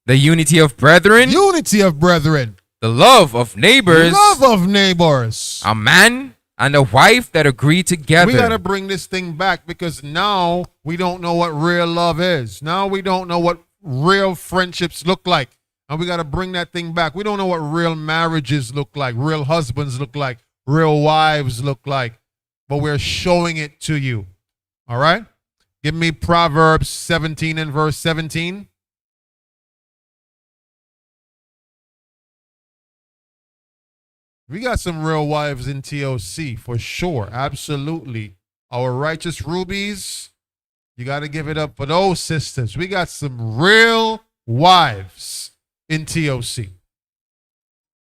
The unity of brethren. Unity of brethren. The love of neighbors. Love of neighbors. A man and a wife that agree together. We got to bring this thing back because now we don't know what real love is. Now we don't know what real friendships look like. And we got to bring that thing back. We don't know what real marriages look like, real husbands look like, real wives look like. But we're showing it to you. All right? Give me Proverbs 17 and verse 17. We got some real wives in TOC for sure. Absolutely. Our righteous rubies, you got to give it up for those sisters. We got some real wives in TOC.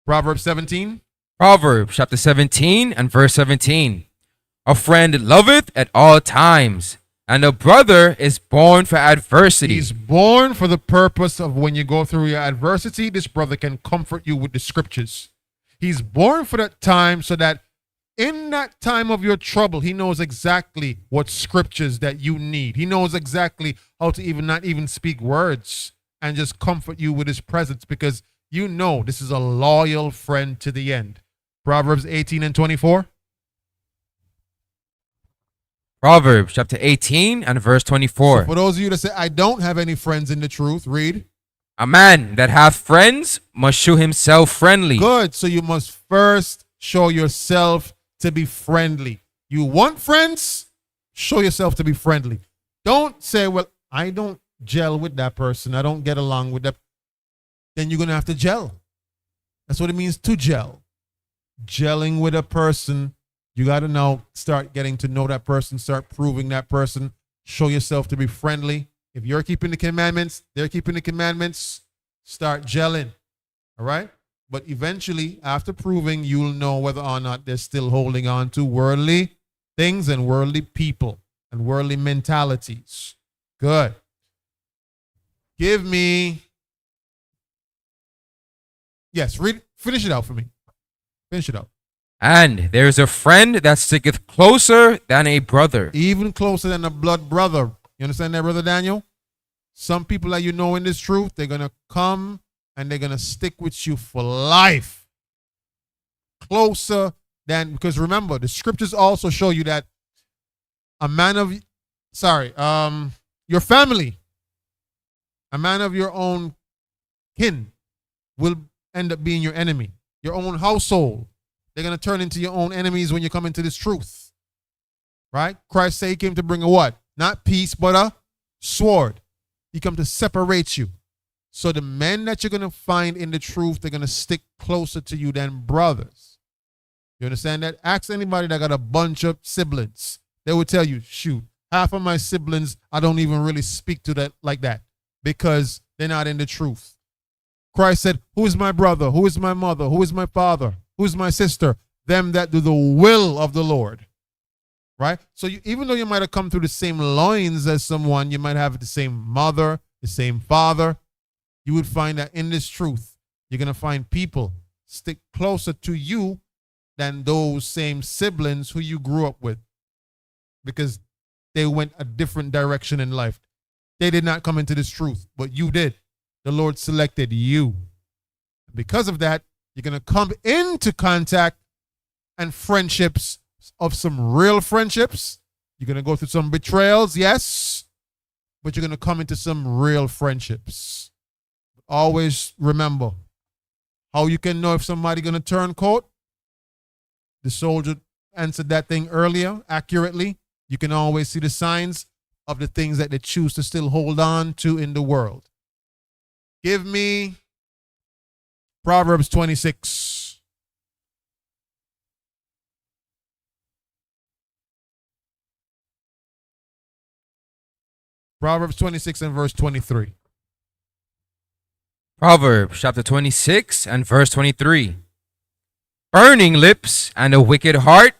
Proverbs 17. Proverbs chapter 17 and verse 17. A friend loveth at all times, and a brother is born for adversity. He's born for the purpose of when you go through your adversity, this brother can comfort you with the scriptures. He's born for that time so that in that time of your trouble, he knows exactly what scriptures that you need. He knows exactly how to not even speak words and just comfort you with his presence because you know this is a loyal friend to the end. Proverbs 18 and 24. Proverbs chapter 18 and verse 24. So for those of you that say, I don't have any friends in the truth, read. A man that hath friends must show himself friendly. Good. So you must first show yourself to be friendly. You want friends? Show yourself to be friendly. Don't say, well, I don't gel with that person. I don't get along with that. Then you're going to have to gel. That's what it means to gel. Gelling with a person, you got to now start getting to know that person, start proving that person, show yourself to be friendly. If you're keeping the commandments, they're keeping the commandments, start gelling. All right? But eventually, after proving, you'll know whether or not they're still holding on to worldly things and worldly people and worldly mentalities. Good. Give me. Yes, finish it out for me. Finish it out. And there is a friend that sticketh closer than a brother. Even closer than a blood brother. You understand that, Brother Daniel? Some people that you know in this truth, they're going to come and they're going to stick with you for life. Closer than, because remember, the scriptures also show you that a man of, your family, a man of your own kin will end up being your enemy. Your own household. They're going to turn into your own enemies when you come into this truth. Right? Christ said he came to bring a what? Not peace, but a sword. He come to separate you. So the men that you're going to find in the truth, they're going to stick closer to you than brothers. You understand that? Ask anybody that got a bunch of siblings. They will tell you, shoot, half of my siblings, I don't even really speak to that like that because they're not in the truth. Christ said, who is my brother? Who is my mother? Who is my father? Who is my sister? Them that do the will of the Lord. Right? So even though you might have come through the same loins as someone, you might have the same mother, the same father, you would find that in this truth, you're going to find people stick closer to you than those same siblings who you grew up with because they went a different direction in life. They did not come into this truth, but you did. The Lord selected you. Because of that, you're going to come into contact and friendships of some real friendships. You're going to go through some betrayals, yes, but you're going to come into some real friendships. Always remember how you can know if somebody going to turn coat. The soldier answered that thing earlier accurately. You can always see the signs of the things that they choose to still hold on to in the world. Give me Proverbs 26. Proverbs 26 and verse 23. Proverbs chapter 26 and verse 23. Burning lips and a wicked heart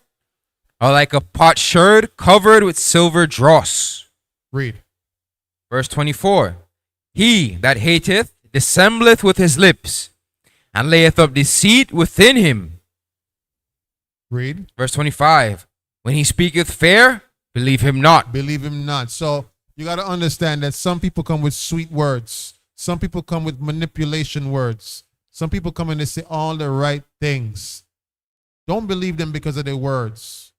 are like a potsherd covered with silver dross. Read. Verse 24. He that hateth dissembleth with his lips, and layeth up deceit within him. Read. Verse 25. When he speaketh fair, believe him not. Believe him not. So you got to understand that some people come with sweet words. Some people come with manipulation words. Some people come and they say all the right things. Don't believe them because of their words.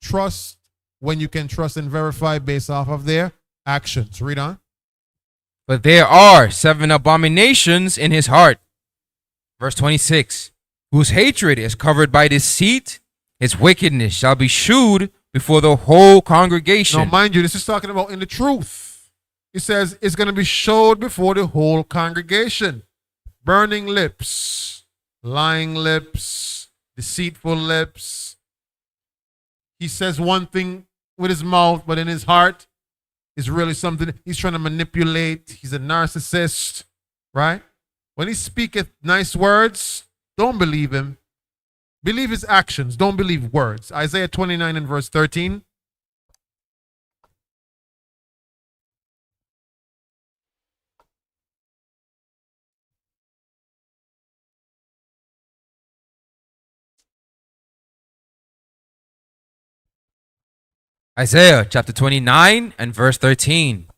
Trust when you can trust and verify based off of their actions. Read on. But there are 7 abominations in his heart. Verse 26. Whose hatred is covered by deceit, his wickedness shall be shewed before the whole congregation. Now, mind you, this is talking about in the truth. It says it's going to be showed before the whole congregation. Burning lips, lying lips, deceitful lips. He says one thing with his mouth, but in his heart is really something. He's trying to manipulate. He's a narcissist, right? When he speaketh nice words, don't believe him. Believe his actions. Don't believe words. Isaiah 29 and verse 13. Isaiah chapter 29 and verse 13.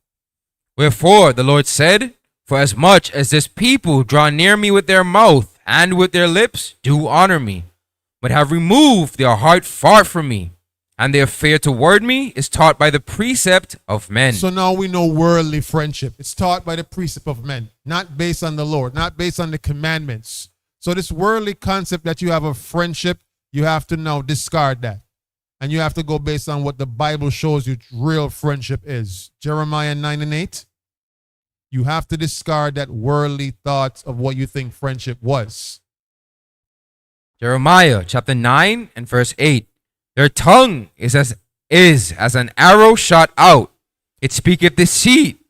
Wherefore the Lord said, for as much as this people draw near me with their mouth and with their lips do honor me, but have removed their heart far from me, and their fear toward me is taught by the precept of men. So now we know worldly friendship. It's taught by the precept of men, not based on the Lord, not based on the commandments. So this worldly concept that you have of friendship, you have to now discard that. And you have to go based on what the Bible shows you real friendship is. Jeremiah 9 and 8. You have to discard that worldly thoughts of what you think friendship was. Jeremiah chapter 9 and verse 8. Their tongue is as an arrow shot out. It speaketh deceit.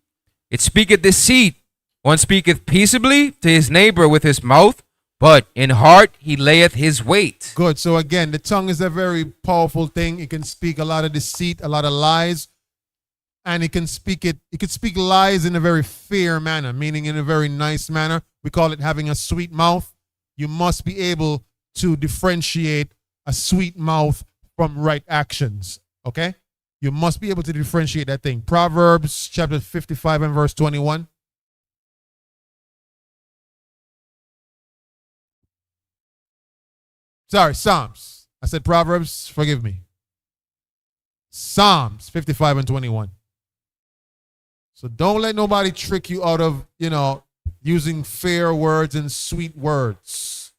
It speaketh deceit. One speaketh peaceably to his neighbor with his mouth, but in heart he layeth his wait. Good. So again, the tongue is a very powerful thing. It can speak a lot of deceit, a lot of lies, and it can speak lies in a very fair manner, meaning in a very nice manner. We call it having a sweet mouth. You must be able to differentiate a sweet mouth from right actions. Okay? You must be able to differentiate that thing. Proverbs chapter 55 and verse 21. Sorry, Psalms. I said Proverbs, forgive me. Psalms 55 and 21. So don't let nobody trick you out of, using fair words and sweet words.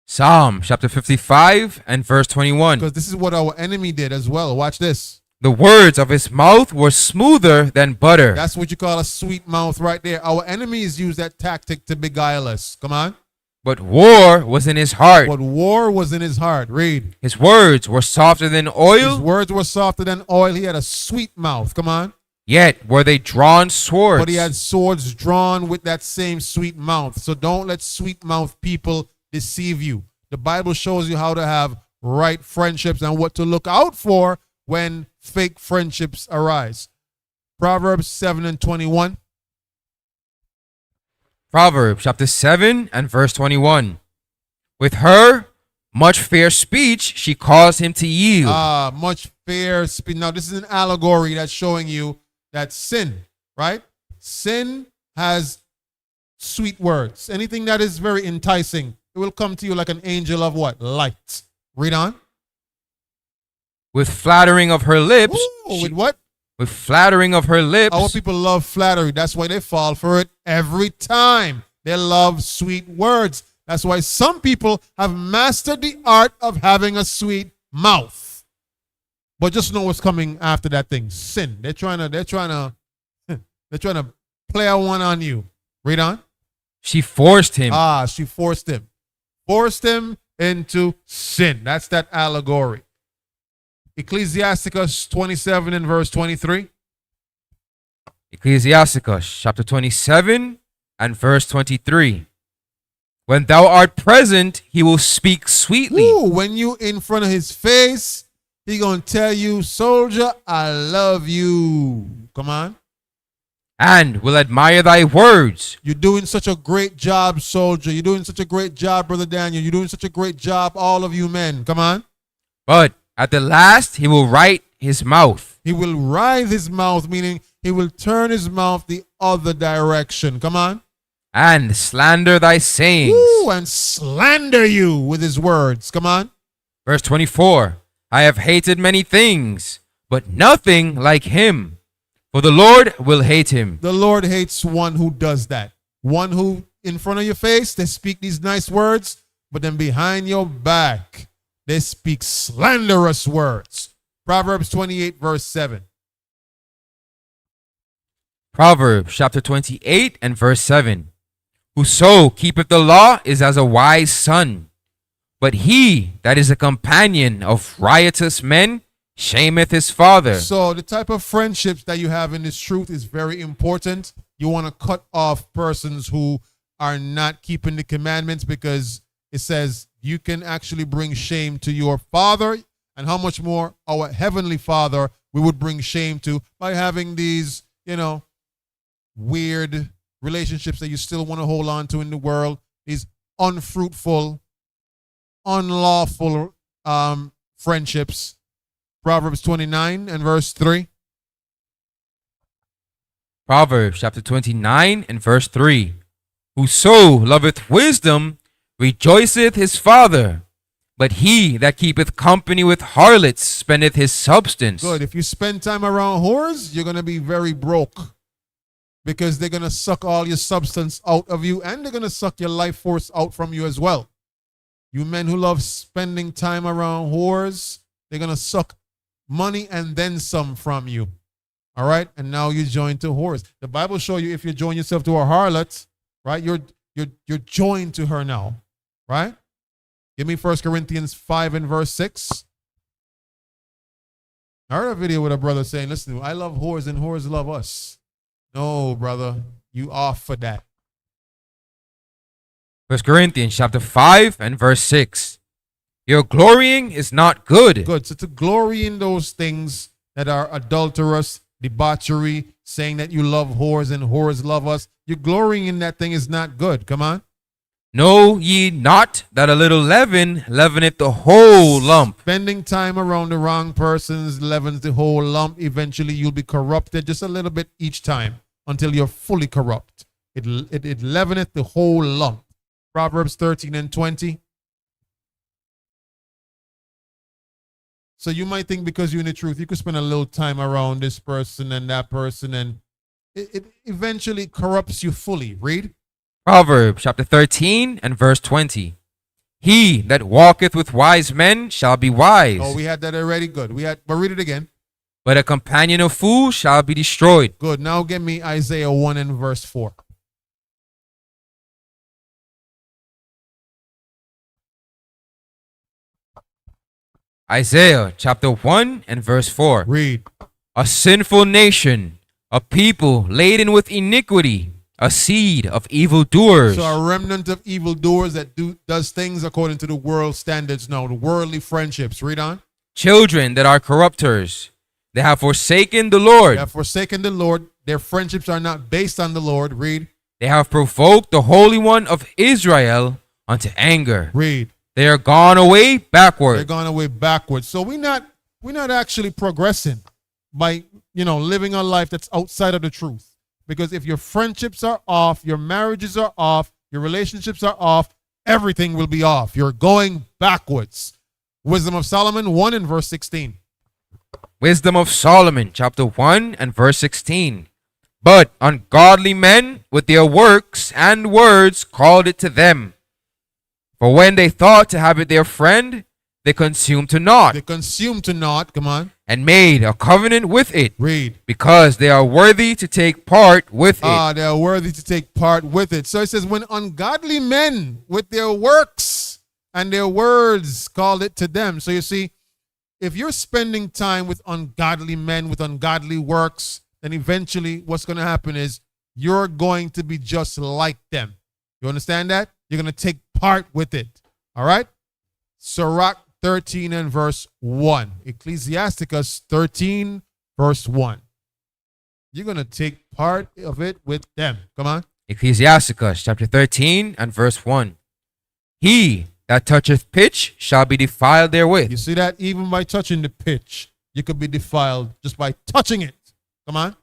Psalm chapter 55 and verse 21. Because this is what our enemy did as well. Watch this. The words of his mouth were smoother than butter. That's what you call a sweet mouth right there. Our enemies use that tactic to beguile us. Come on. But war was in his heart. But war was in his heart. Read. His words were softer than oil. His words were softer than oil. He had a sweet mouth. Come on. Yet were they drawn swords. But he had swords drawn with that same sweet mouth. So don't let sweet mouth people deceive you. The Bible shows you how to have right friendships and what to look out for when fake friendships arise. Proverbs 7 and 21. Proverbs chapter 7 and verse 21. With her much fair speech she caused him to yield. Much fair speech. Now this is an allegory that's showing you that sin, right? Sin has sweet words. Anything that is very enticing, it will come to you like an angel of what? Light. Read on. With flattering of her lips. With what? With flattering of her lips. Our people love flattery. That's why they fall for it every time. They love sweet words. That's why some people have mastered the art of having a sweet mouth. But just know what's coming after that thing. Sin. They're trying to play a one on you. Read on. She forced him. She forced him. Forced him into sin. That's that allegory. Ecclesiasticus 27 and verse 23. Ecclesiasticus chapter 27 and verse 23. When thou art present, he will speak sweetly. Ooh, when you in front of his face, he gonna tell you, soldier, I love you. Come on. And will admire thy words. You're doing such a great job, soldier. You're doing such a great job, Brother Daniel. You're doing such a great job, all of you men. Come on. But at the last, he will write his mouth. He will writhe his mouth, meaning he will turn his mouth the other direction. Come on. And slander thy sayings. Ooh, and slander you with his words. Come on. Verse 24. I have hated many things, but nothing like him. For the Lord will hate him. The Lord hates one who does that. One who in front of your face, they speak these nice words, but then behind your back, they speak slanderous words. Proverbs 28 verse 7. Proverbs chapter 28 and verse 7. Whoso keepeth the law is as a wise son, but he that is a companion of riotous men shameth his father. So the type of friendships that you have in this truth is very important. You want to cut off persons who are not keeping the commandments, because it says you can actually bring shame to your father, and how much more our heavenly Father we would bring shame to by having these, weird relationships that you still want to hold on to in the world, these unfruitful, unlawful friendships. Proverbs 29 and verse 3. Proverbs chapter 29 and verse 3. Whoso loveth wisdom rejoiceth his father, but he that keepeth company with harlots spendeth his substance. Good. If you spend time around whores, you're going to be very broke, because they're going to suck all your substance out of you, and they're going to suck your life force out from you as well. You men who love spending time around whores, they're going to suck money and then some from you. All right? And now you join to whores. The Bible shows you if you join yourself to a harlot, right? You're joined to her now. Right? Give me 1 Corinthians 5 and verse 6. I heard a video with a brother saying, listen, I love whores and whores love us. No, brother, you off for that. 1 Corinthians chapter 5 and verse 6. Your glorying is not good. Good. So to glory in those things that are adulterous, debauchery, saying that you love whores and whores love us, you're glorying in that thing is not good. Come on. Know ye not that a little leaven leaveneth the whole lump? Spending time around the wrong persons leavens the whole lump. Eventually you'll be corrupted just a little bit each time until you're fully corrupt. It leaveneth the whole lump. Proverbs 13 and 20. So you might think because you're in the truth, you could spend a little time around this person and that person, and it eventually corrupts you fully. Read. Proverbs chapter 13 and verse 20. He that walketh with wise men shall be wise. Oh, we had that already. Good. But read it again. But a companion of fools shall be destroyed. Good. Now give me Isaiah 1 and verse 4. Isaiah chapter 1 and verse 4. Read. A sinful nation, a people laden with iniquity, a seed of evildoers. So a remnant of evildoers that does things according to the world standards now, the worldly friendships. Read on. Children that are corrupters. They have forsaken the Lord. They have forsaken the Lord. Their friendships are not based on the Lord. Read. They have provoked the Holy One of Israel unto anger. Read. They are gone away backward. They're gone away backwards. So we're not actually progressing by living a life that's outside of the truth. Because if your friendships are off, your marriages are off, your relationships are off, everything will be off. You're going backwards. Wisdom of Solomon 1 and verse 16. Wisdom of Solomon chapter 1 and verse 16. But ungodly men with their works and words called it to them. For when they thought to have it their friend, they consumed to naught. They consumed to naught. Come on. And made a covenant with it. Read. Because they are worthy to take part with it. They are worthy to take part with it. So it says, when ungodly men with their works and their words called it to them. So you see, if you're spending time with ungodly men with ungodly works, then eventually what's going to happen is you're going to be just like them. You understand that? You're going to take part with it. All right? Sirach 13 and verse 1. Ecclesiasticus 13 verse 1. You're going to take part of it with them. Come on. Ecclesiasticus chapter 13 and verse 1. He that toucheth pitch shall be defiled therewith. You see that? Even by touching the pitch, you could be defiled just by touching it. Come on.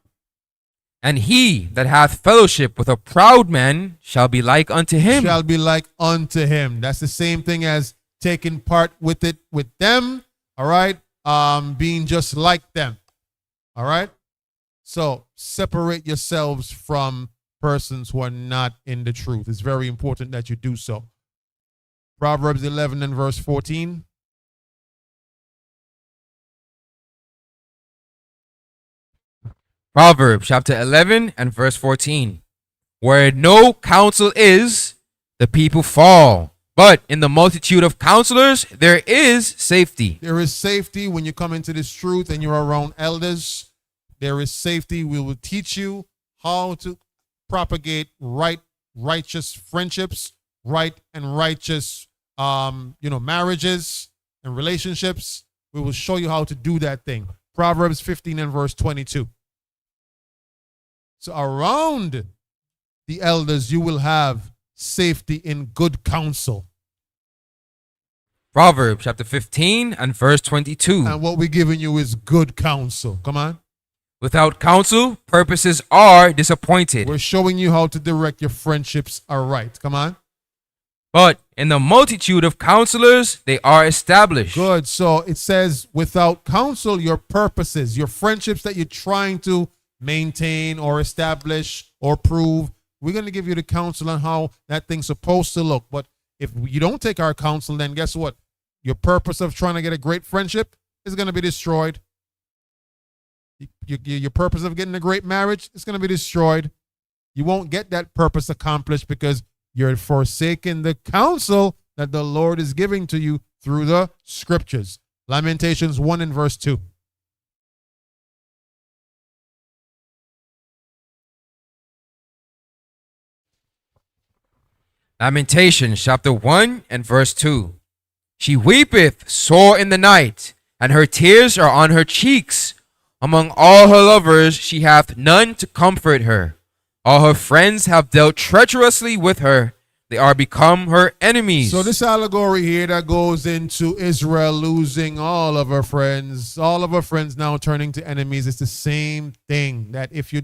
And he that hath fellowship with a proud man shall be like unto him. Shall be like unto him. That's the same thing as taking part with it with them. All right. Being just like them. All right. So separate yourselves from persons who are not in the truth. It's very important that you do so. Proverbs 11 and verse 14. Proverbs chapter 11 and verse 14. Where no counsel is, the people fall. But in the multitude of counselors, there is safety. There is safety when you come into this truth and you're around elders. There is safety. We will teach you how to propagate righteous friendships, right and righteous, marriages and relationships. We will show you how to do that thing. Proverbs 15 and verse 22. So around the elders, you will have safety in good counsel. Proverbs chapter 15 and verse 22. And what we're giving you is good counsel. Come on. Without counsel, purposes are disappointed. We're showing you how to direct your friendships aright. Come on. But in the multitude of counselors, they are established. Good. So it says, without counsel, your purposes, your friendships that you're trying to maintain or establish or prove, we're going to give you the counsel on how that thing's supposed to look. But if you don't take our counsel, then guess what? Your purpose of trying to get a great friendship is going to be destroyed. Your purpose of getting a great marriage is going to be destroyed. You won't get that purpose accomplished because you're forsaking the counsel that the Lord is giving to you through the scriptures. Lamentations 1 and verse 2. Lamentations chapter 1 and verse 2. She weepeth sore in the night, and her tears are on her cheeks. Among all her lovers she hath none to comfort her. All her friends have dealt treacherously with her. They are become her enemies. So this allegory here that goes into Israel losing all of her friends now turning to enemies. It's the same thing, that if you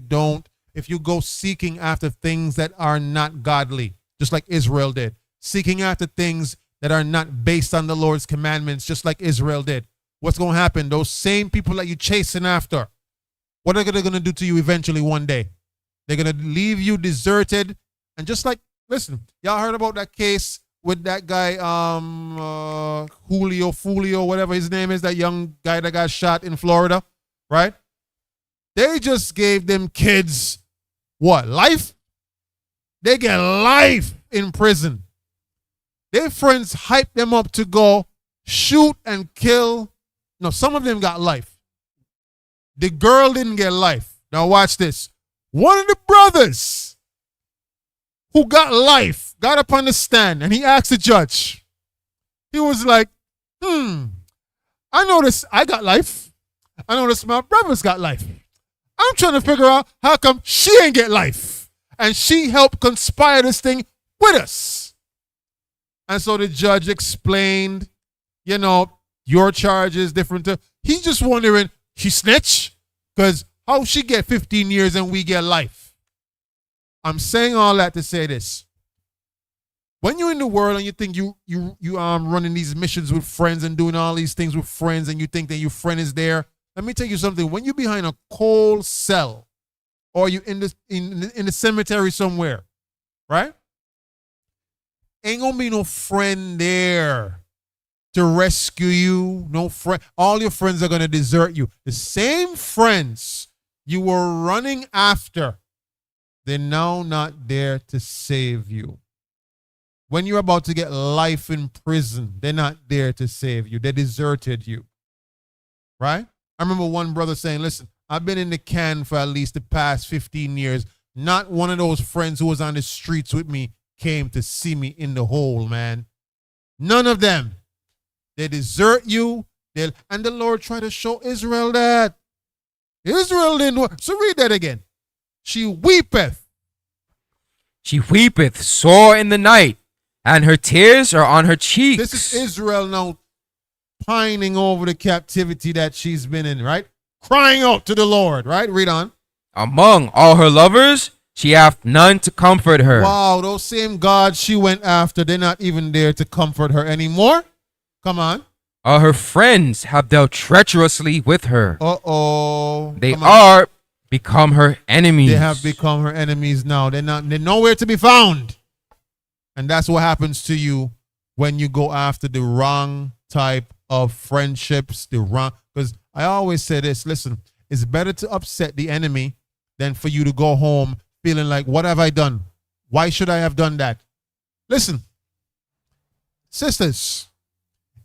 go seeking after things that are not godly, just like Israel did, seeking after things that are not based on the Lord's commandments, just like Israel did, what's going to happen? Those same people that you're chasing after, what are they going to do to you eventually one day? They're going to leave you deserted. And just like, listen, y'all heard about that case with that guy, Julio, whatever his name is, that young guy that got shot in Florida, right? They just gave them kids, what, life? They get life in prison. Their friends hyped them up to go shoot and kill. No, some of them got life. The girl didn't get life. Now watch this. One of the brothers who got life got up on the stand and he asked the judge. He was like, I noticed I got life. I noticed my brother's got life. I'm trying to figure out how come she ain't get life. And she helped conspire this thing with us. And so the judge explained, your charge is different. He's just wondering, she snitch? Because how she get 15 years and we get life? I'm saying all that to say this. When you're in the world and you think you running these missions with friends and doing all these things with friends and you think that your friend is there, let me tell you something. When you're behind a cold cell or you in the cemetery somewhere, right? Ain't gonna be no friend there to rescue you. No friend. All your friends are gonna desert you. The same friends you were running after, they're now not there to save you. When you're about to get life in prison, they're not there to save you. They deserted you. Right? I remember one brother saying, listen, I've been in the can for at least the past 15 years. Not one of those friends who was on the streets with me came to see me in the hole, man. None of them. They desert you. And the Lord tried to show Israel that. Israel didn't work. So read that again. She weepeth. She weepeth sore in the night, and her tears are on her cheeks. This is Israel now pining over the captivity that she's been in, right? Crying out to the Lord, right? Read on. Among all her lovers, she hath none to comfort her. Wow, those same gods she went after, they're not even there to comfort her anymore. Come on. All her friends have dealt treacherously with her. Uh-oh. They are become her enemies. They have become her enemies now. They're nowhere to be found. And that's what happens to you when you go after the wrong type of friendships, because I always say this, listen, it's better to upset the enemy than for you to go home feeling like, what have I done? Why should I have done that? Listen, sisters,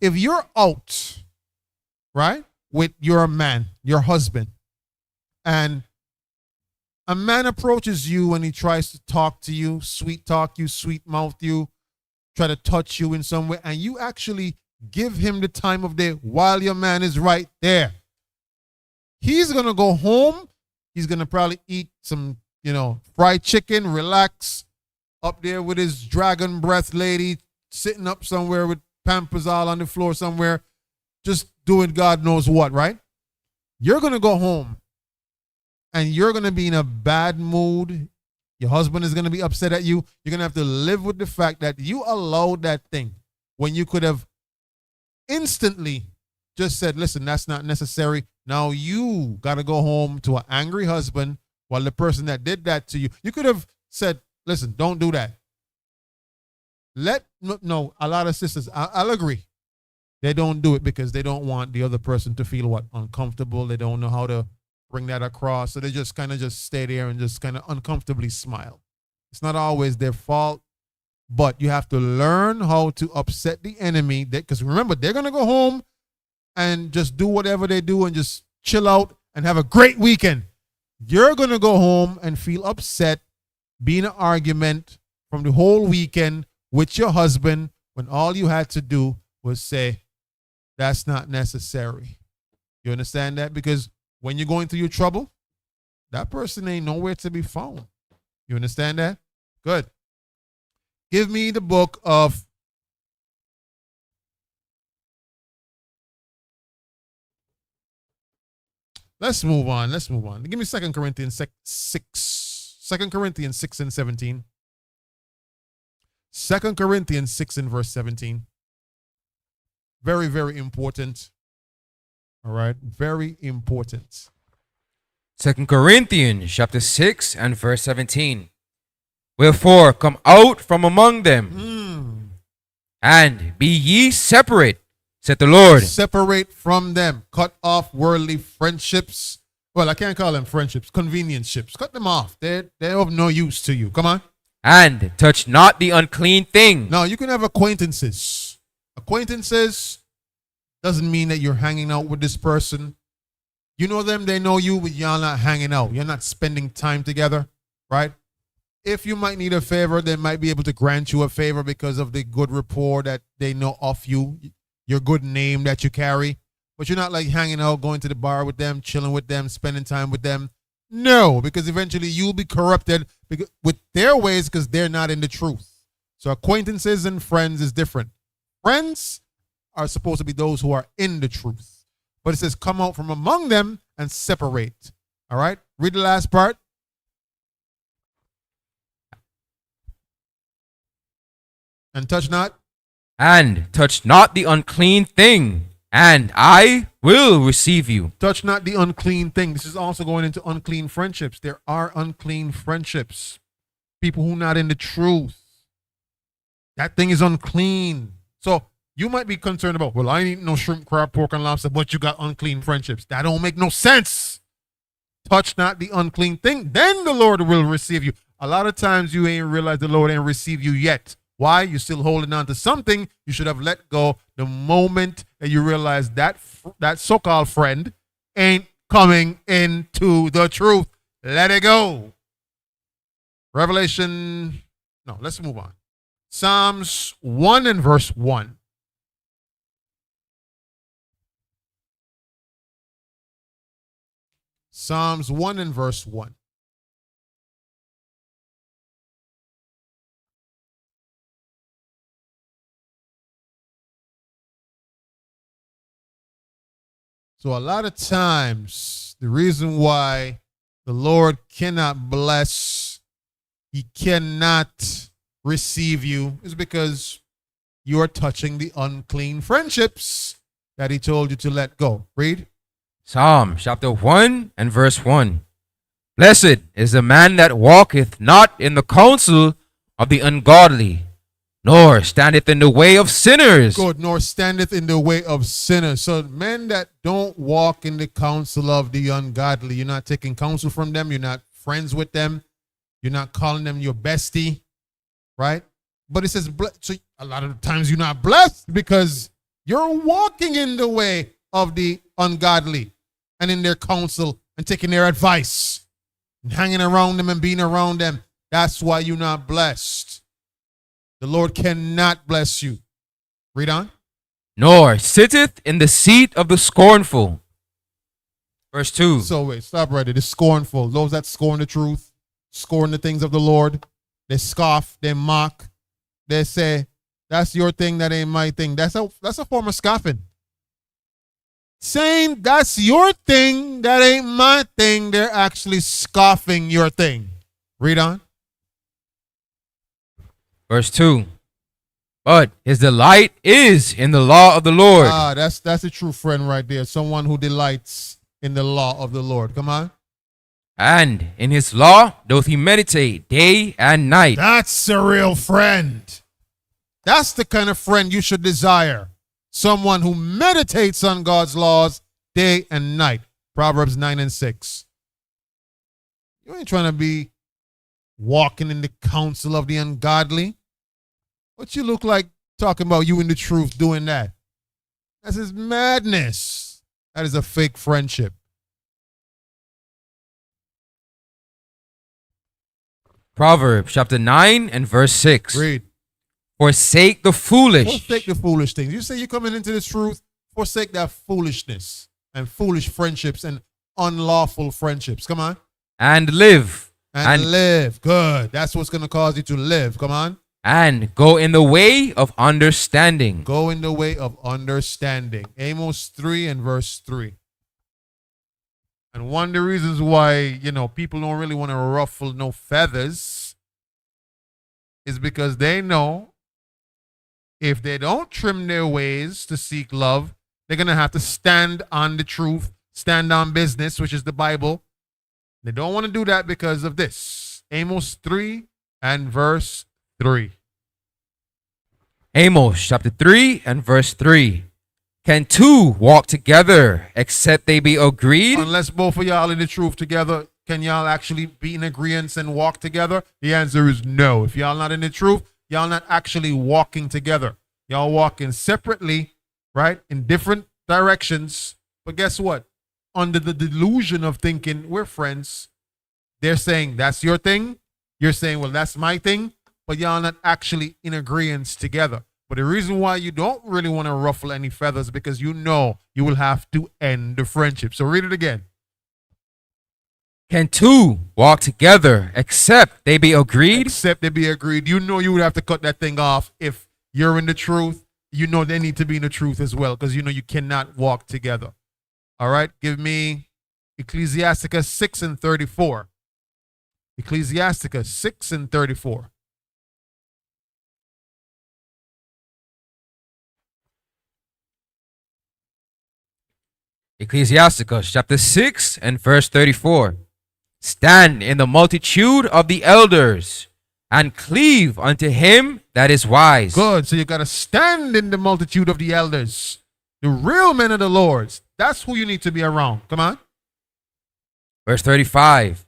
if you're out, right, with your man, your husband, and a man approaches you and he tries to talk to you, sweet talk you, sweet mouth you, try to touch you in some way, and you actually give him the time of day while your man is right there. He's going to go home. He's going to probably eat some, fried chicken, relax up there with his dragon breath lady, sitting up somewhere with Pampers all on the floor somewhere, just doing God knows what, right? You're going to go home and you're going to be in a bad mood. Your husband is going to be upset at you. You're going to have to live with the fact that you allowed that thing when you could have instantly just said, listen, that's not necessary. Now you got to go home to an angry husband while the person that did that to you, you could have said, listen, don't do that. No, a lot of sisters, I'll agree. They don't do it because they don't want the other person to feel what? Uncomfortable. They don't know how to bring that across. So they just kind of just stay there and just kind of uncomfortably smile. It's not always their fault, but you have to learn how to upset the enemy. Because remember, they're going to go home and just do whatever they do and just chill out and have a great weekend. You're going to go home and feel upset, be in an argument from the whole weekend with your husband when all you had to do was say, that's not necessary. You understand that? Because when you're going through your trouble, that person ain't nowhere to be found. You understand that? Good. Give me the book of Let's move on. Give me 2 Corinthians 6. 2 Corinthians 6 and 17. 2 Corinthians 6 and verse 17. Very, very important. All right. Very important. 2 Corinthians chapter 6 and verse 17. Wherefore come out from among them, and be ye separate, said the Lord. Separate from them. Cut off worldly friendships. Well, I can't call them friendships. Convenience ships. Cut them off. They're of no use to you. Come on. And touch not the unclean thing. No, you can have acquaintances. Acquaintances doesn't mean that you're hanging out with this person. You know them, they know you, but y'all not hanging out. You're not spending time together, right? If you might need a favor, they might be able to grant you a favor because of the good rapport that they know of you, your good name that you carry. But you're not like hanging out, going to the bar with them, chilling with them, spending time with them. No, because eventually you'll be corrupted with their ways because they're not in the truth. So acquaintances and friends is different. Friends are supposed to be those who are in the truth. But it says, come out from among them and separate. All right? Read the last part. And touch not. And touch not the unclean thing, and I will receive you. Touch not the unclean thing. This is also going into unclean friendships. There are unclean friendships. People who are not in the truth. That thing is unclean. So you might be concerned about, well, I ain't eating no shrimp, crab, pork, and lobster, but you got unclean friendships. That don't make no sense. Touch not the unclean thing. Then the Lord will receive you. A lot of times you ain't realize the Lord ain't received you yet. Why? You're still holding on to something you should have let go the moment that you realize that that so-called friend ain't coming into the truth. Let it go. Revelation. No, let's move on. Psalms 1 and verse 1. Psalms 1 and verse 1. So a lot of times, the reason why the Lord cannot bless, he cannot receive you, is because you are touching the unclean friendships that he told you to let go. Read. Psalm chapter 1 and verse 1. Blessed is the man that walketh not in the counsel of the ungodly, nor standeth in the way of sinners. Good, nor standeth in the way of sinners. So men that don't walk in the counsel of the ungodly, you're not taking counsel from them, you're not friends with them, you're not calling them your bestie, right? But it says, so a lot of the times you're not blessed because you're walking in the way of the ungodly and in their counsel and taking their advice and hanging around them and being around them. That's why you're not blessed. The Lord cannot bless you. Read on. Nor sitteth in the seat of the scornful. Verse 2. So wait, stop right there. The scornful, those that scorn the truth, scorn the things of the Lord, they scoff, they mock, they say, that's your thing, that ain't my thing. That's a form of scoffing. Saying that's your thing, that ain't my thing, they're actually scoffing your thing. Read on. Verse 2. But his delight is in the law of the Lord. Ah, that's a true friend right there. Someone who delights in the law of the Lord. Come on. And in his law doth he meditate day and night. That's a real friend. That's the kind of friend you should desire. Someone who meditates on God's laws day and night. Proverbs 9 and 6. You ain't trying to be walking in the counsel of the ungodly. What you look like talking about you in the truth doing that? That's his madness. That is a fake friendship. Proverbs chapter 9 and verse 6. Read. Forsake the foolish. Forsake the foolish things. You say you're coming into this truth, forsake that foolishness and foolish friendships and unlawful friendships. Come on. And live. And live. Good. That's what's going to cause you to live. Come on. And go in the way of understanding. Go in the way of understanding. Amos 3 and verse 3. And one of the reasons why, people don't really want to ruffle no feathers is because they know if they don't trim their ways to seek love, they're going to have to stand on the truth, stand on business, which is the Bible. They don't want to do that because of this. Amos 3 and verse 3. Amos chapter 3 and verse 3. Can two walk together except they be agreed? Unless both of y'all in the truth together, can y'all actually be in agreement and walk together? The answer is no. If y'all not in the truth, y'all not actually walking together. Y'all walking separately, right? In different directions. But guess what? Under the delusion of thinking we're friends, they're saying that's your thing. You're saying, well, that's my thing. But y'all not actually in agreement together. But the reason why you don't really want to ruffle any feathers because you know you will have to end the friendship. So read it again. Can two walk together except they be agreed? Except they be agreed. You know you would have to cut that thing off if you're in the truth. You know they need to be in the truth as well because you know you cannot walk together. All right, give me Ecclesiasticus 6 and 34. Ecclesiasticus 6 and 34. Ecclesiasticus chapter 6 and verse 34. Stand in the multitude of the elders and cleave unto him that is wise. Good. So you got to stand in the multitude of the elders, the real men of the Lords. That's who you need to be around. Come on. Verse 35.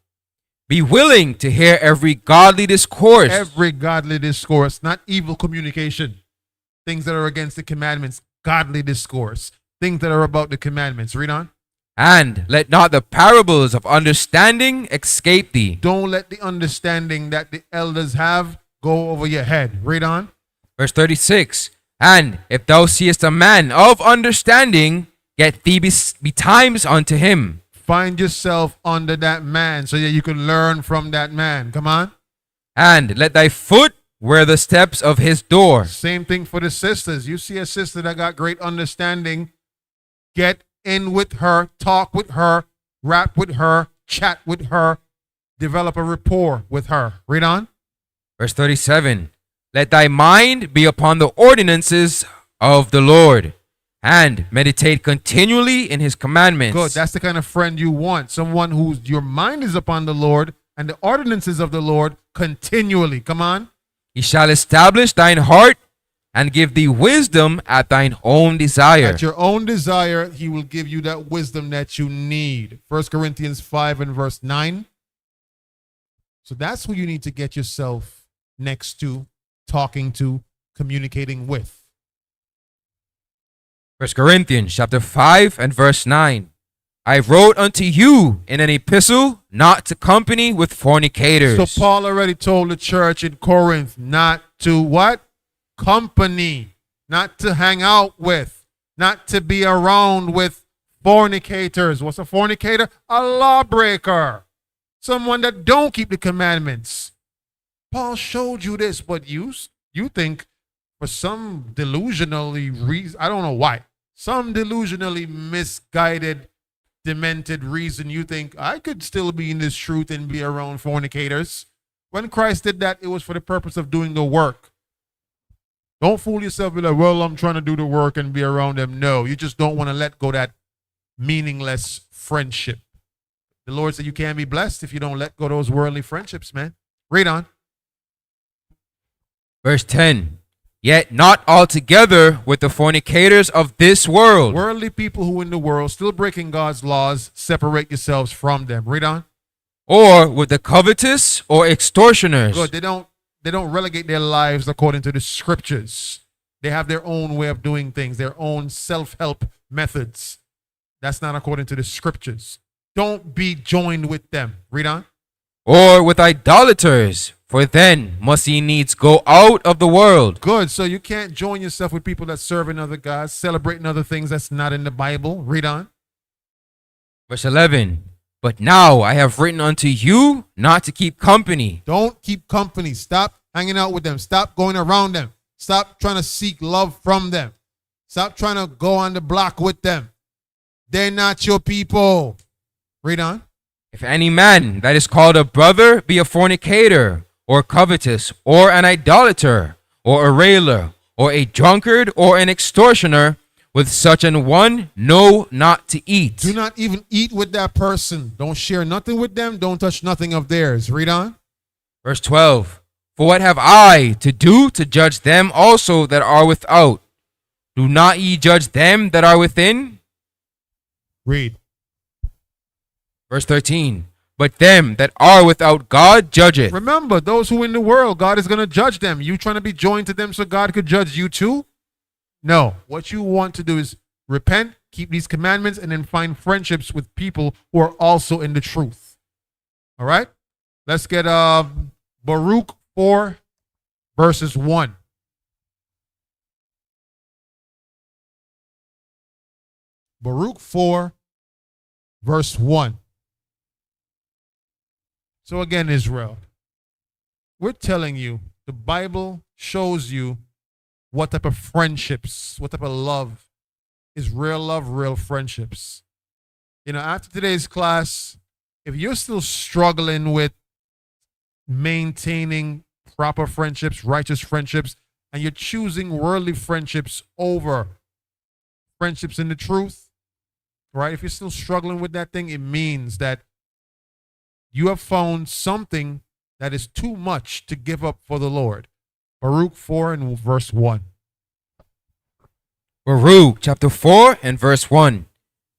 Be willing to hear every godly discourse. Every godly discourse, not evil communication. Things that are against the commandments, godly discourse. Things that are about the commandments. Read on. And let not the parables of understanding escape thee. Don't let the understanding that the elders have go over your head. Read on. Verse 36. And if thou seest a man of understanding, get thee betimes unto him. Find yourself under that man so that you can learn from that man. Come on. And let thy foot wear the steps of his door. Same thing for the sisters. You see a sister that got great understanding, get in with her, talk with her, rap with her, chat with her, develop a rapport with her. Read on. Verse 37. Let thy mind be upon the ordinances of the Lord, and meditate continually in his commandments. Good. That's the kind of friend you want. Someone whose your mind is upon the Lord and the ordinances of the Lord continually. Come on. He shall establish thine heart and give thee wisdom at thine own desire. At your own desire, he will give you that wisdom that you need. 1 Corinthians 5 and verse 9. So that's who you need to get yourself next to, talking to, communicating with. 1 Corinthians chapter 5 and verse 9. I wrote unto you in an epistle not to company with fornicators. So Paul already told the church in Corinth not to what? Company. Not to hang out with. Not to be around with fornicators. What's a fornicator? A lawbreaker. Someone that don't keep the commandments. Paul showed you this, but you think for some delusionally reason, I don't know why, some delusionally misguided, demented reason you think I could still be in this truth and be around fornicators. When Christ did that, it was for the purpose of doing the work. Don't fool yourself with like, well, I'm trying to do the work and be around them. No, you just don't want to let go that meaningless friendship. The Lord said you can't be blessed if you don't let go those worldly friendships, man. Read on. Verse 10. Yet not altogether with the fornicators of this world. Worldly people who in the world still breaking God's laws, separate yourselves from them. Read on. Or with the covetous or extortioners. Good. They don't relegate their lives according to the scriptures. They have their own way of doing things, their own self-help methods. That's not according to the scriptures. Don't be joined with them. Read on. Or with idolaters, for then must ye needs go out of the world. Good. So you can't join yourself with people that serve other gods, celebrating other things that's not in the Bible. Read on. Verse 11. But now I have written unto you not to keep company. Don't keep company. Stop hanging out with them. Stop going around them. Stop trying to seek love from them. Stop trying to go on the block with them. They're not your people. Read on. If any man that is called a brother be a fornicator, or covetous, or an idolater, or a railer, or a drunkard, or an extortioner, with such an one, know not to eat. Do not even eat with that person. Don't share nothing with them. Don't touch nothing of theirs. Read on. Verse 12. For what have I to do to judge them also that are without? Do not ye judge them that are within? Read. Verse 13. But them that are without God judgeth. Remember, those who in the world, God is going to judge them. You trying to be joined to them so God could judge you too? No. What you want to do is repent, keep these commandments, and then find friendships with people who are also in the truth. All right? Let's get Baruch 4, verses 1. Baruch 4, verse 1. So again, Israel, we're telling you, the Bible shows you what type of friendships, what type of love is real love, real friendships. You know, after today's class, if you're still struggling with maintaining proper friendships, righteous friendships, and you're choosing worldly friendships over friendships in the truth, right? If you're still struggling with that thing, it means that you have found something that is too much to give up for the Lord. Baruch 4 and verse 1. Baruch chapter 4 and verse 1.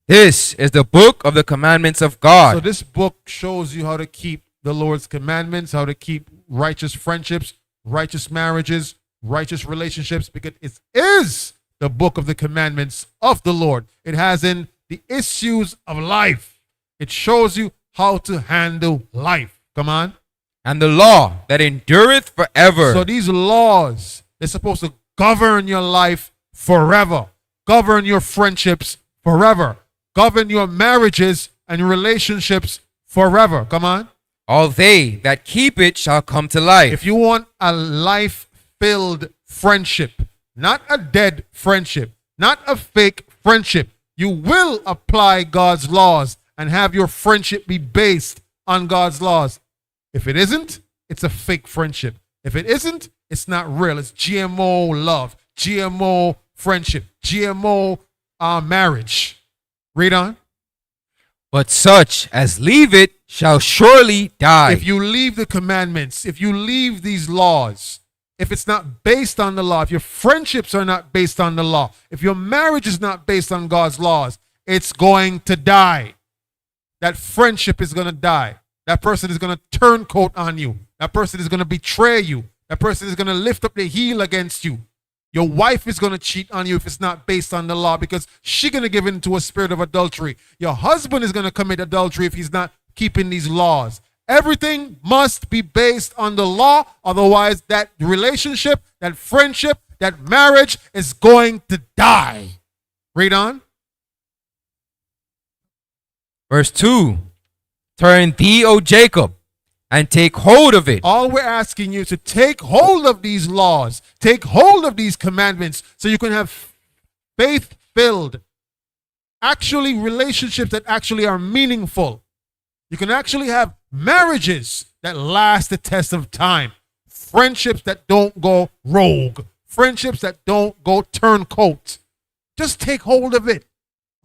This is the book of the commandments of God. So this book shows you how to keep the Lord's commandments, how to keep righteous friendships, righteous marriages, righteous relationships, because it is the book of the commandments of the Lord. It has in the issues of life. It shows you how to handle life. Come on. And the law that endureth forever. So these laws, they're supposed to govern your life forever. Govern your friendships forever. Govern your marriages and relationships forever. Come on. All they that keep it shall come to life. If you want a life-filled friendship, not a dead friendship, not a fake friendship, you will apply God's laws and have your friendship be based on God's laws. If it isn't, it's a fake friendship. If it isn't, it's not real. It's GMO love, GMO friendship, GMO marriage. Read on. But such as leave it shall surely die. If you leave the commandments, if you leave these laws, if it's not based on the law, if your friendships are not based on the law, if your marriage is not based on God's laws, it's going to die. That friendship is going to die. That person is going to turncoat on you. That person is going to betray you. That person is going to lift up the heel against you. Your wife is going to cheat on you if it's not based on the law, because she's going to give in to a spirit of adultery. Your husband is going to commit adultery if he's not keeping these laws. Everything must be based on the law. Otherwise, that relationship, that friendship, that marriage is going to die. Read on. Verse 2. Turn thee, O Jacob, and take hold of it. All we're asking you to take hold of these laws, take hold of these commandments, so you can have faith-filled, actually relationships that actually are meaningful. You can actually have marriages that last the test of time, friendships that don't go rogue, friendships that don't go turncoat. Just take hold of it.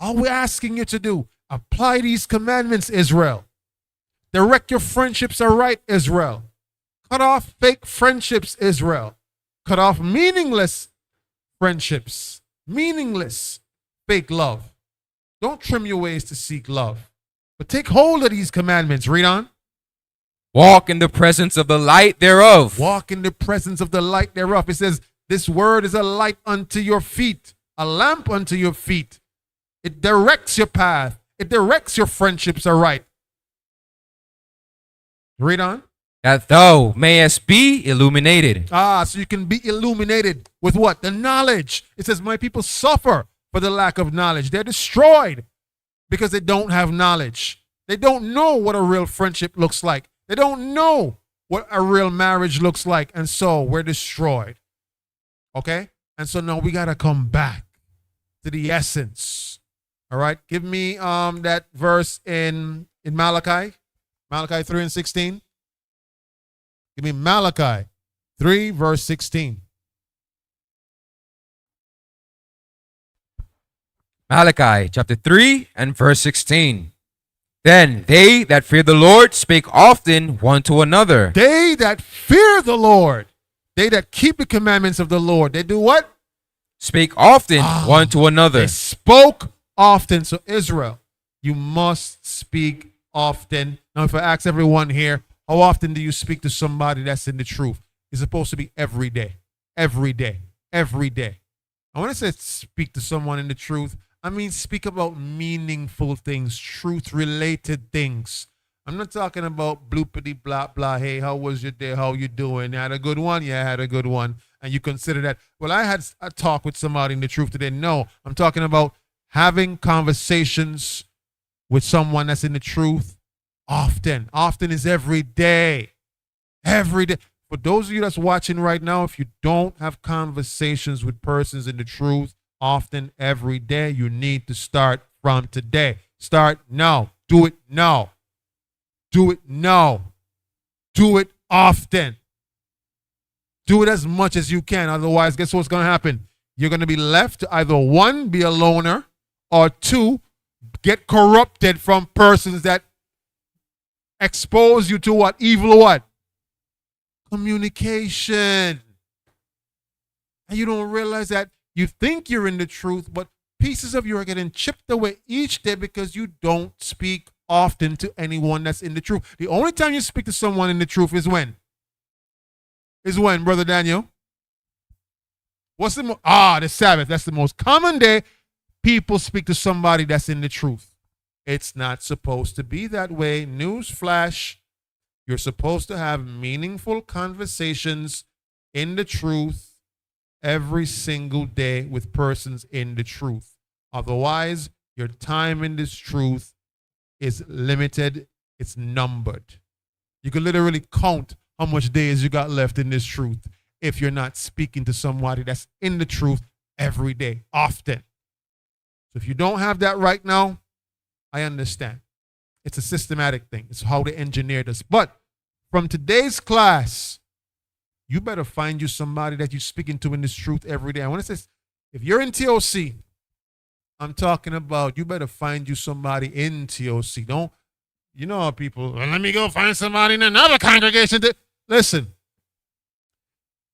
All we're asking you to do, apply these commandments, Israel. Direct your friendships aright, Israel. Cut off fake friendships, Israel. Cut off meaningless friendships, meaningless fake love. Don't trim your ways to seek love, but take hold of these commandments. Read on. Walk in the presence of the light thereof. Walk in the presence of the light thereof. It says, this word is a light unto your feet, a lamp unto your feet. It directs your path. It directs your friendships aright. Read on. that thou mayest be illuminated. So you can be illuminated with what? The knowledge. It says, my people suffer for the lack of knowledge. They're destroyed because they don't have knowledge. They don't know what a real friendship looks like. They don't know what a real marriage looks like. And so we're destroyed. Okay? And so now we got to come back to the essence. All right? Give me that verse in Malachi. Malachi 3 and 16. Give me Malachi 3 verse 16. Malachi chapter 3 and verse 16. Then they that fear the Lord spake often one to another. They that fear the Lord, they that keep the commandments of the Lord, they do what? Spake often one to another. They spoke often. So Israel, you must speak often. Now if I ask everyone here, how often do you speak to somebody that's in the truth? It's supposed to be every day. Every day. Every day. I want to say speak to someone in the truth. I mean, speak about meaningful things, truth-related things. I'm not talking about bloopity blah blah. Hey, how was your day? How you doing? You had a good one? Yeah, I had a good one. And you consider that, well, I had a talk with somebody in the truth today. No, I'm talking about having conversations with someone that's in the truth often. Often is every day. Every day. For those of you that's watching right now, if you don't have conversations with persons in the truth often every day, you need to start from today. Start now. Do it now. Do it now. Do it often. Do it as much as you can. Otherwise, guess what's going to happen? You're going to be left to either one, be a loner, or two, get corrupted from persons that expose you to what? Evil what? Communication. And you don't realize that you think you're in the truth, but pieces of you are getting chipped away each day because you don't speak often to anyone that's in the truth. The only time you speak to someone in the truth is when? Is when, Brother Daniel? What's the Sabbath. That's the most common day people speak to somebody that's in the truth. It's not supposed to be that way. Newsflash. You're supposed to have meaningful conversations in the truth every single day with persons in the truth. Otherwise, your time in this truth is limited. It's numbered. You can literally count how much days you got left in this truth if you're not speaking to somebody that's in the truth every day, often. So if you don't have that right now, I understand. It's a systematic thing. It's how they engineered us. But from today's class, you better find you somebody that you're speaking to in this truth every day. I want to say, if you're in TOC, I'm talking about you better find you somebody in TOC. Don't, you know how people, well, let me go find somebody in another congregation. Listen,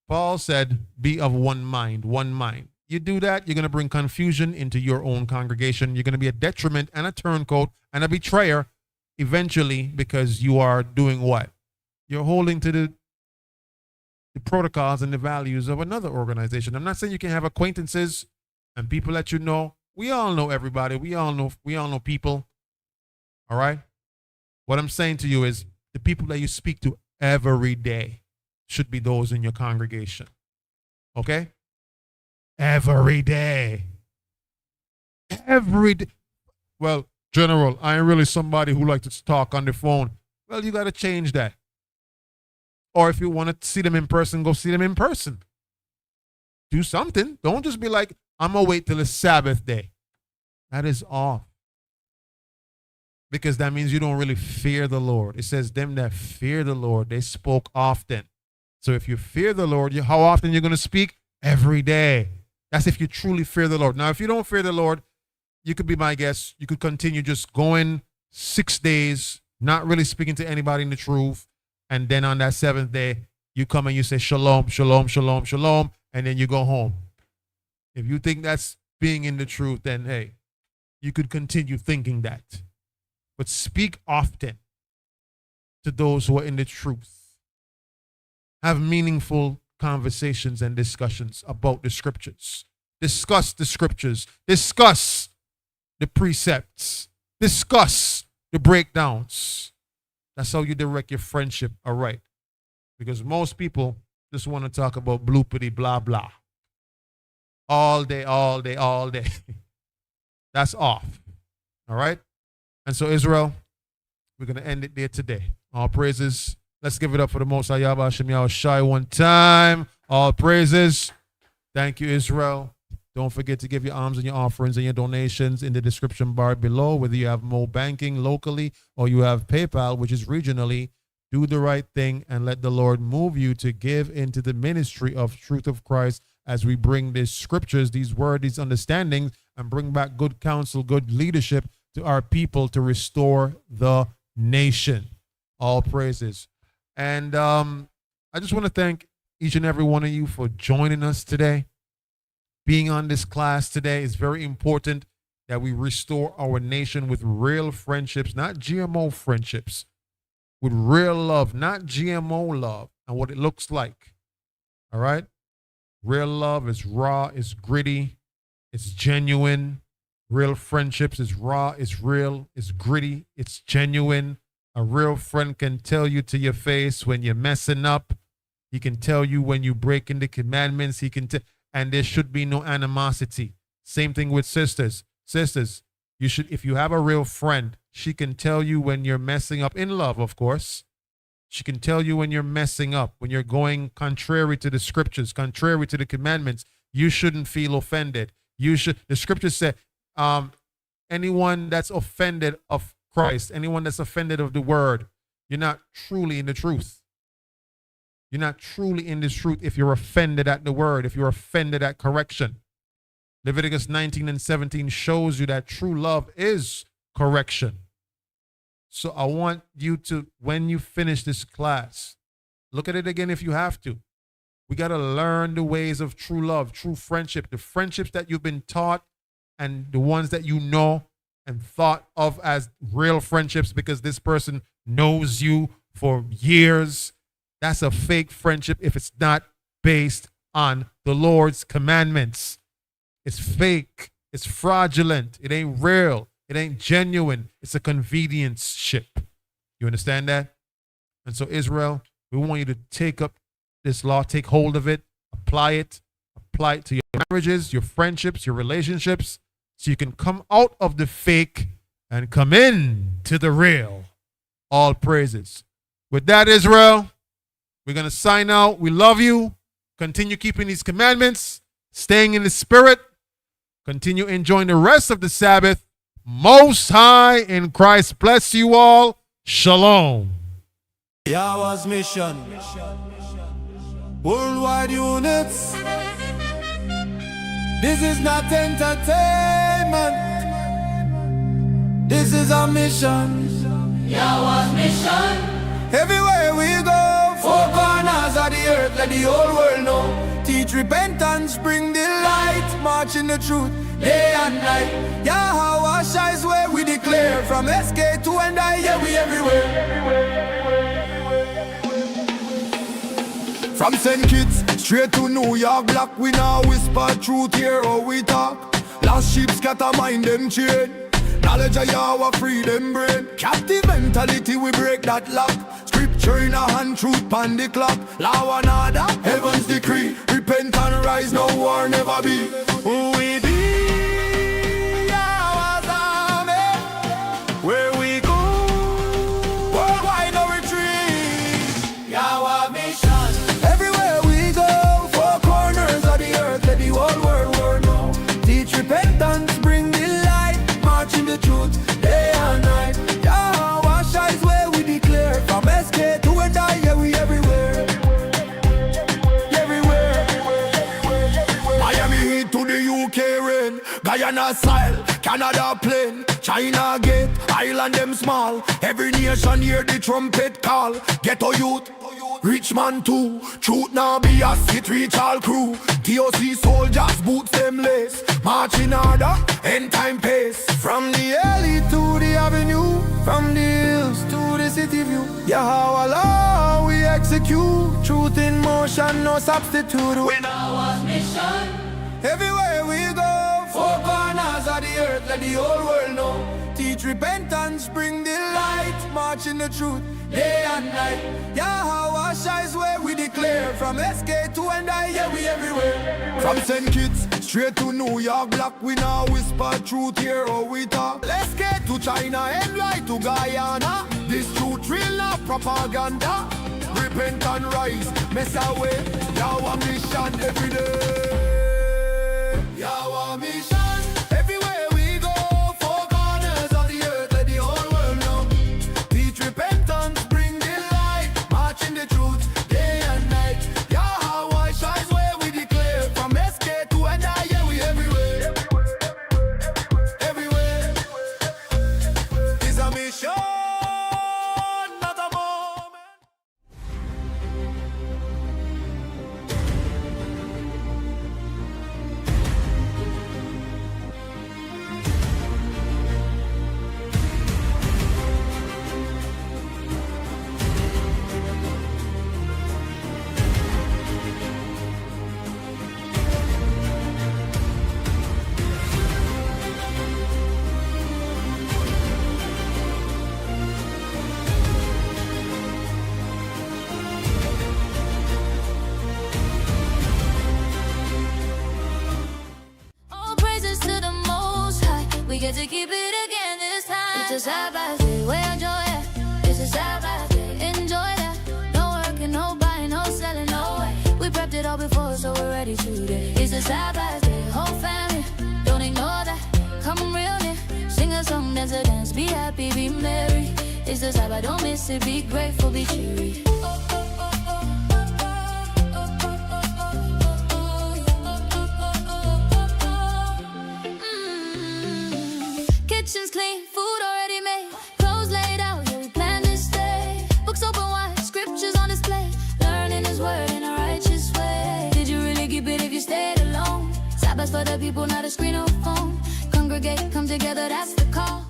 Paul said, be of one mind, one mind. You do that, you're going to bring confusion into your own congregation. You're going to be a detriment and a turncoat and a betrayer eventually because you are doing what? You're holding to the protocols and the values of another organization. I'm not saying you can have acquaintances and people that you know. We all know everybody. We all know people. All right? What I'm saying to you is the people that you speak to every day should be those in your congregation. Okay? Every day. Every day. Well, General, I ain't really somebody who likes to talk on the phone. Well, you got to change that. Or if you want to see them in person, go see them in person. Do something. Don't just be like, I'm going to wait till the Sabbath day. That is off. Because that means you don't really fear the Lord. It says, them that fear the Lord, they spoke often. So if you fear the Lord, how often you're going to speak? Every day. That's if you truly fear the Lord. Now, if you don't fear the Lord, you could be my guest. You could continue just going 6 days, not really speaking to anybody in the truth. And then on that seventh day, you come and you say, shalom, shalom, shalom, shalom, and then you go home. If you think that's being in the truth, then hey, you could continue thinking that. But speak often to those who are in the truth. Have meaningful conversations and discussions about the scriptures. Discuss the scriptures. Discuss the precepts. Discuss the breakdowns. That's how you direct your friendship aright. Because most people just want to talk about bloopity blah blah. All day, all day, all day. That's off. All right? And so, Israel, we're going to end it there today. All praises. Let's give it up for the Most High Yahweh Hashem Yahweh Shai one time. All praises. Thank you, Israel. Don't forget to give your alms and your offerings and your donations in the description bar below, whether you have Mo Banking locally or you have PayPal, which is regionally. Do the right thing and let the Lord move you to give into the ministry of truth of Christ as we bring these scriptures, these words, these understandings, and bring back good counsel, good leadership to our people to restore the nation. All praises. And I just want to thank each and every one of you for joining us today. Being on this class today is very important that we restore our nation with real friendships, not GMO friendships, with real love, not GMO love, and what it looks like. All right? Real love is raw, it's gritty, it's genuine. Real friendships is raw, it's real, it's gritty, it's genuine. A real friend can tell you to your face when you're messing up. He can tell you when you break in the commandments. He can and there should be no animosity. Same thing with sisters. Sisters, you should, if you have a real friend, she can tell you when you're messing up, in love, of course. She can tell you when you're messing up, when you're going contrary to the scriptures, contrary to the commandments. You shouldn't feel offended. You should. The scriptures say, anyone that's offended of Christ, anyone that's offended of the word, you're not truly in the truth. You're not truly in this truth if you're offended at the word, if you're offended at correction. Leviticus 19 and 17 shows you that true love is correction. So I want you to, when you finish this class, look at it again if you have to. We got to learn the ways of true love, true friendship, the friendships that you've been taught and the ones that you know and thought of as real friendships because this person knows you for years. That's a fake friendship if it's not based on the Lord's commandments. It's fake. It's fraudulent. It ain't real. It ain't genuine. It's a convenience ship. You understand that? And so, Israel, we want you to take up this law, take hold of it, apply it to your marriages, your friendships, your relationships, so you can come out of the fake and come in to the real. All praises. With that, Israel, we're going to sign out. We love you. Continue keeping these commandments, staying in the spirit. Continue enjoying the rest of the Sabbath. Most High in Christ bless you all. Shalom. Yahweh's mission. Worldwide units. This is not entertainment. This is our mission. Yahweh's mission. Everywhere we go, four corners of the earth, let the whole world know. Teach repentance, bring the light, march in the truth, day and night. Yahweh Shai's way we declare, from SK to and I, yeah, we everywhere. From St. Kitts straight to New York, black, we now whisper truth here or we talk. Lost sheep scatter mind them chain. Knowledge of Yahweh free them brain. Captive mentality we break that lock. Scripture in a hand, truth pan the clock. Law and order, heaven's decree. Repent and rise, no war never be. Who we be? Yahweh's army. Where we go, worldwide no retreat. Yahweh mission. Everywhere we go, four corners of the earth, let the whole world know. Teach repentance, bring the light, march in the truth, day and night. Yahweh Shai's way we declare, from SK to and I, yeah, we everywhere. Everywhere. Miami Heat to the UK rain, Guyana style, Canada plane, China gate, island them small. Every nation hear the trumpet call. Ghetto youth, rich man too. Truth now be a it reach all crew. DOC soldiers, boots them lace. March in order, end time pace. From the alley to the avenue, from the hills to the city view. Yahweh law we execute. Truth in motion, no substitute. We Yahweh's mission. everywhere we go, four corners of the earth, let the whole world know. Teach repentance, bring the light, march in the truth, day and night. Yahweh shines where we declare. From SK to and I, yeah, we everywhere. From St. Kitts straight to New York, black, we now whisper truth here or we talk. Let's get to China and right to Guyana. This truth real, not propaganda. Repent and rise, mess away. Yahweh mission every day. Yahweh mission. Everywhere we go, four corners of the earth, let the whole world know. Teach repentance, bring the light, march in the truth, day and night. Yahweh shines where we declare. From SK to and I, yeah, we everywhere. Everywhere. It's a mission, not a moment. All praises to the Most High. We get to keep it again this time. It's a Sabbath day, where enjoy it. It's a Sabbath day, enjoy that. No working, no buying, no selling, no way. We prepped it all before, so we're ready today. It's a Sabbath day, whole family, don't ignore that. Come real near, sing a song, dance a dance, be happy, be merry. It's the Sabbath, don't miss it, be grateful, be cheery. Kitchen's clean, food already made, clothes laid out, yeah, we plan to stay. Books open wide, scriptures on display, learning His word in a righteous way. Did you really keep it if you stayed alone? Sabbath for the people, not a screen or phone. Congregate, come together, that's the call.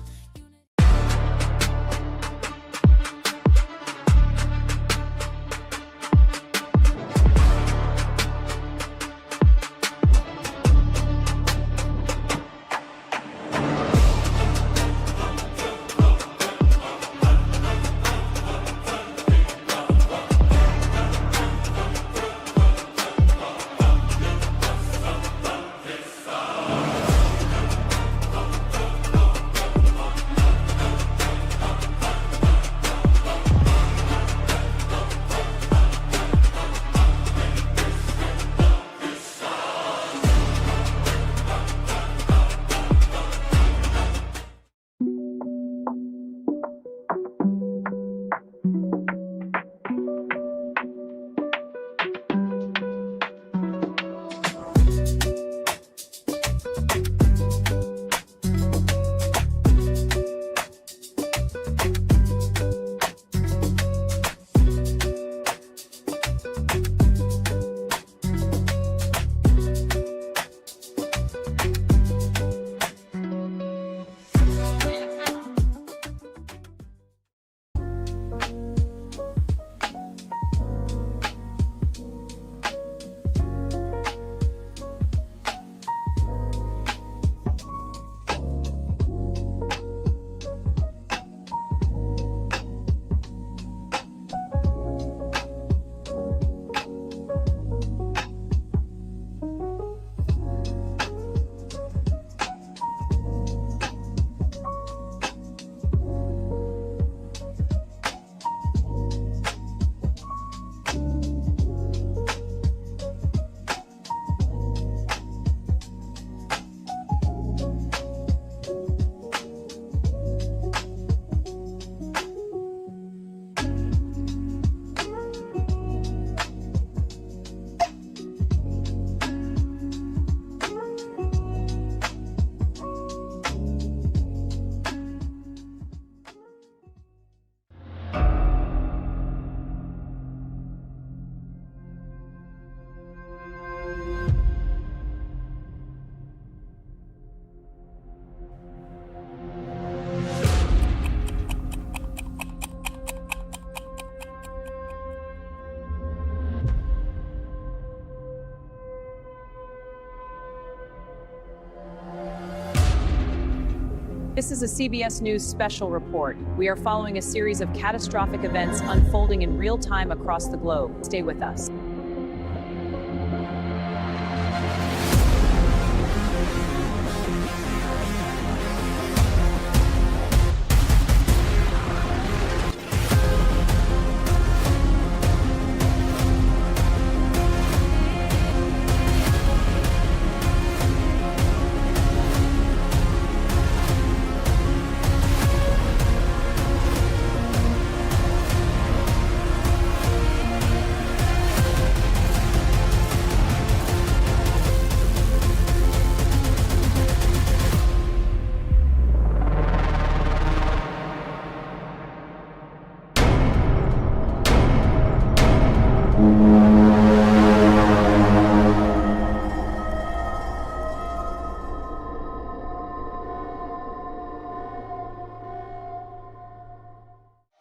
This is a CBS News special report. We are following a series of catastrophic events unfolding in real time across the globe. Stay with us.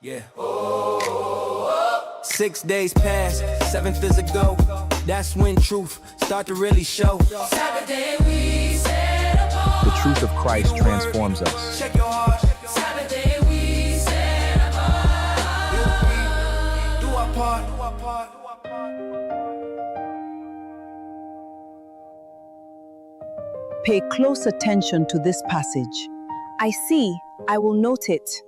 Yeah. 6 days pass, 7th is a go. That's when truth start to really show. Saturday we set apart. The truth of Christ transforms us. Check your heart. Saturday we set apart. Do our part. Pay close attention to this passage. I see, I will note it.